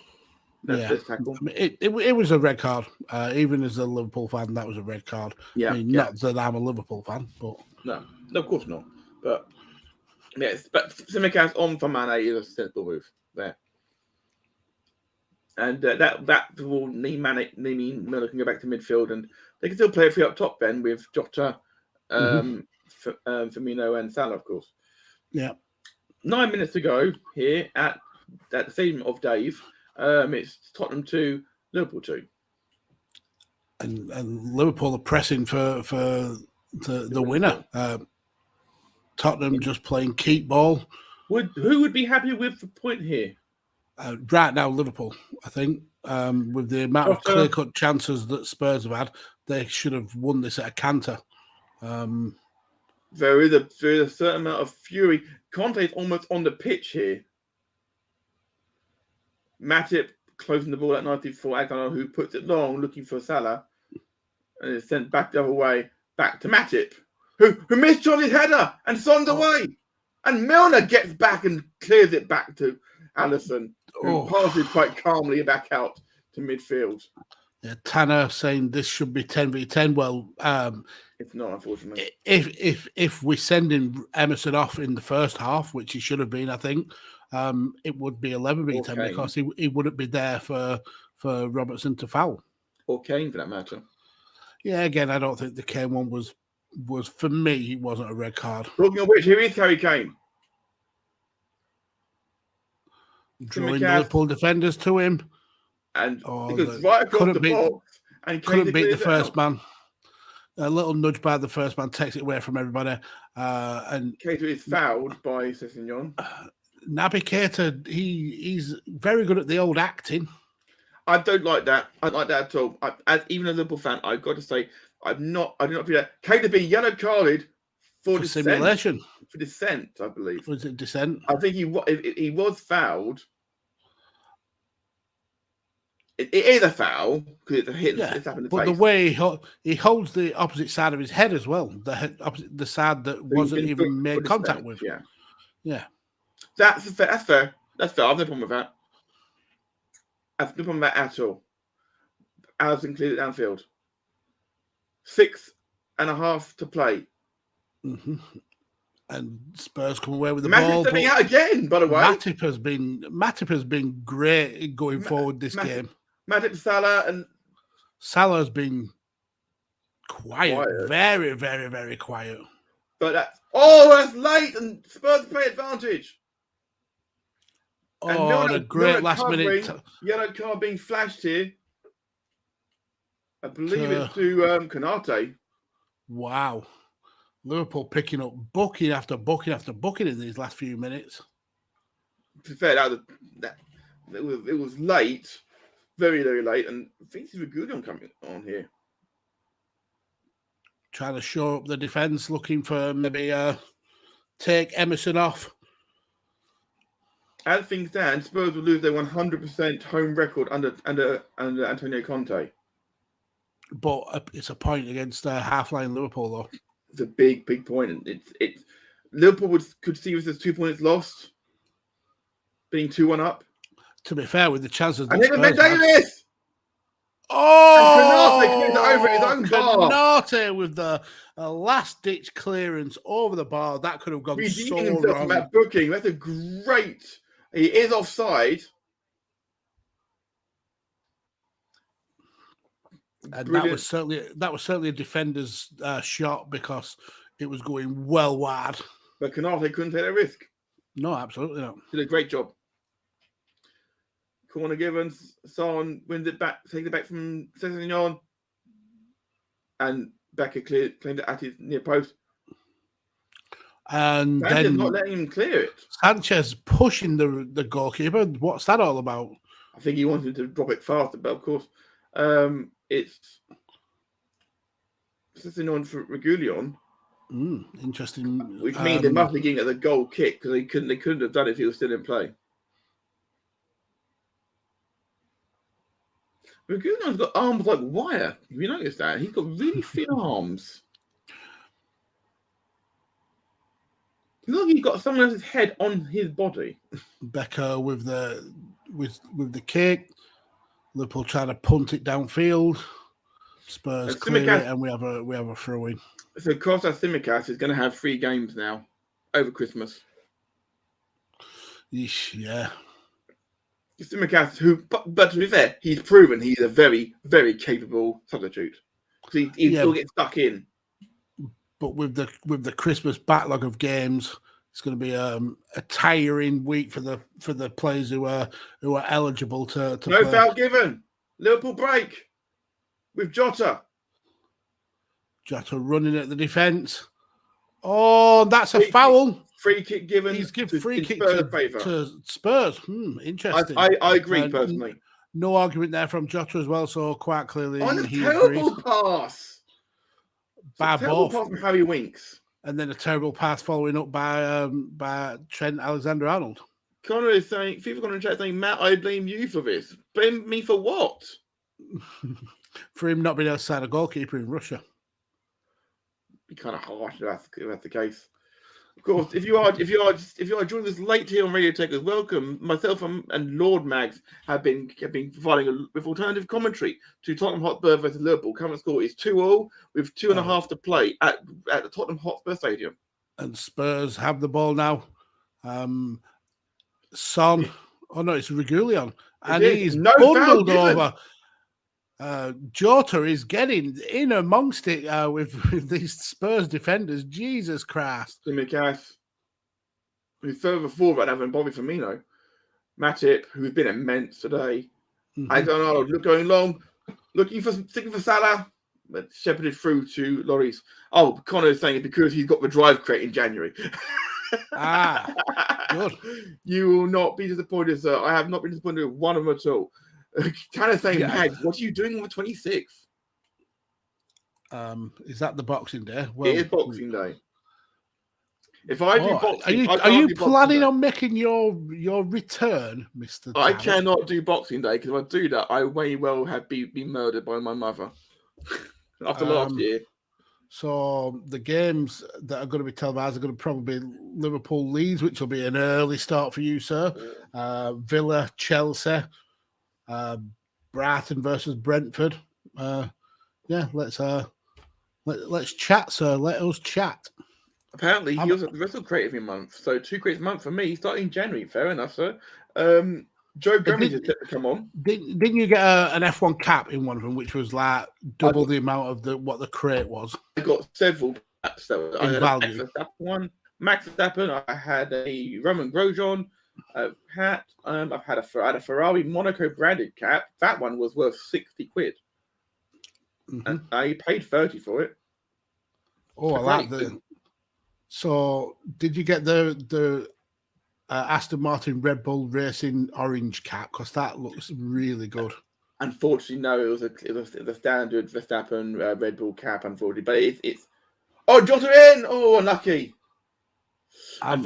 Yeah, I mean, it was a red card. Even as a Liverpool fan, that was a red card. Yeah, I mean, not that I'm a Liverpool fan, but no, of course not. But yes, but Simicast on for Mane is a sensible move there, and that will mean Miller can go back to midfield, and they can still play it free up top then with Jota, Firmino, and Salah, of course. Yeah, 9 minutes to go here at the Stadium of Dave. It's Tottenham 2, Liverpool 2. And Liverpool are pressing for the winner. Tottenham just playing keep ball. Who would be happy with the point here? Right now, Liverpool, I think. With the amount of clear-cut chances that Spurs have had, they should have won this at a canter. There is a certain amount of fury. Conte is almost on the pitch here. Matip closing the ball at 94. Aguilar, who puts it long, looking for Salah, and it's sent back the other way, back to Matip, who missed Johnny's header and Son's away, and Milner gets back and clears it back to Alisson, who passes quite calmly back out to midfield. Yeah, Tanner saying this should be 10v10. Well, it's not, unfortunately. If we send in Emerson off in the first half, which he should have been, I think. It would be 11v10 because he wouldn't be there for Robertson to foul. Or Kane, for that matter. Yeah, again, I don't think the Kane one was for me, it wasn't a red card. Talking of which, here is Harry Kane. Drawing Liverpool defenders to him. And because right across the box. And couldn't beat the first man. A little nudge by the first man takes it away from everybody. And Keita is fouled by Sessegnon. Naby Keita, he's very good at the old acting. I don't like that. I don't like that at all. As even a Liverpool fan, I've got to say, I do not feel that. Keita being yellow carded for dissent, simulation. For dissent, I believe. Was it dissent? I think he was fouled. It is a foul because it's a hit. Yeah, it's happened. But the way he holds the opposite side of his head as well, the side that wasn't even made contact with. Yeah. That's fair. That's fair. I've no problem with that. I've no problem with that at all. Alisson cleared it downfield. 6.5 to play. Mm-hmm. And Spurs come away with the Matip ball. stepping out again, by the way. Matip has been great going forward this game. Matip, Salah, and Salah's been quiet. Very, very, very quiet. But that's late, and Spurs play advantage. And a great last minute yellow card being flashed here. I believe it's to Konate. Wow. Liverpool picking up booking after booking after booking in these last few minutes. To be fair, it was late, very, very late, and I think this is a good one coming on here. Trying to shore up the defence, looking for maybe take Emerson off. As things stand, Spurs will lose their 100% home record under Antonio Conte. But it's a point against half-line Liverpool, though. It's a big, big point. And it's Liverpool could see this as 2 points lost, being 2-1 up. To be fair, with the chances that Davis! And Canate clears it over his own bar. Canate with the last-ditch clearance over the bar. That could have gone Redeeming so himself wrong. from that booking. That's a great... He is offside. And that was certainly a defender's shot because it was going well wide. But Canate couldn't take that risk. No, absolutely not. Did a great job. Corner given. Son wins it back, takes it back from Sessegnon. And Becker claimed it at his near post. And Sanchez then not letting him clear it. Sanchez pushing the goalkeeper. What's that all about? I think he wanted to drop it faster, but of course, it's Sessegnon for Regulion. Interesting. Which means they must be getting at the goal kick because they couldn't have done it if he was still in play. Regulion's got arms like wire. Have you noticed that? He's got really thin arms. It's like he's got someone else's head on his body. Becker with the kick. Liverpool trying to punt it downfield. Spurs clear it, and we have a throw in. So Kostas Tsimikas is going to have 3 games now over Christmas. Yeah. Tsimikas, but to be fair, he's proven he's a very, very capable substitute. He still gets stuck in. But with the Christmas backlog of games, it's going to be a tiring week for the players who are eligible to no play. Foul given. Liverpool break with Jota. Jota running at the defence. Oh, that's a foul. Free kick given. He's given free kick to Spurs. Interesting. I agree personally. No argument there from Jota as well. So quite clearly, on a terrible pass. By both. Pass from Harry Winks. And then a terrible pass following up by Trent Alexander-Arnold. Connor is saying, people in the chat saying, Matt, I blame you for this. Blame me for what? For him not being able to sign a goalkeeper in Russia. Be kind of harsh if that's the case. Of course, if you are joining us late here on Radio Tekkers, welcome. Myself and Lord Mags have been providing with alternative commentary to Tottenham Hotspur versus Liverpool. Current score is 2-2 with 2.5 to play at the Tottenham Hotspur Stadium. And Spurs have the ball now. Son, it's Regulion, and he's bundled over. Jota is getting in amongst it with these Spurs defenders. Jesus Christ. Tsimikas, who's further forward than Bobby Firmino. Matip, who's been immense today. I don't know, going long, sticking for Salah, but shepherded through to Lloris. Oh, Connor is saying it because he's got the drive crate in January. Good. You will not be disappointed, sir. I have not been disappointed with one of them at all. Kind of saying, Mags, what are you doing on the 26th? Is that the Boxing Day? Well, it is Boxing Day. If I do boxing, are you planning on making your return, Mr. I cannot do Boxing Day because if I do that, I may well have been murdered by my mother after last year. So the games that are going to be televised are going to probably be Liverpool Leeds, which will be an early start for you, sir. Villa Chelsea. Brighton versus Brentford. Let's chat, sir. Let us chat. Apparently, he was at the Wrestle Creative month, so 2 crates a month for me, starting January. Fair enough, sir. Joe Gomez is set to come on. Didn't you get an F1 cap in one of them, which was like double the amount of what the crate was? I got several caps. I had value. Max Verstappen. I had a Roman Grosjean hat. I had a Ferrari Monaco branded cap. That one was worth 60 quid. And I paid 30 for it. Oh, I like that. So, did you get the Aston Martin Red Bull Racing orange cap? Because that looks really good. Unfortunately, no. It was the standard Verstappen Red Bull cap. Unfortunately, but it's Jota in. Oh, unlucky. I'm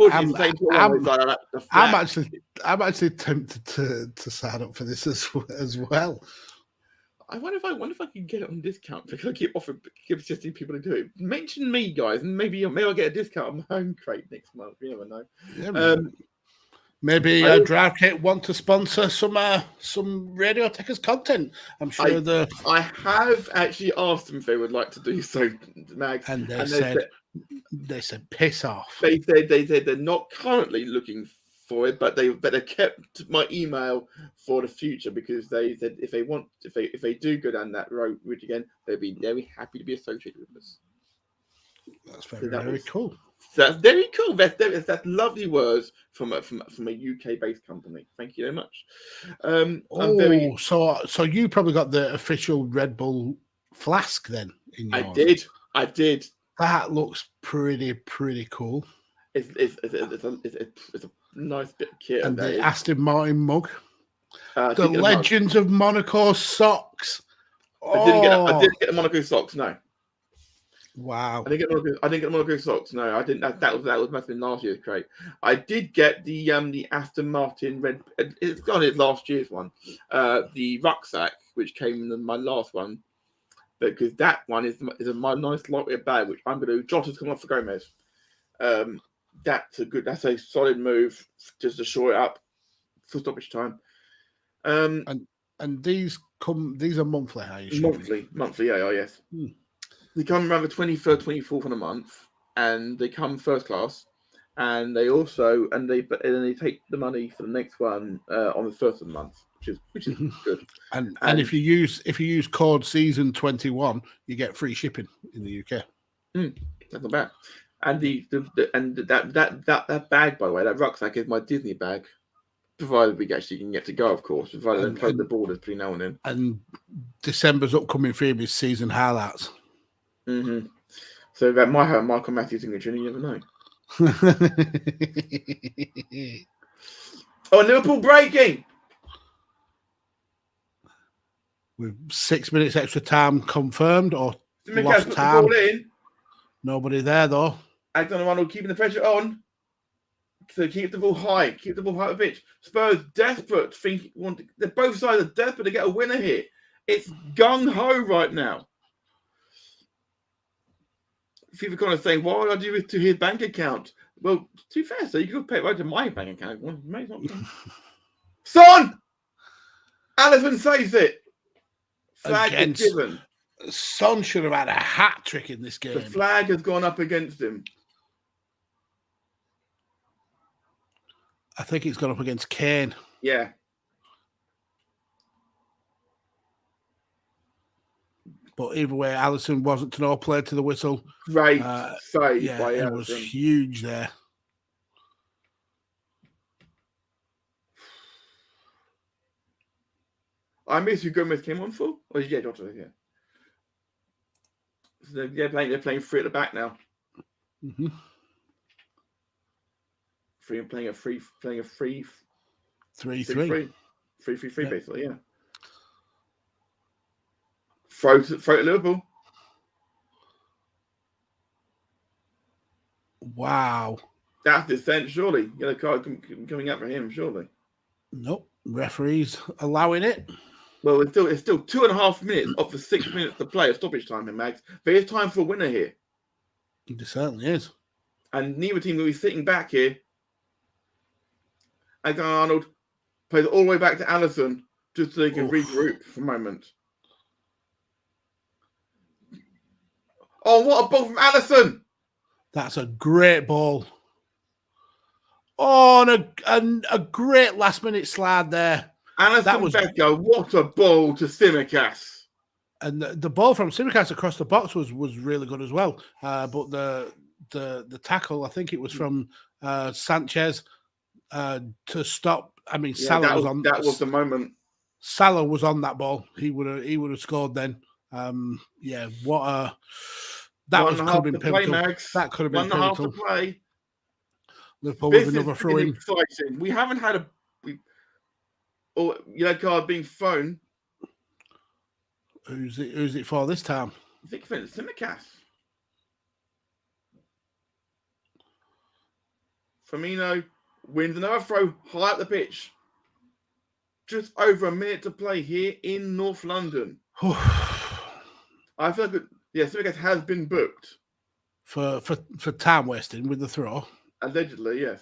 actually tempted to sign up for this as well. I wonder if I can get it on discount because I keep suggesting people to do it. Mention me, guys, and maybe I'll get a discount on my home crate next month. You never know. Maybe DriveKit want to sponsor some Radio Tekkers content. I'm sure I have actually asked them if they would like to do so, Mags, and they said piss off. They said they're not currently looking for it, but they kept my email for the future because they said if they do go down that route again, they'd be very happy to be associated with us. That's very cool. So that's very cool. That's lovely words from a UK based company. Thank you very much. So you probably got the official Red Bull flask then? I did. That looks pretty cool. It's a nice bit of kit. And the Aston Martin mug. The Legends of Monaco socks. I didn't get the Monaco socks. No. Wow. I didn't get Monaco socks. No, I didn't. That must have been last year's crate. I did get the Aston Martin red. It's gone. It's last year's one. The rucksack, which came in my last one, because that one is my nice lightweight bag, which I'm going to Jota's coming off for Gomez. That's a solid move just to shore it up for stoppage time. And these are monthly, how you monthly, yeah, yes. They come around the 23rd, 24th of the month, and they come first class, and they take the money for the next one on the first of the month, which is good. And if you use code season 21, you get free shipping in the UK. That's not bad. And that bag, by the way, that rucksack is my Disney bag, provided we actually can get to go, of course, provided they close the borders between now and then. And December's upcoming theme is season highlights. Mm-hmm. So that might have Michael Matthews signature, and you never know. Liverpool breaking with 6 minutes extra time confirmed or lost time. The ball in. Nobody there though. Alexander-Arnold keeping the pressure on. So keep the ball high. Keep the ball high at the pitch. Spurs desperate. Both sides are desperate to get a winner here. It's gung-ho right now. FIFA Connor saying, why would I do it to his bank account? Well, to be fair, so you could pay it right to my bank account. Son! Alisson saves it. Flag is given. Son should have had a hat trick in this game. The flag has gone up against him. I think it's gone up against Kane. Yeah. But either way, Alisson wasn't to know, played to the whistle. Right. Save by it Alisson. Was huge there. I miss who Gomez came on for. Or yeah, Jota, yeah. So they're playing free at the back now. Mm-hmm. Playing a free 3-3, basically, yeah. Throw to Liverpool. Wow. That's dissent, surely. Yellow card coming out for him, surely. Nope. Referees allowing it. Well, it's still 2.5 minutes of the 6 minutes to play of stoppage time in Max. There is time for a winner here. It certainly is. And neither team will be sitting back here. Arnold plays it all the way back to Alisson just so they can regroup for a moment. Oh, what a ball from Alisson! That's a great ball. Oh, and a great last-minute slide there. Alisson Becker, what a ball to Tsimikas. And the ball from Tsimikas across the box was really good as well. But the tackle, I think it was from Sanchez to stop. I mean, Salah was on. That was the moment. Salah was on that ball. He would have scored then. What a could have been pivotal. That could have been pivotal. 1.5 to play. Liverpool with another throw in. Exciting. We haven't had yellow card being thrown. Who's it for this time? I think it's Tsimikas. Firmino wins another throw high up the pitch. Just over a minute to play here in North London. I feel like Tsimikas has been booked for time wasting with the throw. Allegedly, yes.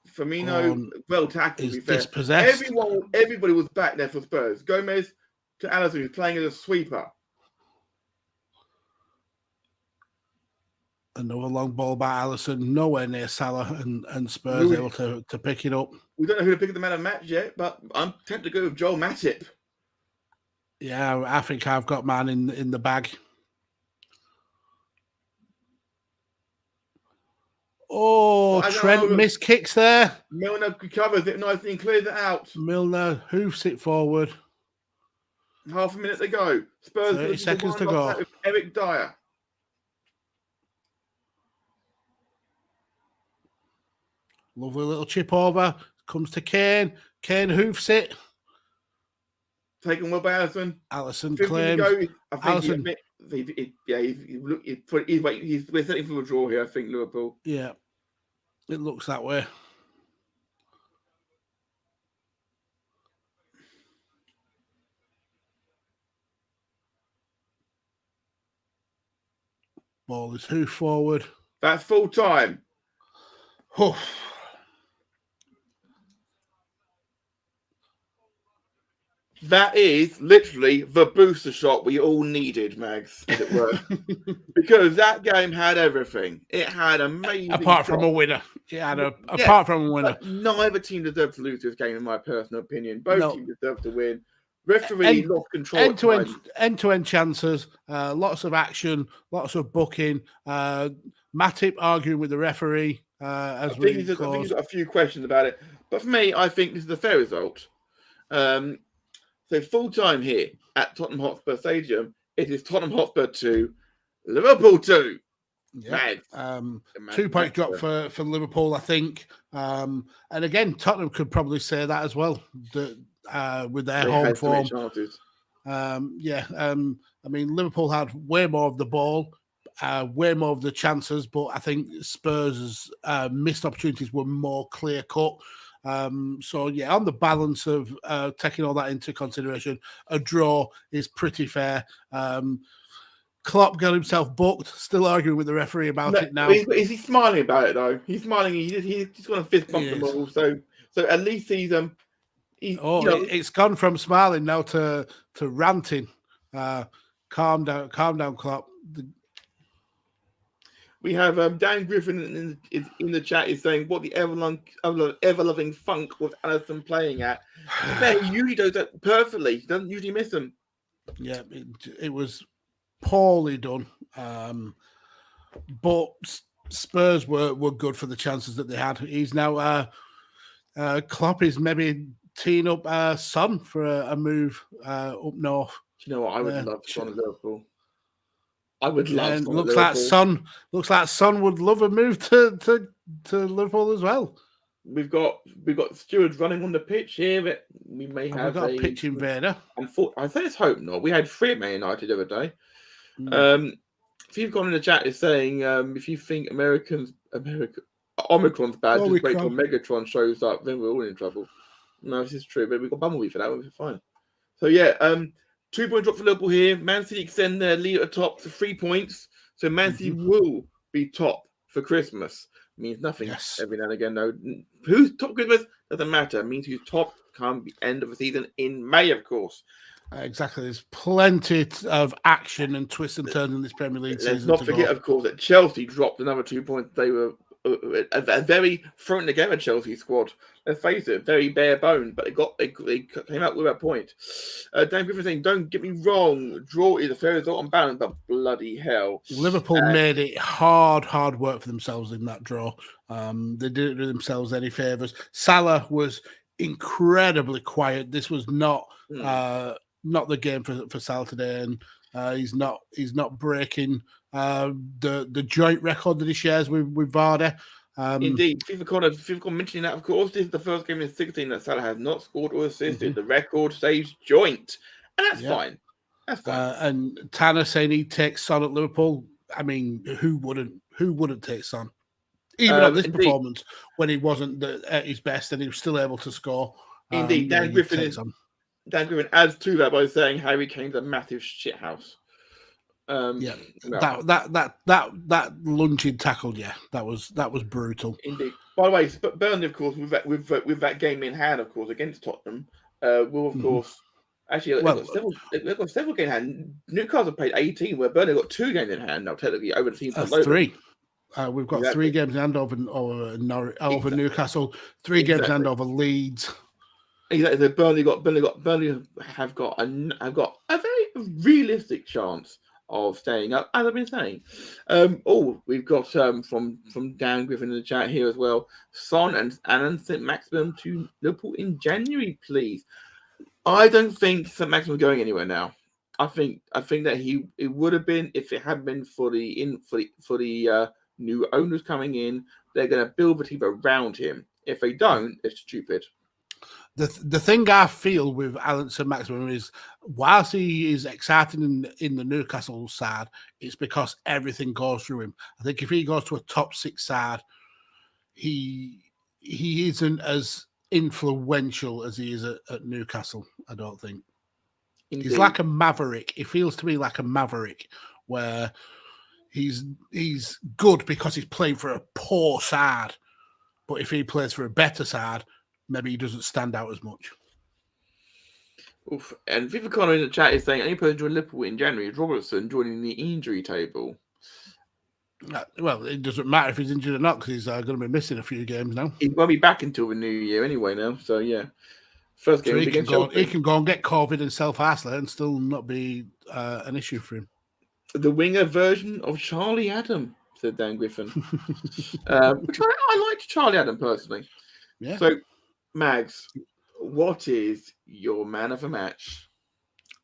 Firmino, well tackled, to be fair. Dispossessed. Everybody was back there for Spurs. Gomez to Alisson, who's playing as a sweeper. Another long ball by Alisson, nowhere near Salah, and Spurs able to pick it up. We don't know who to pick the man of the match yet, but I'm tempted to go with Joel Matip. Yeah, I think I've got mine in the bag. Oh, Trent missed kicks there. Milner recovers it nicely and clears it out. Milner hoofs it forward. Half a minute to go. Spurs 30 seconds to go. With Eric Dyer. Lovely little chip over. Comes to Kane. Kane hoofs it. Taken well by Alisson. Alisson claims. I think we're setting for a draw here, I think, Liverpool. Yeah. It looks that way. Ball is hoof forward. That's full time. Oh. That is literally the booster shot we all needed, Mags, as it were. Because that game had everything. It had amazing. Apart from a winner. Apart from a winner. Neither team deserved to lose this game, in my personal opinion. Both teams deserved to win. Referee lost control. End-to-end chances, lots of action, lots of booking. Matip arguing with the referee. I think he's got a few questions about it. But for me, I think this is a fair result. So full time here at Tottenham Hotspur Stadium, it is Tottenham Hotspur 2, Liverpool 2. Yeah. 2 point drop for Liverpool, I think. And again, Tottenham could probably say that as well, with their home form. I mean, Liverpool had way more of the ball, way more of the chances, but I think Spurs' missed opportunities were more clear cut. So yeah, on the balance of taking all that into consideration, a draw is pretty fair. Klopp got himself booked, still arguing with the referee about it now. Is he smiling about it though? He's smiling. He's just going to fist bump them all. So at least he's it's gone from smiling now to ranting. Calm down, Klopp. We have Dan Griffin in the chat is saying what the ever-loving funk was Alisson playing at. He usually does that perfectly. He doesn't usually miss them. Yeah, it was poorly done. But Spurs were good for the chances that they had. He's now Klopp is maybe teeing up Son for a move up north. Do you know what? I would love Son at Liverpool. I would love. And looks like Son would love a move to Liverpool as well. We've got stewards running on the pitch here that we may have. We've got a pitch invader. I think let's hope not. We had 3 at Man United the other day. If you've gone in the chat, is saying if you think Omicron's bad, just wait till Megatron shows up, then we're all in trouble. No, this is true, but we've got Bumblebee for that. We'll be fine. So yeah, 2 point drop for Liverpool here. Man City extend their lead at the top to 3 points. So Man City will be top for Christmas. Means nothing every now and again, though. Who's top Christmas? Doesn't matter. It means who's top come the end of the season in May, of course. Exactly. There's plenty of action and twists and turns in this Premier League season. Let's not forget, of course, that Chelsea dropped another 2 points. They were a very thrown together Chelsea squad. Let's face it, very bare bone, but they came out with a point. Dan Griffin saying, "Don't get me wrong, draw is a fair result on balance, but bloody hell, Liverpool made it hard work for themselves in that draw. They didn't do themselves any favors. Salah was incredibly quiet. This was not the game for Salah today, and he's not breaking the joint record that he shares with Vardy. Indeed, FIFA mentioning that, of course, this is the first game in 16 that Salah has not scored or assisted. The record stays joint, and that's fine. That's fine. And Tanner saying he takes Son at Liverpool. I mean, who wouldn't take Son? Even on this performance, when he wasn't at his best and he was still able to score. Indeed, Dan Griffin adds to that by saying Harry Kane's a massive shithouse. Yeah, that lunging tackle, yeah, that was brutal. Indeed. By the way, but Burnley, of course, with that game in hand, of course, against Tottenham, will of course actually they've got several games in hand. Newcastle played 18, where Burnley got 2 games in hand now, technically over the teams below 3. We've got 3 games in hand over Newcastle, 3 games in hand over Leeds. Exactly. Burnley have got a very realistic chance of staying up, as I've been saying. We've got from Dan Griffin in the chat here as well. Son and St. Maximin to Liverpool in January, please. I don't think St. Maximin is going anywhere now. I think that it would have been if it had been for the new owners coming in. They're going to build the team around him. If they don't, it's stupid. The thing I feel with Alan St. Maximin is, whilst he is exciting in the Newcastle side, it's because everything goes through him. I think if he goes to a top 6 side, he isn't as influential as he is at Newcastle. I don't think. Indeed. He's like a maverick. He feels to me like a maverick, where he's good because he's playing for a poor side, but if he plays for a better side, maybe he doesn't stand out as much. Oof. And Viva Connor in the chat is saying, any person joining Liverpool in January is Robertson joining the injury table. Well, it doesn't matter if he's injured or not, because he's going to be missing a few games now. He won't be back until the new year anyway now. So, yeah. First game he can go and get COVID and self-isolate and still not be an issue for him. The winger version of Charlie Adam, said Dan Griffin. Which I liked Charlie Adam personally. Yeah. So, Mags, what is your man of the match?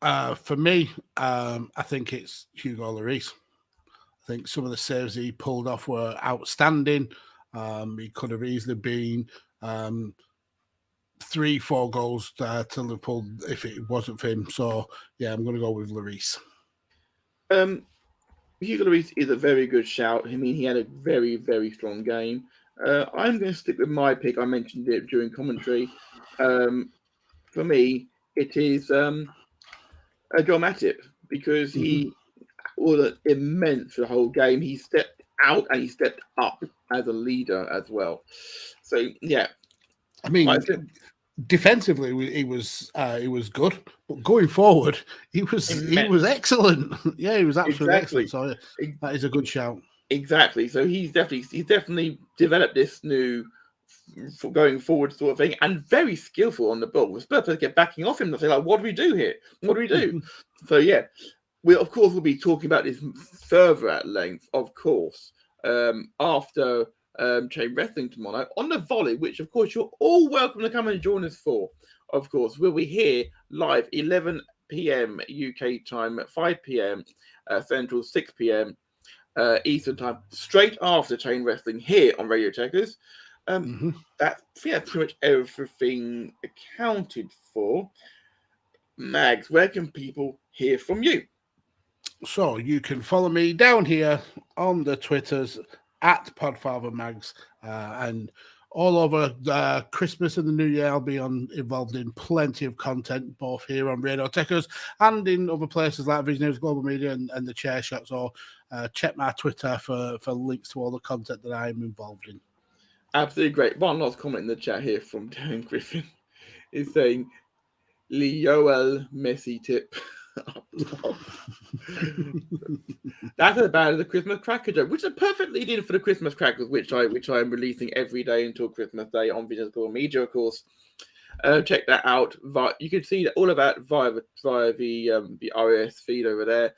For me, I think it's Hugo Lloris. I think some of the saves he pulled off were outstanding. He could have easily been 3-4 goals to Liverpool if it wasn't for him. So, yeah, I'm going to go with Lloris. Hugo Lloris is a very good shout. I mean, he had a very, very strong game. I'm going to stick with my pick. I mentioned it during commentary. For me, it is Joel Matip, because he was immense for the whole game. He stepped out and he stepped up as a leader as well. So, yeah. I mean, defensively, he was good, but going forward, he was excellent. Yeah, he was absolutely excellent. So that is a good shout. Exactly. So he's definitely developed this new going forward sort of thing, and very skillful on the ball. The Spurs get backing off him and say, like, what do we do here? What do we do? So yeah, we'll be talking about this further at length, of course, after Chain Wrestling tomorrow on the Volley, which of course you're all welcome to come and join us for. Of course, we'll be here live 11 p.m. UK time, 5 p.m. Central, 6 p.m. Eastern time, straight after Chain Wrestling here on Radio Tekkers. That's pretty much everything accounted for. Mags, where can people hear from you? So you can follow me down here on the Twitters at PodfatherMags, and all over Christmas and the New Year, I'll be involved in plenty of content, both here on Radio Tekkers and in other places like Vision News Global Media and the Chair Shot. So check my Twitter for links to all the content that I'm involved in. Absolutely great. One last comment in the chat here from Dan Griffin is saying, Lionel Messi tip. That's about the Christmas cracker joke, which is a perfect lead in for the Christmas crackers, which I am releasing every day until Christmas Day on Visible Media, of course. Check that out. You can see that all of that via the RAS feed over there.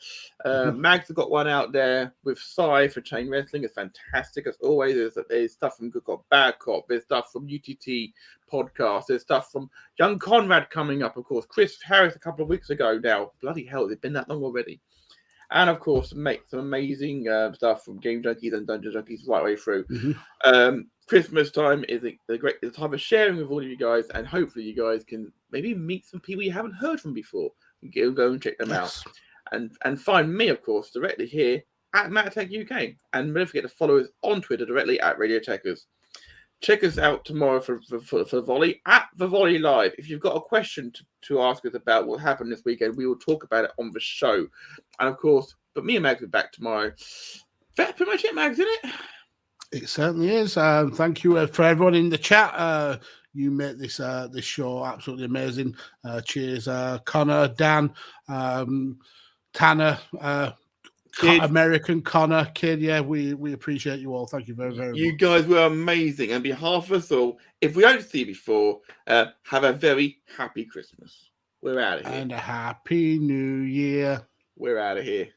Mags have got one out there with Sai for Chain Wrestling. It's fantastic as always. There's stuff from Good Cop, Bad Cop. There's stuff from UTT podcast. There's stuff from Young Conrad coming up, of course. Chris Harris a couple of weeks ago now. Bloody hell, it's been that long already. And of course, make some amazing stuff from Game Junkies and Dungeon Junkies right way through. Christmas time is the time of sharing with all of you guys, and hopefully you guys can maybe meet some people you haven't heard from before. Go and check them out, and find me, of course, directly here at MATCHDAY UK, and don't forget to follow us on Twitter directly at Radio Tekkers. Check us out tomorrow for the Volley at the Volley Live. If you've got a question to ask us about what happened this weekend, we will talk about it on the show. And of course, But me and Mags are back tomorrow. That's pretty much it, Mags, isn't it? It certainly is. Thank you for everyone in the chat. You make this this show absolutely amazing. Cheers, Connor, Dan, Tanner, American Connor, Kid. Yeah, we appreciate you all. Thank you very, very much. You guys were amazing. On behalf of us all, if we don't see you before, have a very happy Christmas. We're out of here. And a happy new year. We're out of here.